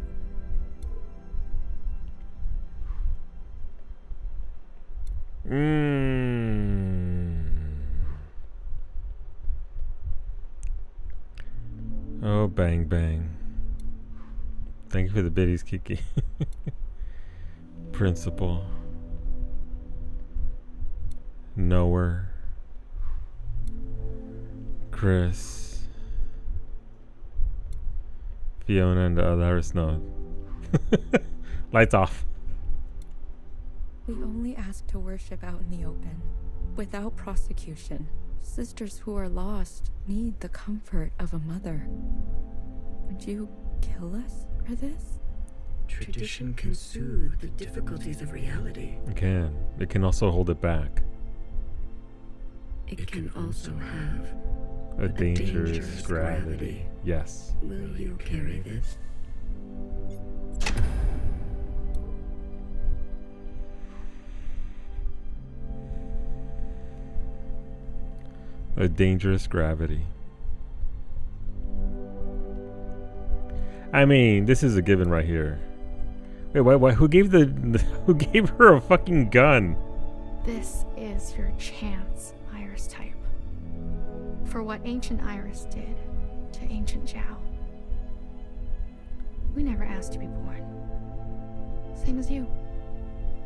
Oh, bang, bang. Thank you for the biddies, Kiki. Principal. Nowhere. Chris. Fiona and the others. No. Lights off. We only ask to worship out in the open, without prosecution. Sisters who are lost need the comfort of a mother. Would you kill us for this? Tradition can soothe the difficulties of reality. It can. It can also hold it back. It can also have a dangerous gravity. Yes. Will you carry this? A dangerous gravity. I mean, this is a given right here. Wait, why? Who gave who gave her a fucking gun? This is your chance, Iris type. For what ancient Iris did to ancient Zhao. We never asked to be born. Same as you.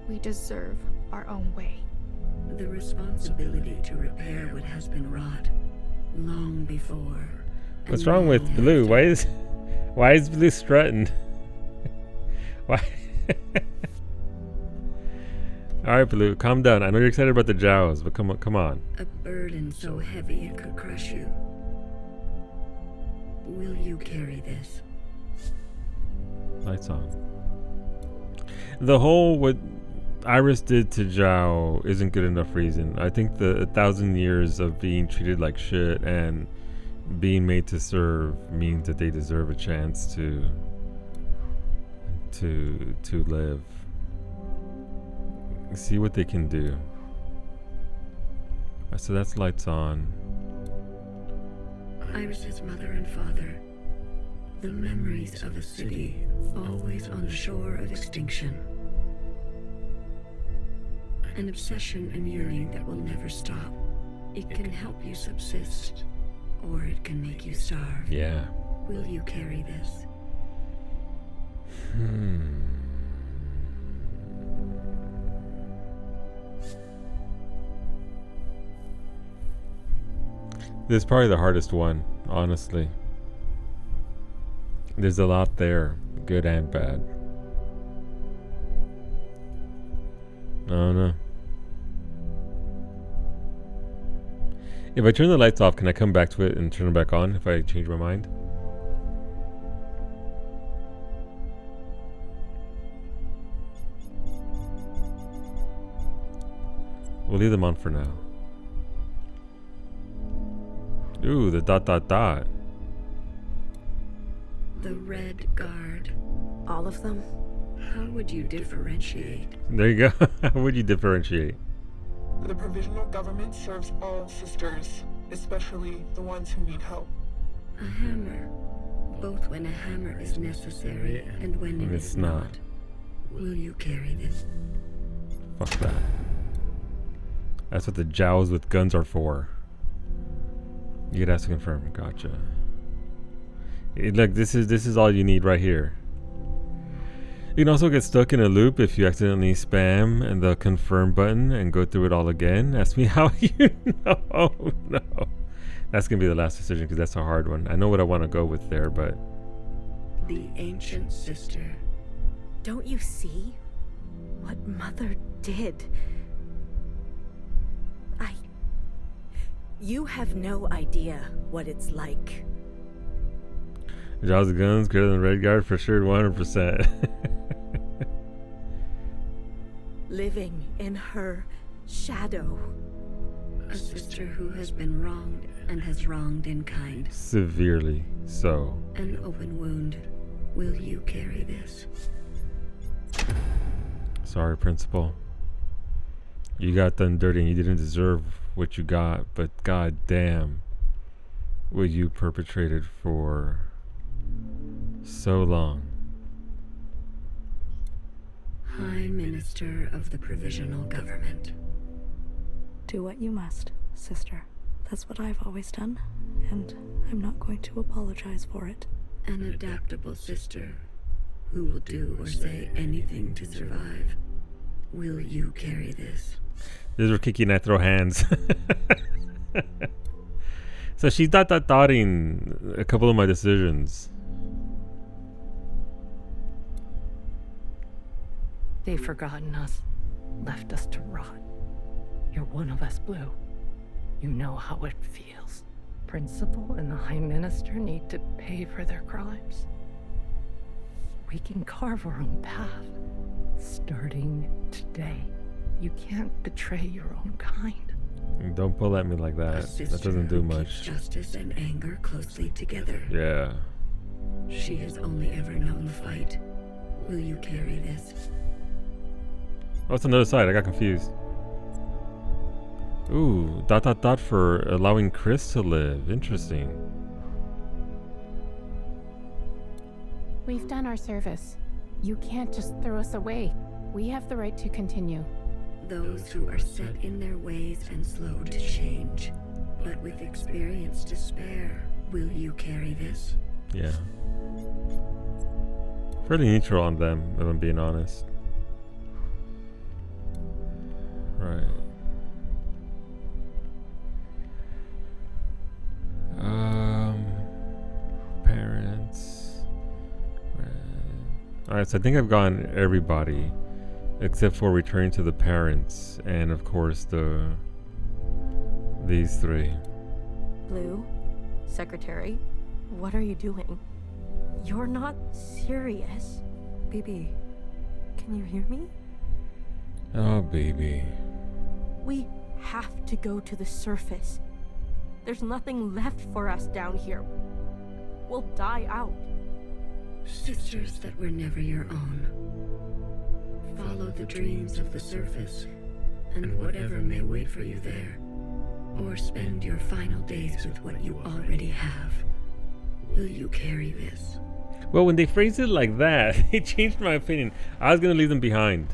We deserve our own way. The responsibility to repair what has been wrought long before. What's wrong with Blue? Why is Blue strutting? Why? All right, Blue, calm down. I know you're excited about the Jaws, but come on. A burden so heavy it could crush you. Will you carry this? Lights on. The whole what Iris did to Zhao isn't good enough reason. I think the 1,000 years of being treated like shit and being made to serve means that they deserve a chance to live. See what they can do. So that's lights on. Iris's mother and father. The memories of a city always on the shore of extinction. An obsession and yearning that will never stop. It can help you subsist, or it can make you starve. Yeah. Will you carry this? This is probably the hardest one, honestly. There's a lot there, good and bad. I don't know. If I turn the lights off, can I come back to it and turn them back on if I change my mind? We'll leave them on for now. Ooh, the ... The Red Guard. All of them? How would you differentiate? There you go. How would you differentiate? The provisional government serves all sisters, especially the ones who need help. A hammer. Both when a hammer is necessary and when it is not. Will you carry this? Fuck that. That's what the jows with guns are for. You get asked to confirm. Gotcha. Look, this is all you need right here. You can also get stuck in a loop if you accidentally spam and the confirm button and go through it all again. Ask me how you know. Oh, no. That's going to be the last decision because that's a hard one. I know what I want to go with there, but... The ancient sister. Don't you see what Mother did? You have no idea what it's like. Jaws of guns greater than Red Guard for sure, 100%. Living in her shadow. A sister who has been wronged and has wronged in kind. Severely so. An open wound. Will you carry this? Sorry, Principal. You got done dirty and you didn't deserve what you got, but god damn what you perpetrated for so long. High Minister of the Provisional Government. Do what you must, sister. That's what I've always done, and I'm not going to apologize for it. An adaptable sister who will do or say anything to survive. Will you carry this? This is where Kiki and I throw hands. So she's dotting a couple of my decisions. They've forgotten us, left us to rot. You're one of us, Blue. You know how it feels. Principal and the High Minister need to pay for their crimes. We can carve our own path, starting today. You can't betray your own kind. Don't pull at me like that. That doesn't do much. Justice and anger closely together. Yeah. She has only ever known fight. Will you carry this? Oh, it's another side. I got confused. Ooh, ... for allowing Chris to live. Interesting. We've done our service. You can't just throw us away. We have the right to continue. Those who are set in their ways and slow to change, but with experience to spare, will you carry this? Yeah. Fairly neutral on them, if I'm being honest. Right. Parents. Alright, so I think I've gotten everybody except for returning to the parents and of course these three. Blue, Secretary, what are you doing? You're not serious. Baby, can you hear me? Oh, baby. We have to go to the surface. There's nothing left for us down here. We'll die out. Sisters that were never your own. Follow the dreams of the surface, and whatever may wait for you there. Or spend your final days with what you already have. Will you carry this? Well, when they phrased it like that, it changed my opinion. I was going to leave them behind.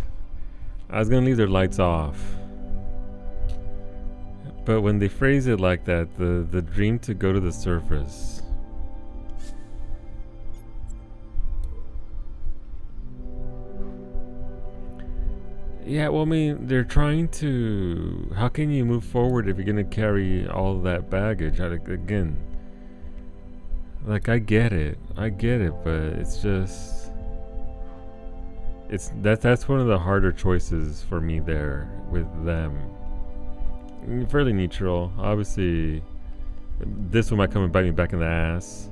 I was going to leave their lights off. But when they phrase it like that, the dream to go to the surface. Yeah, well, I mean, they're trying to. How can you move forward if you're gonna carry all that baggage? Again, like I get it, but it's just, that's one of the harder choices for me there with them. Fairly neutral, obviously. This one might come and bite me back in the ass.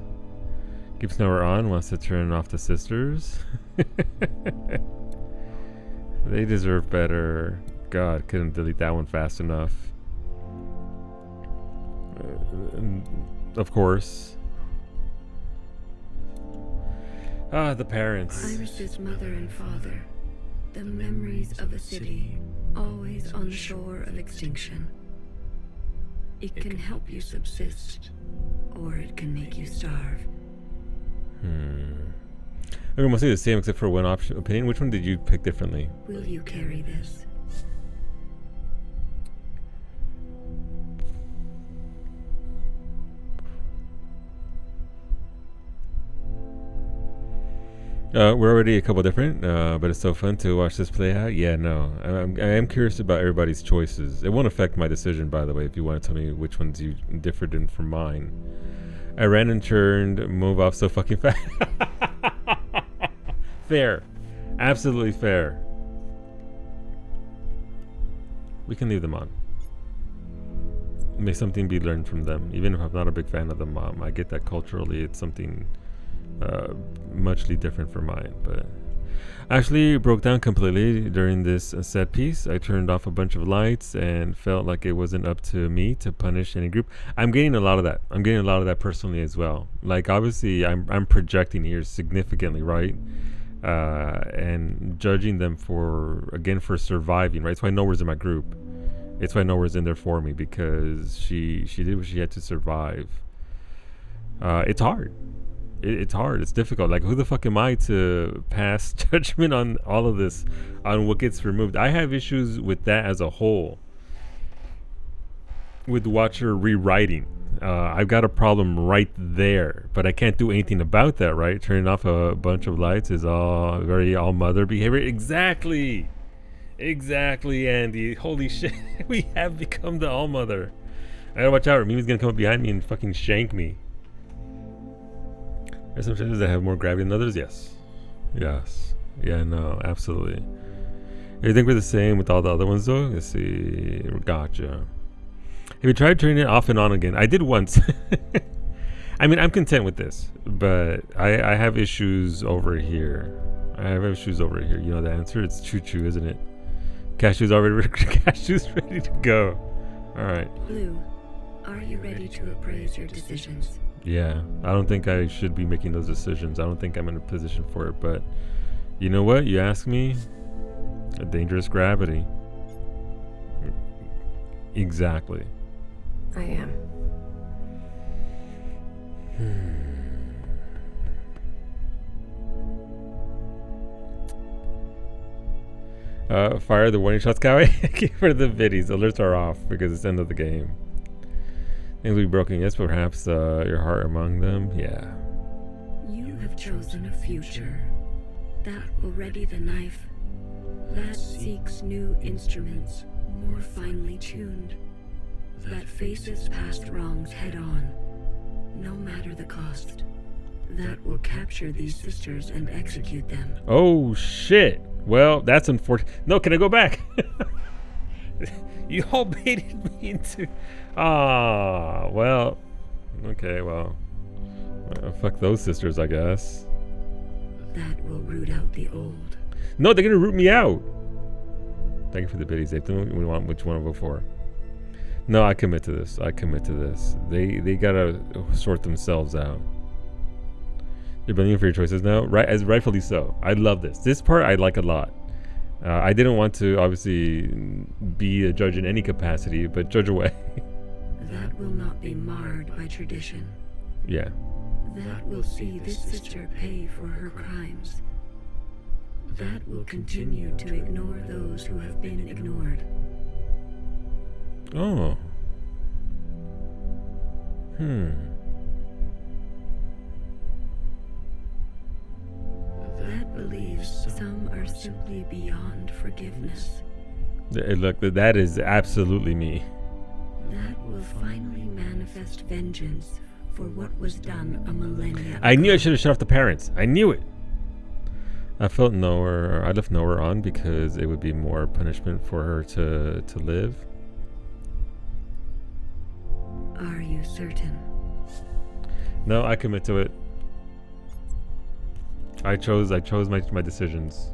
Keeps nowhere on, wants to turn off the sisters. They deserve better. God, couldn't delete that one fast enough. Of course. The parents. Iris's mother and father. The memories of a city, always on the shore of extinction. It can help you subsist, or it can make you starve. They're mostly the same except for one opinion. Which one did you pick differently? Will you carry this? We're already a couple different, but it's so fun to watch this play out. Yeah, no, I am curious about everybody's choices. It won't affect my decision, by the way, if you want to tell me which ones you differed in from mine. I ran and turned, move off so fucking fast. Fair. Absolutely fair. We can leave them on. May something be learned from them. Even if I'm not a big fan of the mom, I get that culturally it's something muchly different from mine, but actually broke down completely during this set piece. I turned off a bunch of lights and felt like it wasn't up to me to punish any group. I'm getting a lot of that. I'm getting a lot of that personally as well. Like obviously I'm projecting here significantly, right? And judging them for surviving, right? That's why Nowhere's in my group. It's why Nowhere's in there for me, because she did what she had to survive. It's hard. It's hard. It's difficult. Like, who the fuck am I to pass judgment on all of this, on what gets removed? I have issues with that as a whole. With Watcher rewriting, I've got a problem right there, but I can't do anything about that, right? Turning off a bunch of lights is all very all-mother behavior. Exactly, Andy. Holy shit, we have become the all-mother. I gotta watch out. Mimi's gonna come up behind me and fucking shank me. There's some changes that have more gravity than others. Yes. Yeah, no, absolutely. You think we're the same with all the other ones, though? Let's see. Gotcha. Have you tried turning it off and on again? I did once. I mean, I'm content with this, but I have issues over here. You know the answer? It's choo-choo, isn't it? Cashew's ready to go. All right. Blue, are you ready to appraise your decisions? Yeah, I don't think I should be making those decisions. I don't think I'm in a position for it, but you know what? You ask me, a dangerous gravity. Exactly. I am. Fire the warning shots, Cowie. For the biddies, alerts are off because it's the end of the game. Things will be broken, yes, but perhaps your heart among them. Yeah. You have chosen a future that will ready the knife, that seeks new instruments, more finely tuned, that faces past wrongs head on, no matter the cost, that will capture these sisters and execute them. Oh shit. Well, that's unfortunate. No, can I go back? You all baited me into... well. Okay, well. Fuck those sisters, I guess. That will root out the old. No, they're gonna root me out. Thank you for the biddies. They tell me which one to vote for. No, I commit to this. They gotta sort themselves out. They're blaming you for your choices now, right? As rightfully so. I love this. This part I like a lot. I didn't want to obviously be a judge in any capacity, but judge away. That will not be marred by tradition. Yeah. That will see this sister pay for her crimes. That will continue to ignore those who have been ignored. Oh. That believes some are simply beyond forgiveness. Look, that is absolutely me. That will finally manifest vengeance for what was done a millennia ago. I knew I should have shut off the parents. I knew it. I left Nowhere on because it would be more punishment for her to live. Are you certain? No, I commit to it. I chose my decisions.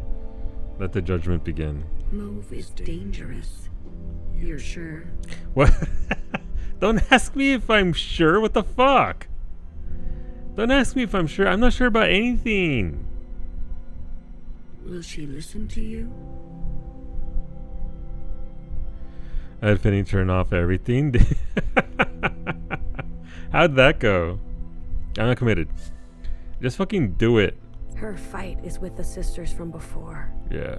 Let the judgment begin. Mauve is dangerous. You're sure? What? Don't ask me if I'm sure. What the fuck? Don't ask me if I'm sure. I'm not sure about anything. Will she listen to you? I had Finney turn off everything. How'd that go? I'm not committed. Just fucking do it. Her fight is with the sisters from before. Yeah.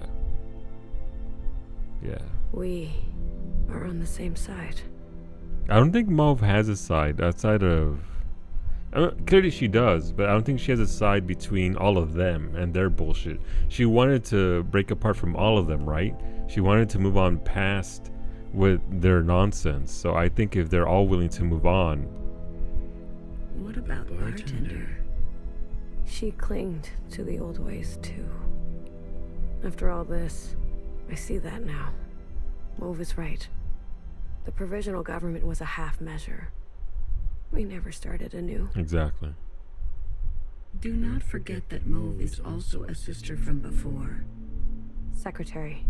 Yeah. We are on the same side. I don't think Mauve has a side outside of... clearly she does, but I don't think she has a side between all of them and their bullshit. She wanted to break apart from all of them, right? She wanted to move on past with their nonsense. So I think if they're all willing to move on... What about Bartender? She clinged to the old ways too. After all this, I see that now. Mauve is right. The provisional government was a half measure. We never started anew. Exactly. Do not forget that Mauve is also a sister from before. Secretary,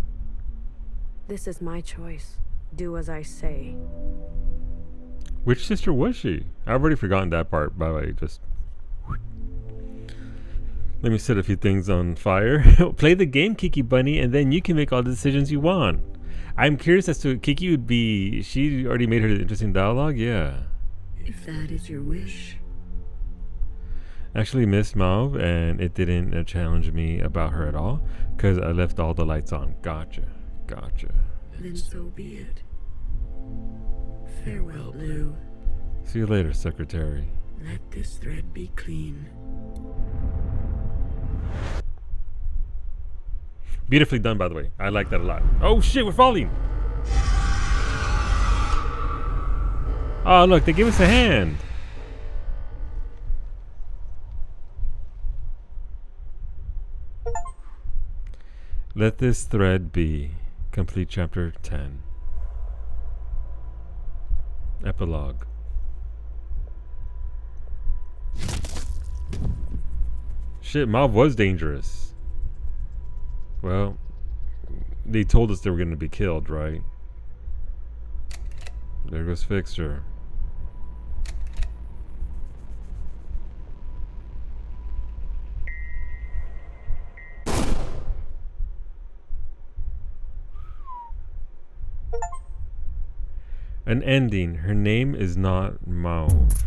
this is my choice. Do as I say. Which sister was she? I've already forgotten that part, by the way. Just... Let me set a few things on fire. Play the game, Kiki Bunny, and then you can make all the decisions you want. I'm curious as to Kiki would be... She already made her interesting dialogue? Yeah. If that is your wish. Actually missed Mauve, and it didn't challenge me about her at all, because I left all the lights on. Gotcha. Gotcha. Then so be it. Farewell, Blue. See you later, Secretary. Let this thread be clean. Beautifully done, by the way. I like that a lot. Oh shit, we're falling! Oh look, they give us a hand. Let this thread be. Complete chapter 10. Epilogue. Shit, Mauve was dangerous. Well, they told us they were going to be killed, right? There goes Fixer. An ending. Her name is not Mauve.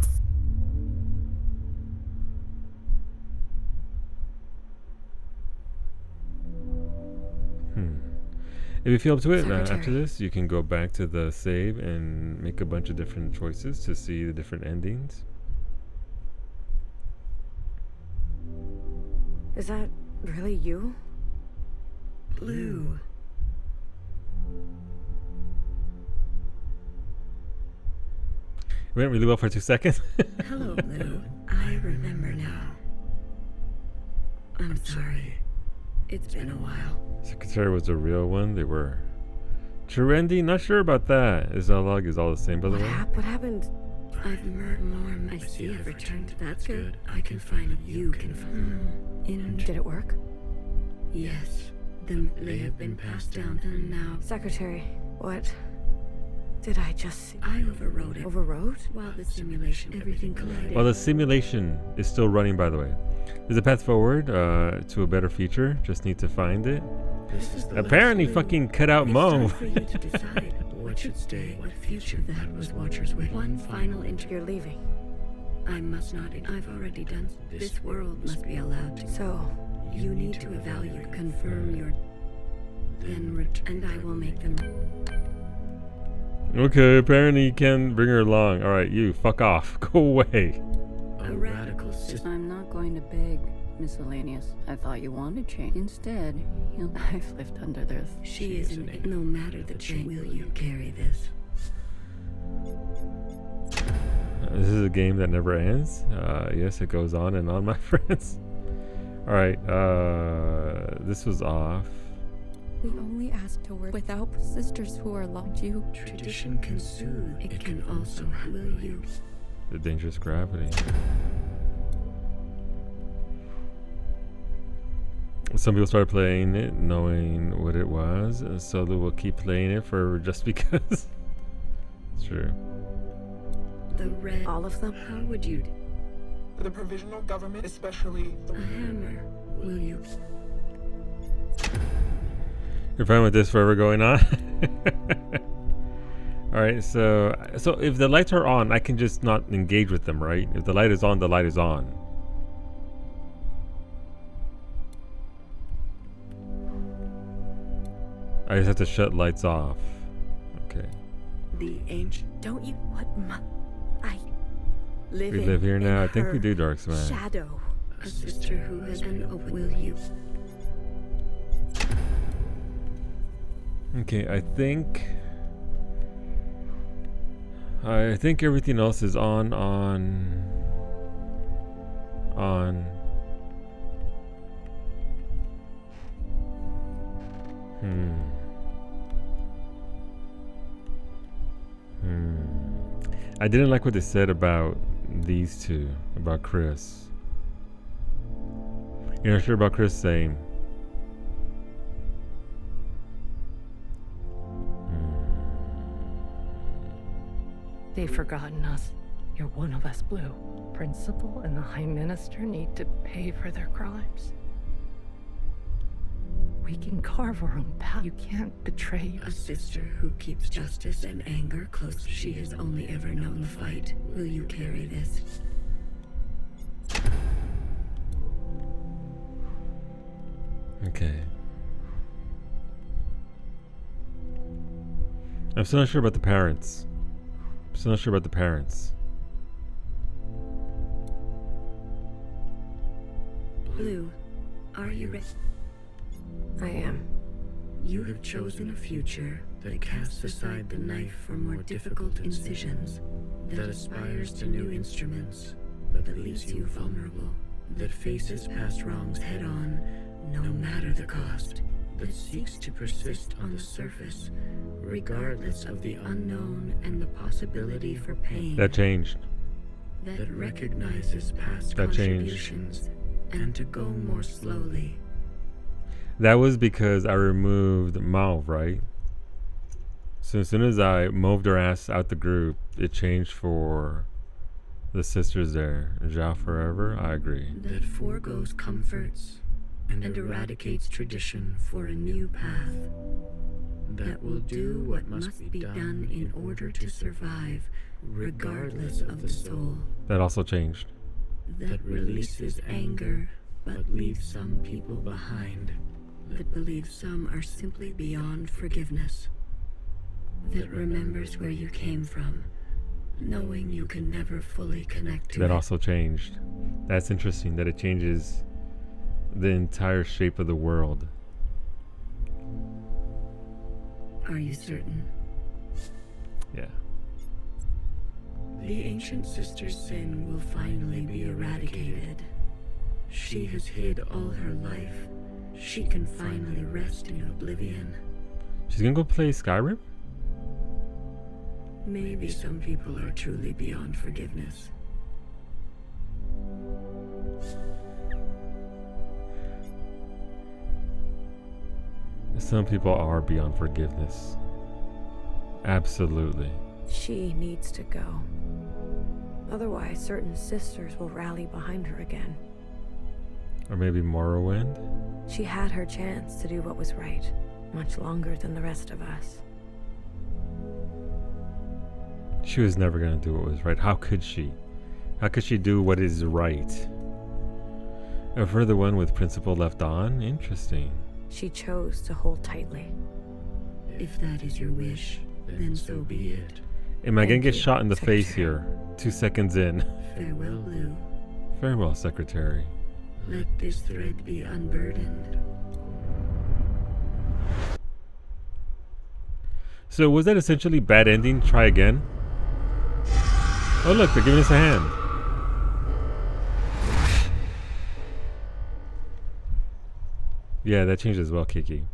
If you feel up to it, after this, you can go back to the save and make a bunch of different choices to see the different endings. Is that really you? Blue. It went really well for 2 seconds. Hello, Blue. I remember now. I'm sorry. It's been a while. Secretary was a real one. They were. True ending? Not sure about that. His dialogue is all the same, by the way. What happened? I've murdered more. I see I've returned. That's good. I can find you can find. Did it work? Yes. They have been passed down and now. Secretary, what did I just see? I overrode it. Overrode? While the simulation, everything collided. While the simulation is still running, by the way. There's a path forward to a better future. Just need to find it. Apparently fucking cut out Mo. For you to decide what should stay, what future that was Watcher's with. One final You're leaving. I must not. I've already done. This world must be allowed to. So, you need to evaluate, confirm your. Then and I will make them. Okay, apparently you can bring her along. Alright, you, fuck off. Go away. A radical system. I'm not going to beg. Miscellaneous. I thought you wanted change. Instead, I've lived under this. She isn't. No matter the change, will you carry this? This is a game that never ends. Yes, it goes on and on, my friends. All right. This was off. We only ask to work without sisters who are like you. Tradition can soothe. It can also will you. The dangerous gravity. Some people started playing it knowing what it was, and so they will keep playing it for just because. It's true. The red. All of them? How would you? The provisional government, especially the hammer. Will you? You're fine with this forever going on? Alright, so if the lights are on, I can just not engage with them, right? If the light is on, the light is on. I just have to shut lights off. Okay. The ancient. Don't you? What? I live. We live here now. I think we do, Darksman. Shadow. A sister who has been open. Will you? Okay, I think everything else is on. I didn't like what they said about these two, about Chris. You're not sure about Chris saying, They've forgotten us. You're one of us, Blue. Principal and the High Minister need to pay for their crimes. We can carve our own path. You can't betray a sister who keeps justice and anger close. She has only ever known the fight. Will you carry this? Okay. I'm still not sure about the parents. Blue, are you ready? I am. You have chosen a future that casts aside the knife for more difficult incisions, that aspires to new instruments, but that leaves you vulnerable, that faces past wrongs head on, no matter the cost, that seeks to persist on the surface, regardless of the unknown and the possibility for pain. That changed. That recognizes past contributions and to go more slowly. That was because I removed Mauve, right? So as soon as I moved her ass out the group, it changed for the sisters there. Ja forever, I agree. That foregoes comforts and eradicates tradition for a new path. That will do what must be done in order to survive, regardless of the soul. That also changed. That releases anger, but leaves some people behind. That believes some are simply beyond forgiveness. That remembers where you came from, knowing you can never fully connect to it. That also changed. That's interesting that it changes the entire shape of the world. Are you certain? Yeah. The ancient sister's sin will finally be eradicated. She has hid all her life. She can finally rest in oblivion. She's gonna go play Skyrim? Maybe some people are truly beyond forgiveness. Some people are beyond forgiveness. Absolutely. She needs to go. Otherwise, certain sisters will rally behind her again. Or maybe Morrowind? She had her chance to do what was right, much longer than the rest of us. She was never gonna do what was right. How could she? How could she do what is right? A further one with principle left on? Interesting. She chose to hold tightly. If that is your wish, then so be it. Am I gonna get shot in the face here? 2 seconds in. Farewell, Blue. Farewell, Secretary. Let this thread be unburdened. So was that essentially bad ending? Try again. Oh look, they're giving us a hand. Yeah, that changed as well, Kiki.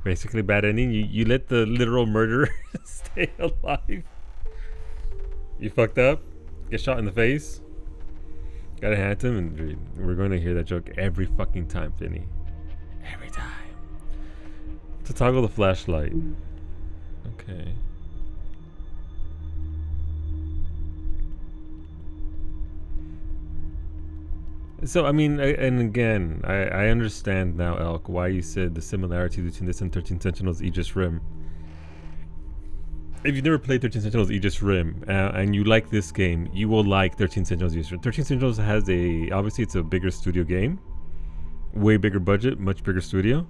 Basically bad ending. You let the literal murderer stay alive. You fucked up. Get shot in the face. Gotta hand him, and we're going to hear that joke every fucking time, Finny. Every time. To toggle the flashlight. Okay. So, I mean, and again, I understand now, Elk, why you said the similarity between this and 13 Sentinels Aegis Rim. If you've never played 13 Sentinels Aegis Rim and you like this game, you will like 13 Sentinels Aegis Rim. 13 Sentinels has obviously it's a bigger studio game, way bigger budget, much bigger studio,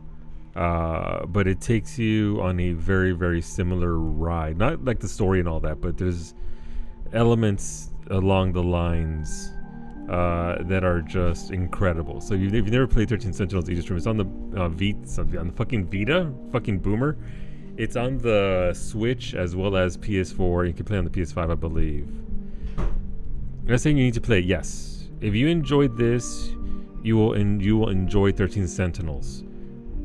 but it takes you on a very, very similar ride. Not like the story and all that, but there's elements along the lines that are just incredible. So if you've never played 13 Sentinels Aegis Rim, it's on the on the fucking Vita, fucking boomer. It's on the Switch as well as PS4. You can play on the PS5, I believe. I'm not saying you need to play. Yes, if you enjoyed this, you will enjoy 13 Sentinels.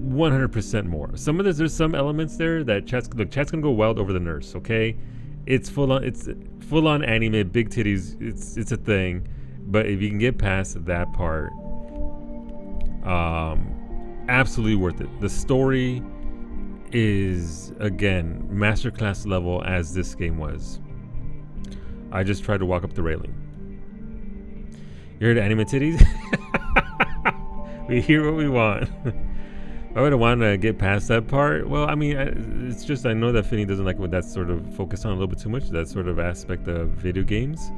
100% more. There's some elements there that chat's gonna go wild over the nurse. Okay, it's full on anime, big titties. It's a thing. But if you can get past that part, absolutely worth it. The story is, again, masterclass level as this game was. I just tried to walk up the railing. You heard anime titties? We hear what we want. I would want to get past that part. Well, I mean, it's just I know that Finny doesn't like when that's sort of focused on a little bit too much, that sort of aspect of video games.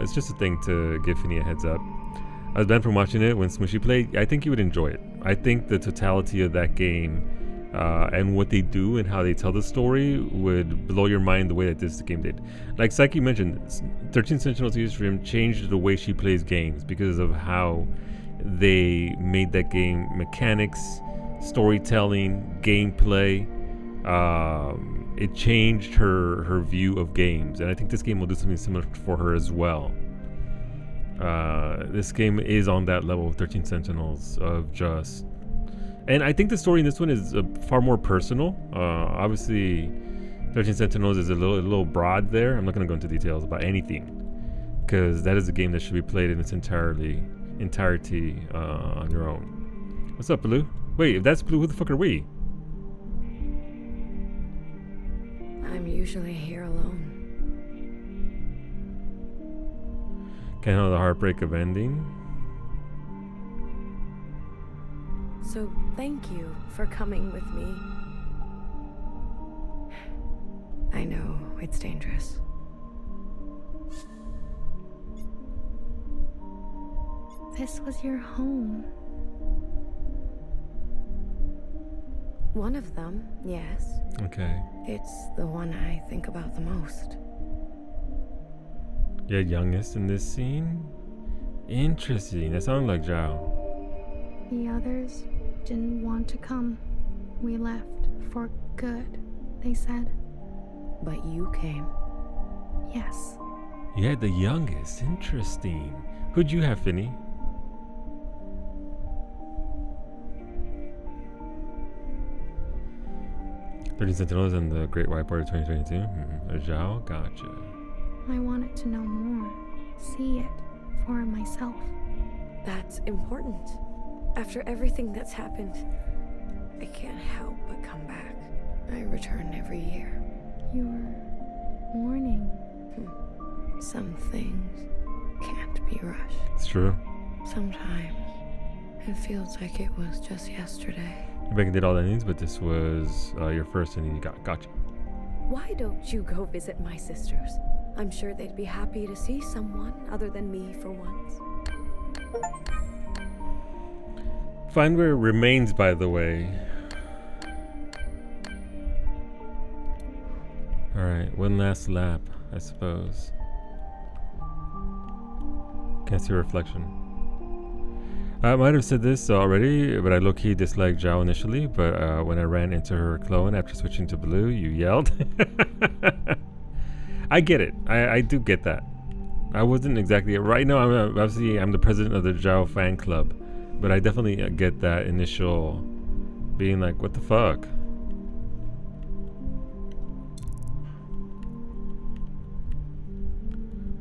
It's just a thing to give Finny a heads up. I was banned from watching it when Smushy played. I think you would enjoy it. I think the totality of that game and what they do and how they tell the story would blow your mind the way that this game did. Like Psyche mentioned, 13 Sentinels Aegis Rim changed the way she plays games because of how they made that game mechanics, storytelling, gameplay. It changed her view of games, and I think this game will do something similar for her as well. This game is on that level of 13 Sentinels of just, and I think the story in this one is far more personal. Obviously 13 Sentinels is a little broad there. I'm not going to go into details about anything because that is a game that should be played in its entirety on your own. What's up, Blue? Wait, if that's Blue, who the fuck are we? I'm usually here alone. Can't handle the heartbreak of ending. So thank you for coming with me. I know it's dangerous. This was your home. One of them, yes. Okay. It's the one I think about the most. Yeah, youngest in this scene? Interesting. That sounds like Zhao. The others didn't want to come. We left for good, they said. But you came. Yes. Yeah, the youngest. Interesting. Who'd you have, Finny? Sentinels and the Great White Party 2022. Zhao, gotcha. I wanted to know more, see it for myself. That's important. After everything that's happened, I can't help but come back. I return every year. You're mourning. Some things can't be rushed. It's true. Sometimes it feels like it was just yesterday. Rebecca did all that needs, but this was your first, and you gotcha. Why don't you go visit my sisters? I'm sure they'd be happy to see someone other than me for once. Find where it remains, by the way. Alright, one last lap, I suppose. Can't see a reflection. I might have said this already, but I low-key disliked Zhao initially, but when I ran into her clone after switching to blue, you yelled. I get it. I do get that. I wasn't exactly... Right now, I'm the president of the Zhao fan club, but I definitely get that initial being like, what the fuck?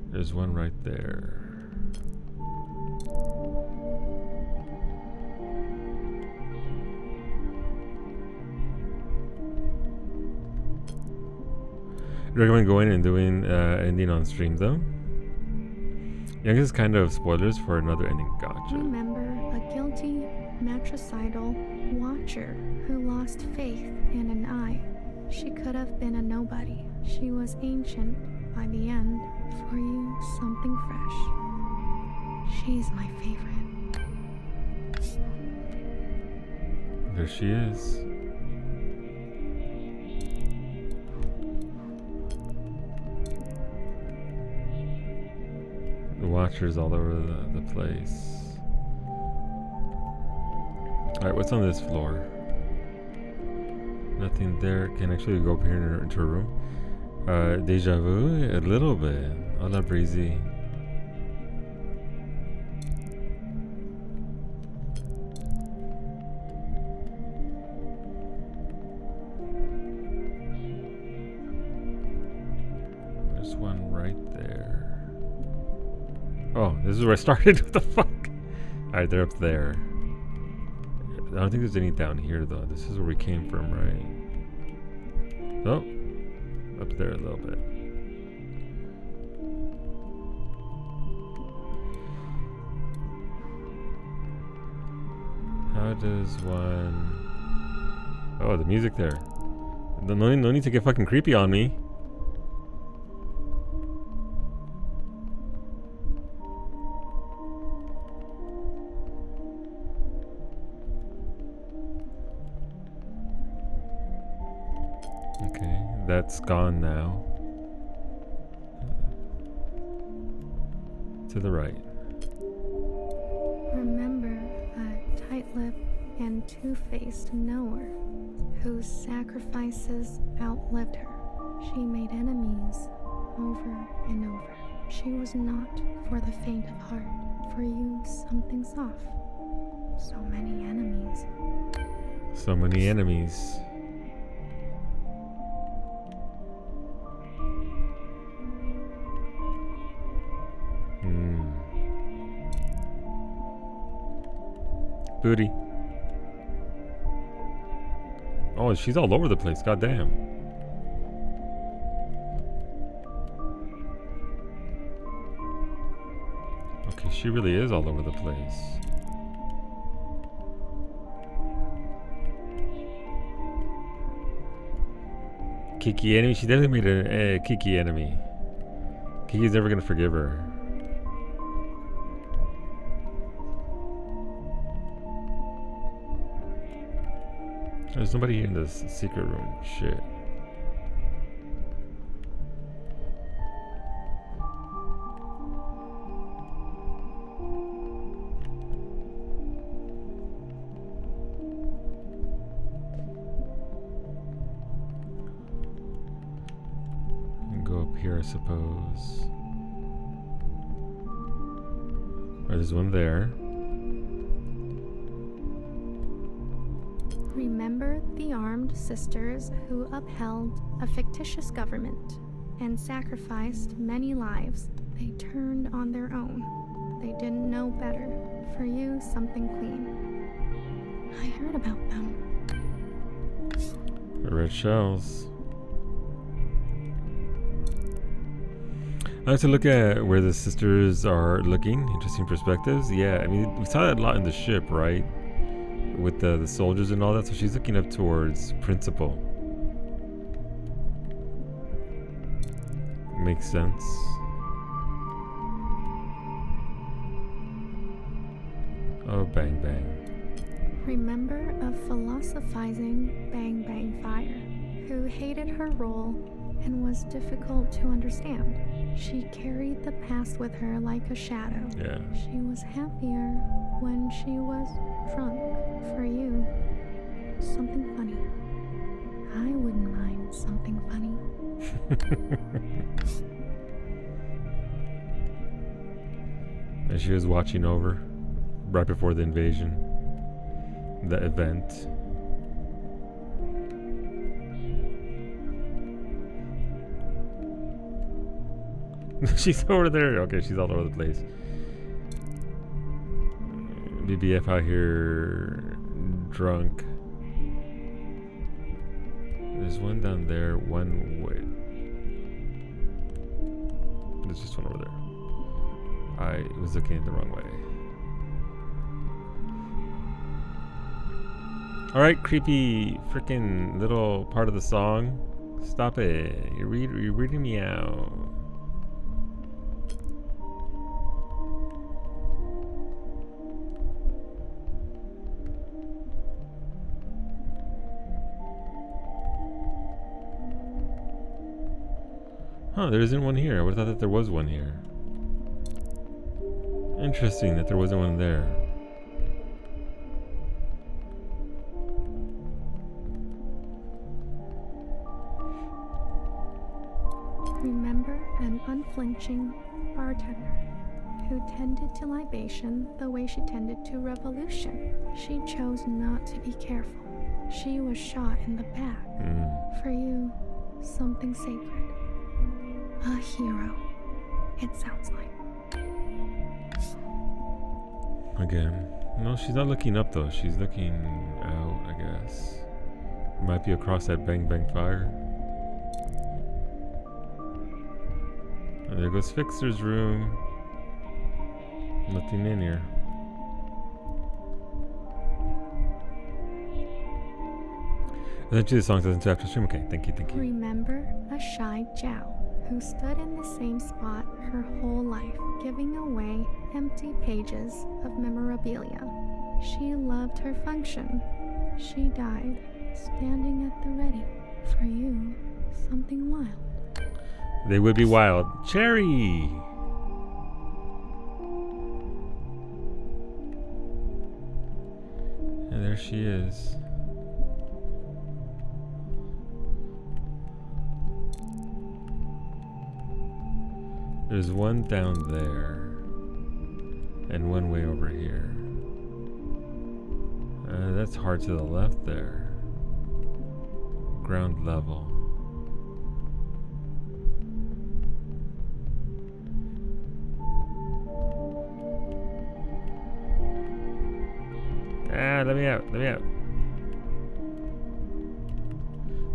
There's one right there. Recommend going and doing ending on stream though. Yeah, this is kind of spoilers for another ending. Gotcha. Remember a guilty, matricidal watcher who lost faith in an eye. She could have been a nobody. She was ancient by the end. For you, something fresh. She's my favorite. There she is. The watchers all over the place. Alright, what's on this floor? Nothing there. Can actually go up here into a room. Deja vu? A little bit. Hola, Breezy. There's one right there. Oh, this is where I started. What the fuck? Alright, they're up there. I don't think there's any down here though. This is where we came from, right? Oh, up there a little bit. How does one... Oh, the music there. No need to get fucking creepy on me. Okay, that's gone now. To the right. Remember a tight-lipped and two-faced knower whose sacrifices outlived her. She made enemies over and over. She was not for the faint of heart. For you, something's off. So many enemies. So many enemies. Booty. Oh, she's all over the place. Goddamn. Okay, she really is all over the place. Kiki enemy. She definitely made a Kiki enemy. Kiki's never gonna forgive her. There's nobody here in this secret room. Shit. And go up here, I suppose. Right, there's one there. Remember the armed sisters who upheld a fictitious government and sacrificed many lives. They turned on their own. They didn't know better. For you, something clean. I heard about them. The red shells. I like to look at where the sisters are looking. Interesting perspectives. Yeah, I mean, we saw that a lot in the ship, right? With the soldiers and all that. So she's looking up towards Principal. Makes sense. Oh, bang bang. Remember a philosophizing Bang Bang Fire who hated her role and was difficult to understand. She carried the past with her like a shadow. Yeah. She was happier when she was drunk for you. Something funny. I wouldn't mind something funny. And she was watching over right before the invasion, the event. She's over there. Okay, she's all over the place. BBF out here drunk. There's one down there, one way. There's just one over there. I was looking the wrong way. Alright, creepy freaking little part of the song. Stop it. You're reading me out. Huh, there isn't one here. I would have thought that there was one here. Interesting that there wasn't one there. Remember an unflinching bartender who tended to libation the way she tended to revolution. She chose not to be careful. She was shot in the back. For you, something sacred. A hero, it sounds like. Again. No, she's not looking up though. She's looking out, I guess. Might be across that bang bang fire. And there goes Fixer's room. Nothing in here. Eventually the song doesn't after stream. Okay, thank you. Remember a shy Jiao who stood in the same spot her whole life, giving away empty pages of memorabilia. She loved her function. She died standing at the ready. For you, something wild. They would be wild. Cherry! And there she is. There's one down there. And one way over here. That's hard to the left there. Ground level. Ah, let me out.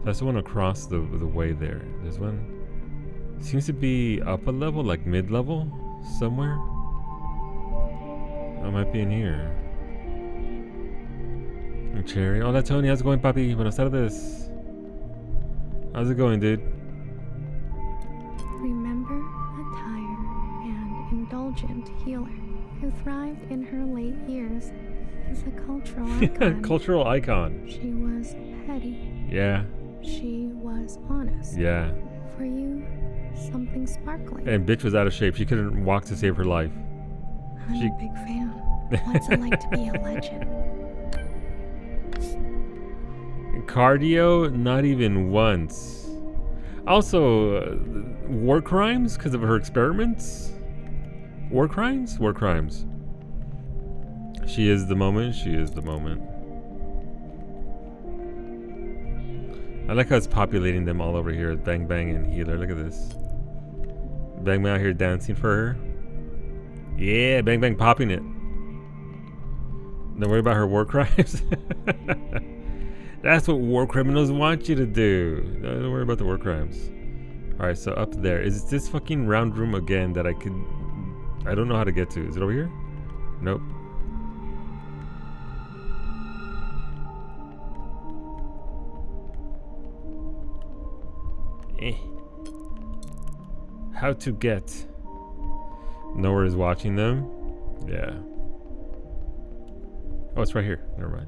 That's the one across the way there. There's one. Seems to be up a level, like mid-level, somewhere. I might be in here. And Cherry. Hola, Tony. How's it going, papi? Buenas tardes. How's it going, dude? Remember a tired and indulgent healer who thrived in her late years as a cultural icon. Cultural icon. She was petty. Yeah. She was honest. Yeah. For you, something sparkling. And bitch was out of shape. She couldn't walk to save her life. I'm a big fan. What's it like to be a legend? Cardio, not even once. Also, war crimes because of her experiments. War crimes? War crimes. She is the moment. She is the moment. I like how it's populating them all over here. Bang Bang and Healer. Look at this. Bang Bang out here dancing for her. Yeah, Bang Bang popping it. Don't worry about her war crimes. That's what war criminals want you to do. Don't worry about the war crimes. Alright, so up there. Is this fucking round room again that I could... I don't know how to get to. Is it over here? Nope. How to get? Nowhere is watching them. Yeah. Oh, it's right here. Never mind.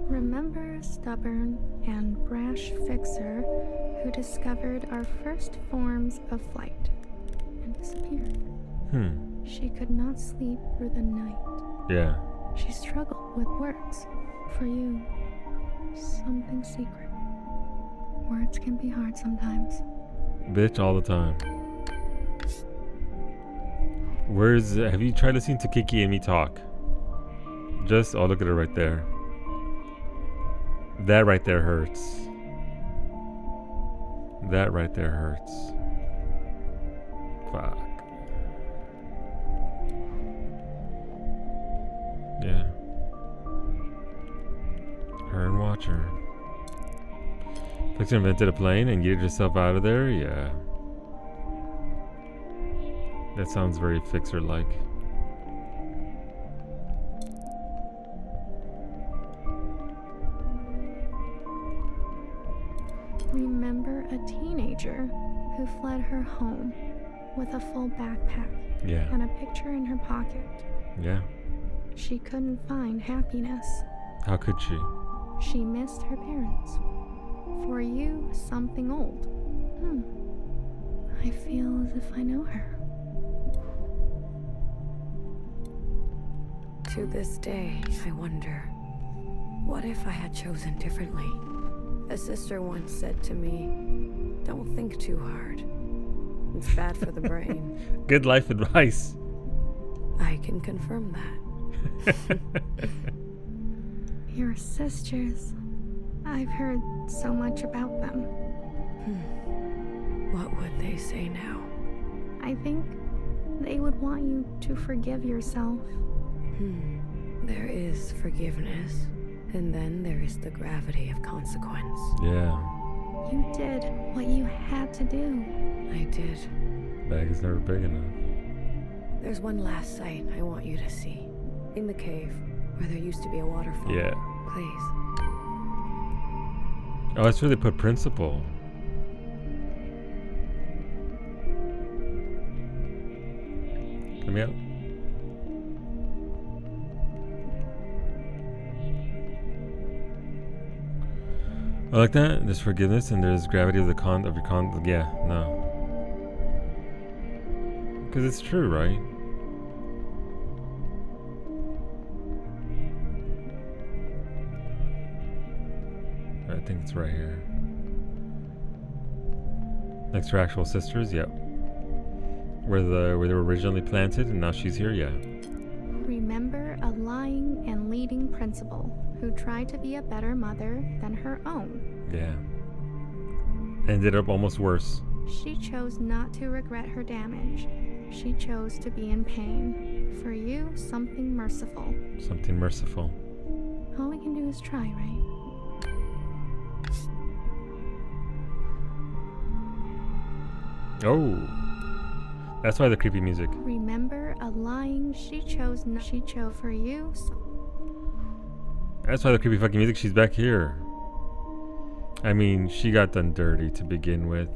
Remember a stubborn and brash fixer who discovered our first forms of flight and disappeared. She could not sleep through the night. Yeah. She struggled with words. For you, something secret. Words can be hard sometimes. Bitch, all the time. Have you tried listening to Kiki and me talk? Oh, look at her right there. That right there hurts. That right there hurts. Fuck. Yeah. Her and Watcher. Fixer invented a plane and get yourself out of there? Yeah. That sounds very Fixer-like. Remember a teenager who fled her home with a full backpack and a picture in her pocket. Yeah. She couldn't find happiness. How could she? She missed her parents. For you, something old. I feel as if I know her. To this day, I wonder, what if I had chosen differently? A sister once said to me, don't think too hard. It's bad for the brain. Good life advice. I can confirm that. Your sisters. I've heard so much about them. What would they say now? I think they would want you to forgive yourself. There is forgiveness, and then there is the gravity of consequence. Yeah. You did what you had to do. I did. Bag is never big enough. There's one last sight I want you to see. In the cave, where there used to be a waterfall. Yeah. Please. Oh, that's where they put Principal. Let me out. I like that. There's forgiveness and there's gravity of your yeah, no. Because it's true, right? I think it's right here. Next to her actual sisters, yep. Where they were originally planted and now she's here, yeah. Remember a lying and leading principal who tried to be a better mother than her own. Yeah. Ended up almost worse. She chose not to regret her damage. She chose to be in pain. For you, something merciful. Something merciful. All we can do is try, right? Oh. That's why the creepy music. Remember a lying she chose for you. That's why the creepy fucking music. She's back here. I mean, she got done dirty to begin with.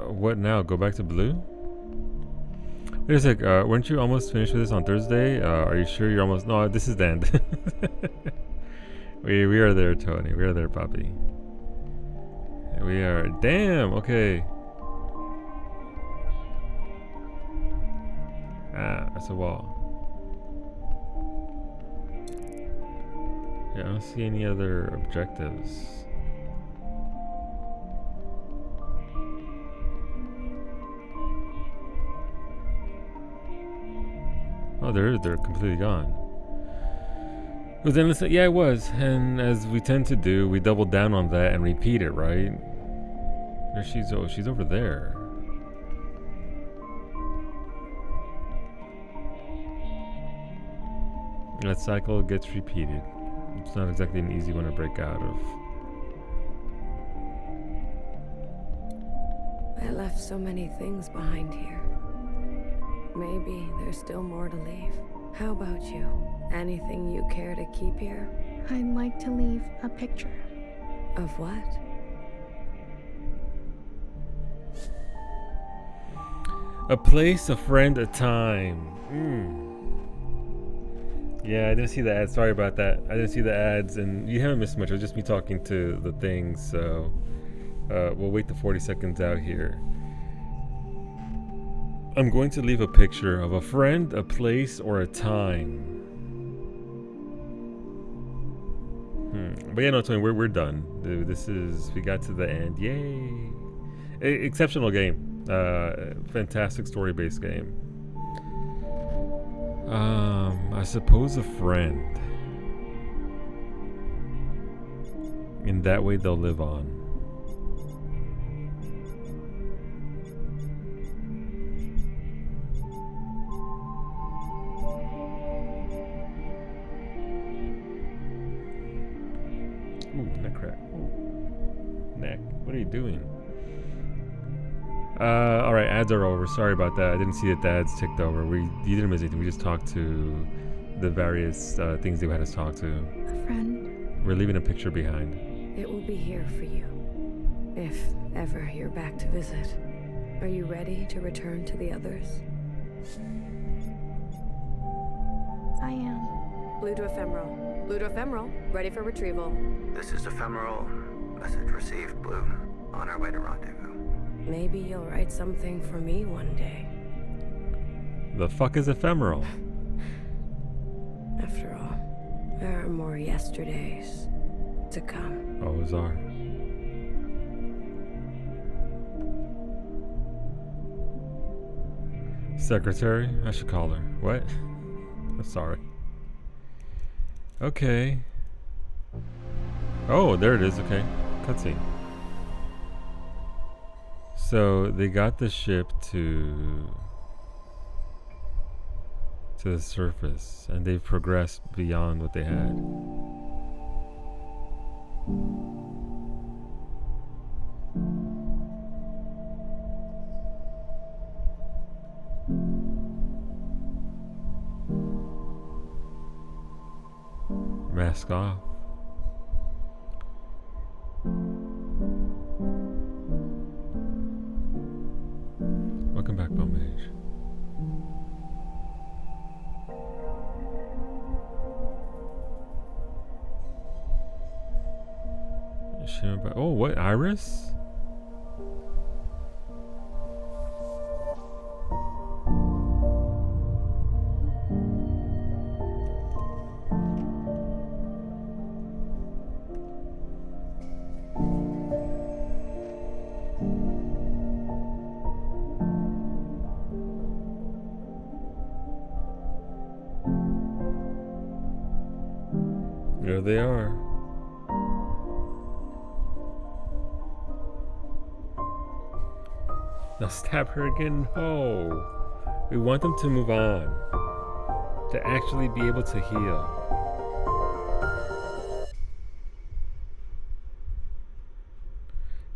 What now? Go back to blue? Wait a sec. Weren't you almost finished with this on Thursday? Are you sure you're almost? No, this is the end. We are there, Tony. We are there, Poppy. We are. Damn. Okay. Ah, that's a wall. Yeah, I don't see any other objectives. Oh, they're completely gone. But then let's say, yeah, it was. And as we tend to do, we double down on that and repeat it, right? There she's over there. That cycle gets repeated. It's not exactly an easy one to break out of. I left so many things behind here. Maybe there's still more to leave. How about you? Anything you care to keep here? I'd like to leave a picture. Of what? A place, a friend, a time. Yeah, I didn't see the ads. Sorry about that. I didn't see the ads, and you haven't missed much. It was just me talking to the things, so we'll wait the 40 seconds out here. I'm going to leave a picture of a friend, a place, or a time. But yeah, no, Tony, we're done. We got to the end. Yay! Exceptional game. Fantastic story-based game. I suppose a friend. In that way, they'll live on. Ooh, neck crack. Ooh. Neck. What are you doing? Alright, ads are over. Sorry about that. I didn't see that the ads ticked over. You didn't miss anything. We just talked to the various things they had us talk to. A friend. We're leaving a picture behind. It will be here for you, if ever you're back to visit. Are you ready to return to the others? I am. Blue to ephemeral. Blue to ephemeral. Ready for retrieval. This is ephemeral. Message received, Blue. On our way to rendezvous. Maybe you'll write something for me one day. The fuck is ephemeral? After all, there are more yesterdays to come. Always are. Secretary? I should call her. What? I'm sorry. Okay. Oh, there it is. Okay. Cutscene. So they got the ship to the surface, and they've progressed beyond what they had. Mask off. Welcome back, Bumage. Oh, what? Iris? There they are. Now stab her again? No. We want them to move on. To actually be able to heal.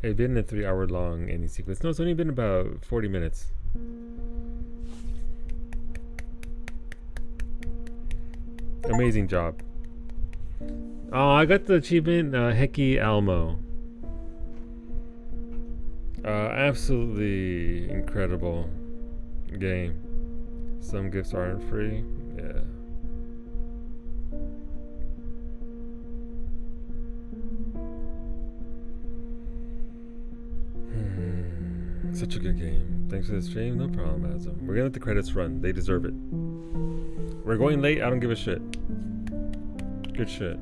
It's been a 3-hour long ending sequence. No, it's only been about 40 minutes. Amazing job. Oh, I got the achievement, Heki Almo. Absolutely incredible game. Some gifts aren't free. Yeah. Such a good game. Thanks for the stream. No problem, Azam. We're gonna let the credits run. They deserve it. We're going late. I don't give a shit. Good shit.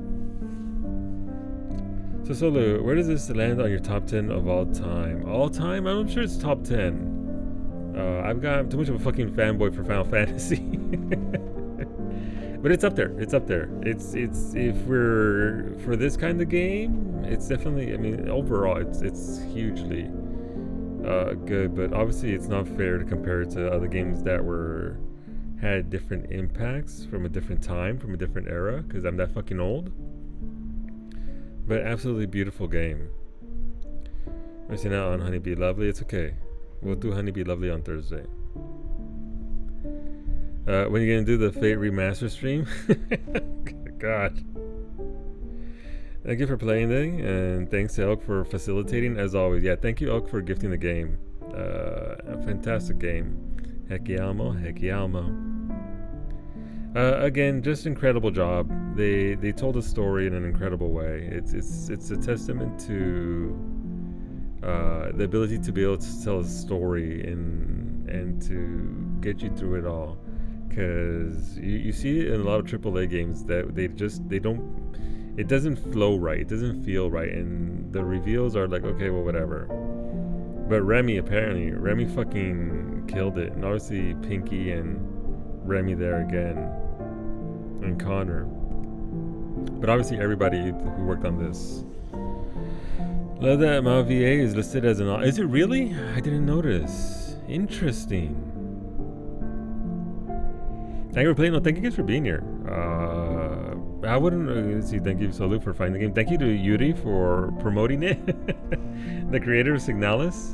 So Solu, where does this land on your top 10 of all time? All time? I'm sure it's top 10. I've got too much of a fucking fanboy for Final Fantasy. But it's up there. It's up there. It's if we're for this kind of game, it's definitely, I mean, overall it's hugely good, but obviously it's not fair to compare it to other games that had different impacts from a different time, from a different era, because I'm that fucking old. But absolutely beautiful game. Missing out on Honeybee Lovely. It's okay. We'll do Honeybee Lovely on Thursday. When are you gonna do the Fate Remaster stream? God. Thank you for playing today, and thanks to Elk for facilitating as always. Yeah, thank you Elk for gifting the game. A fantastic game. Hecky Almo. Again, just incredible job. They told a story in an incredible way. It's a testament to the ability to be able to tell a story and to get you through it all. Because you see it in a lot of AAA games that it doesn't flow right, it doesn't feel right, and the reveals are like, okay, well, whatever. But Remy fucking killed it, and obviously Pinky and Remy there again, and Connor. But obviously everybody who worked on this. Love that MAVA is listed as an... Is it really? I didn't notice. Interesting. Thank you for playing. No, thank you guys for being here. I wouldn't... let's see, thank you, Solu, for finding the game. Thank you to Yuri for promoting it. The creator of Signalis,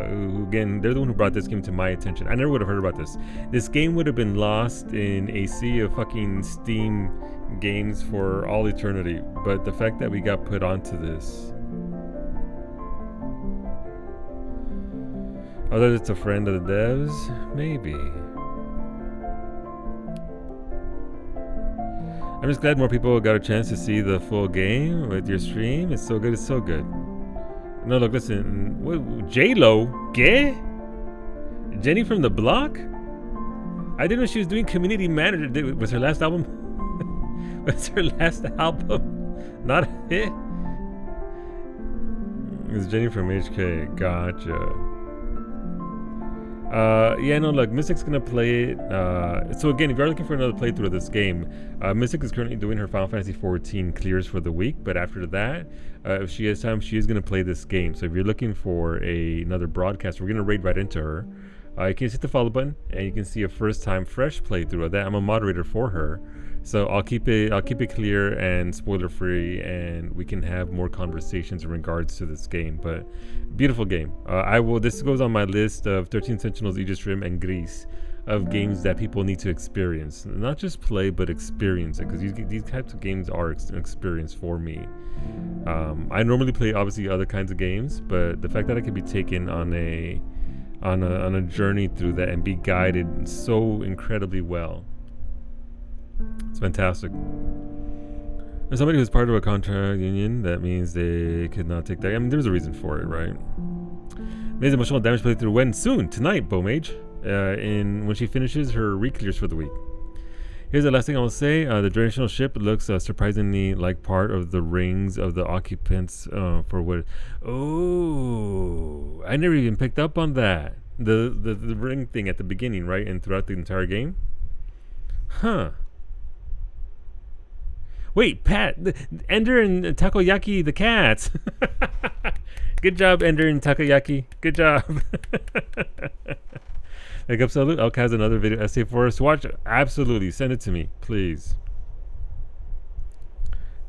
who, again, they're the one who brought this game to my attention. I never would have heard about this. This game would have been lost in a sea of fucking Steam games for all eternity. But the fact that we got put onto this... Although it's a friend of the devs, maybe. I'm just glad more people got a chance to see the full game with your stream. It's so good. It's so good. No, look, listen. J-Lo? Gay? Jenny from the Block? I didn't know she was doing community manager. Was her last album? Was her last album not a hit? It's Jenny from HK. Gotcha. Yeah, no, look, Mystic's gonna play it. So again, if you're looking for another playthrough of this game, Mystic is currently doing her Final Fantasy XIV clears for the week, but after that, if she has time, she is gonna play this game. So if you're looking for another broadcast, we're gonna raid right into her. You can hit the follow button, and you can see a first-time fresh playthrough of that. I'm a moderator for her, so I'll keep it clear and spoiler-free, and we can have more conversations in regards to this game. But beautiful game. This goes on my list of 13 Sentinels, Aegis Rim, and Grease of games that people need to experience, not just play, but experience it, because these types of games are an experience for me. I normally play obviously other kinds of games, but the fact that I could be taken on a journey through that and be guided so incredibly well, it's fantastic. As somebody who's part of a contract union, that means they could not take that. I mean, there's a reason for it, right? Amazing emotional damage playthrough when? Soon, tonight, Bowmage. When she finishes her re-clears for the week. Here's the last thing I will say. The traditional ship looks surprisingly like part of the rings of the occupants for what... Oh, I never even picked up on that. The ring thing at the beginning, right? And throughout the entire game? Huh. Wait, Pat, Ender and Takoyaki the cats. Good job, Ender and Takoyaki. Good job. Like absolute. Elk has another video essay for us to watch. Absolutely, send it to me, please.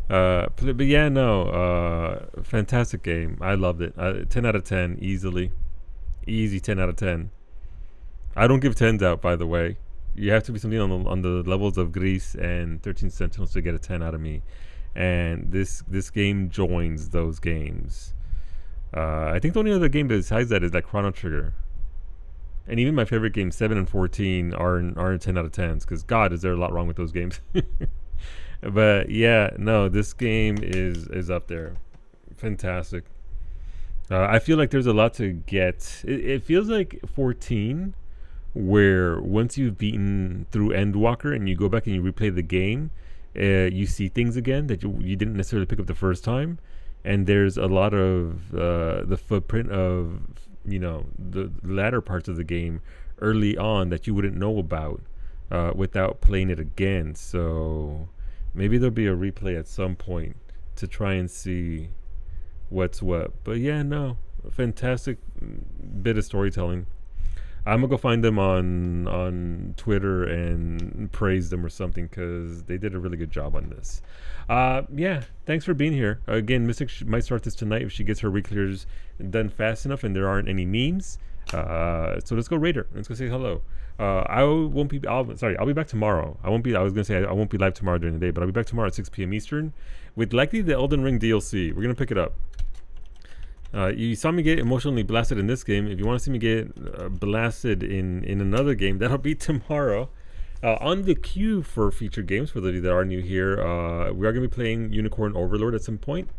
But yeah, no, fantastic game. I loved it. 10 out of 10, easily. Easy 10 out of 10. I don't give 10s out, by the way. You have to be something on the levels of Grease and 13 Sentinels to get a 10 out of me. And this game joins those games. I think the only other game besides that is like Chrono Trigger. And even my favorite games, 7 and 14, are 10 out of 10s. Because God, is there a lot wrong with those games. But yeah, no, this game is up there. Fantastic. I feel like there's a lot to get. It feels like 14, where once you've beaten through Endwalker and you go back and you replay the game, you see things again that you didn't necessarily pick up the first time. And there's a lot of the footprint of, the latter parts of the game early on that you wouldn't know about without playing it again. So maybe there'll be a replay at some point to try and see what's what. But yeah, no, fantastic bit of storytelling. I'm gonna go find them on Twitter and praise them or something, because they did a really good job on this. Yeah, thanks for being here. Again, Mystic might start this tonight if she gets her re-clears done fast enough and there aren't any memes. So let's go raid her. Let's go say hello. I'll be back tomorrow. I won't be live tomorrow during the day, but I'll be back tomorrow at 6 p.m. Eastern with likely the Elden Ring DLC. We're gonna pick it up. You saw me get emotionally blasted in this game. If you want to see me get blasted in another game, that'll be tomorrow. On the queue for featured games, for those of you that are new here, we are going to be playing Unicorn Overlord at some point.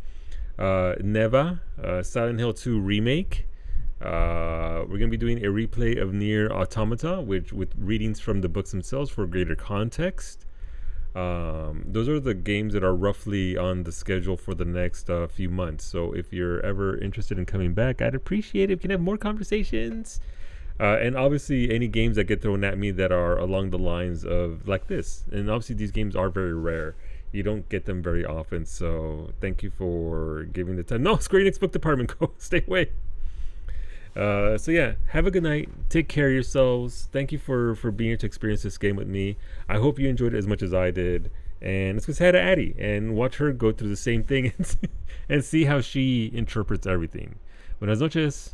Neva, Silent Hill 2 Remake. We're going to be doing a replay of Nier Automata, with readings from the books themselves for greater context. Those are the games that are roughly on the schedule for the next few months. So if you're ever interested in coming back, I'd appreciate it if you can have more conversations. And obviously any games that get thrown at me that are along the lines of like this. And obviously these games are very rare. You don't get them very often. So thank you for giving the time. No, Square Enix book department, go stay away. So yeah, have a good night. Take care of yourselves. Thank you for being here to experience this game with me. I hope you enjoyed it as much as I did. And let's go say hi to Addie and watch her go through the same thing and see how she interprets everything. Buenas noches.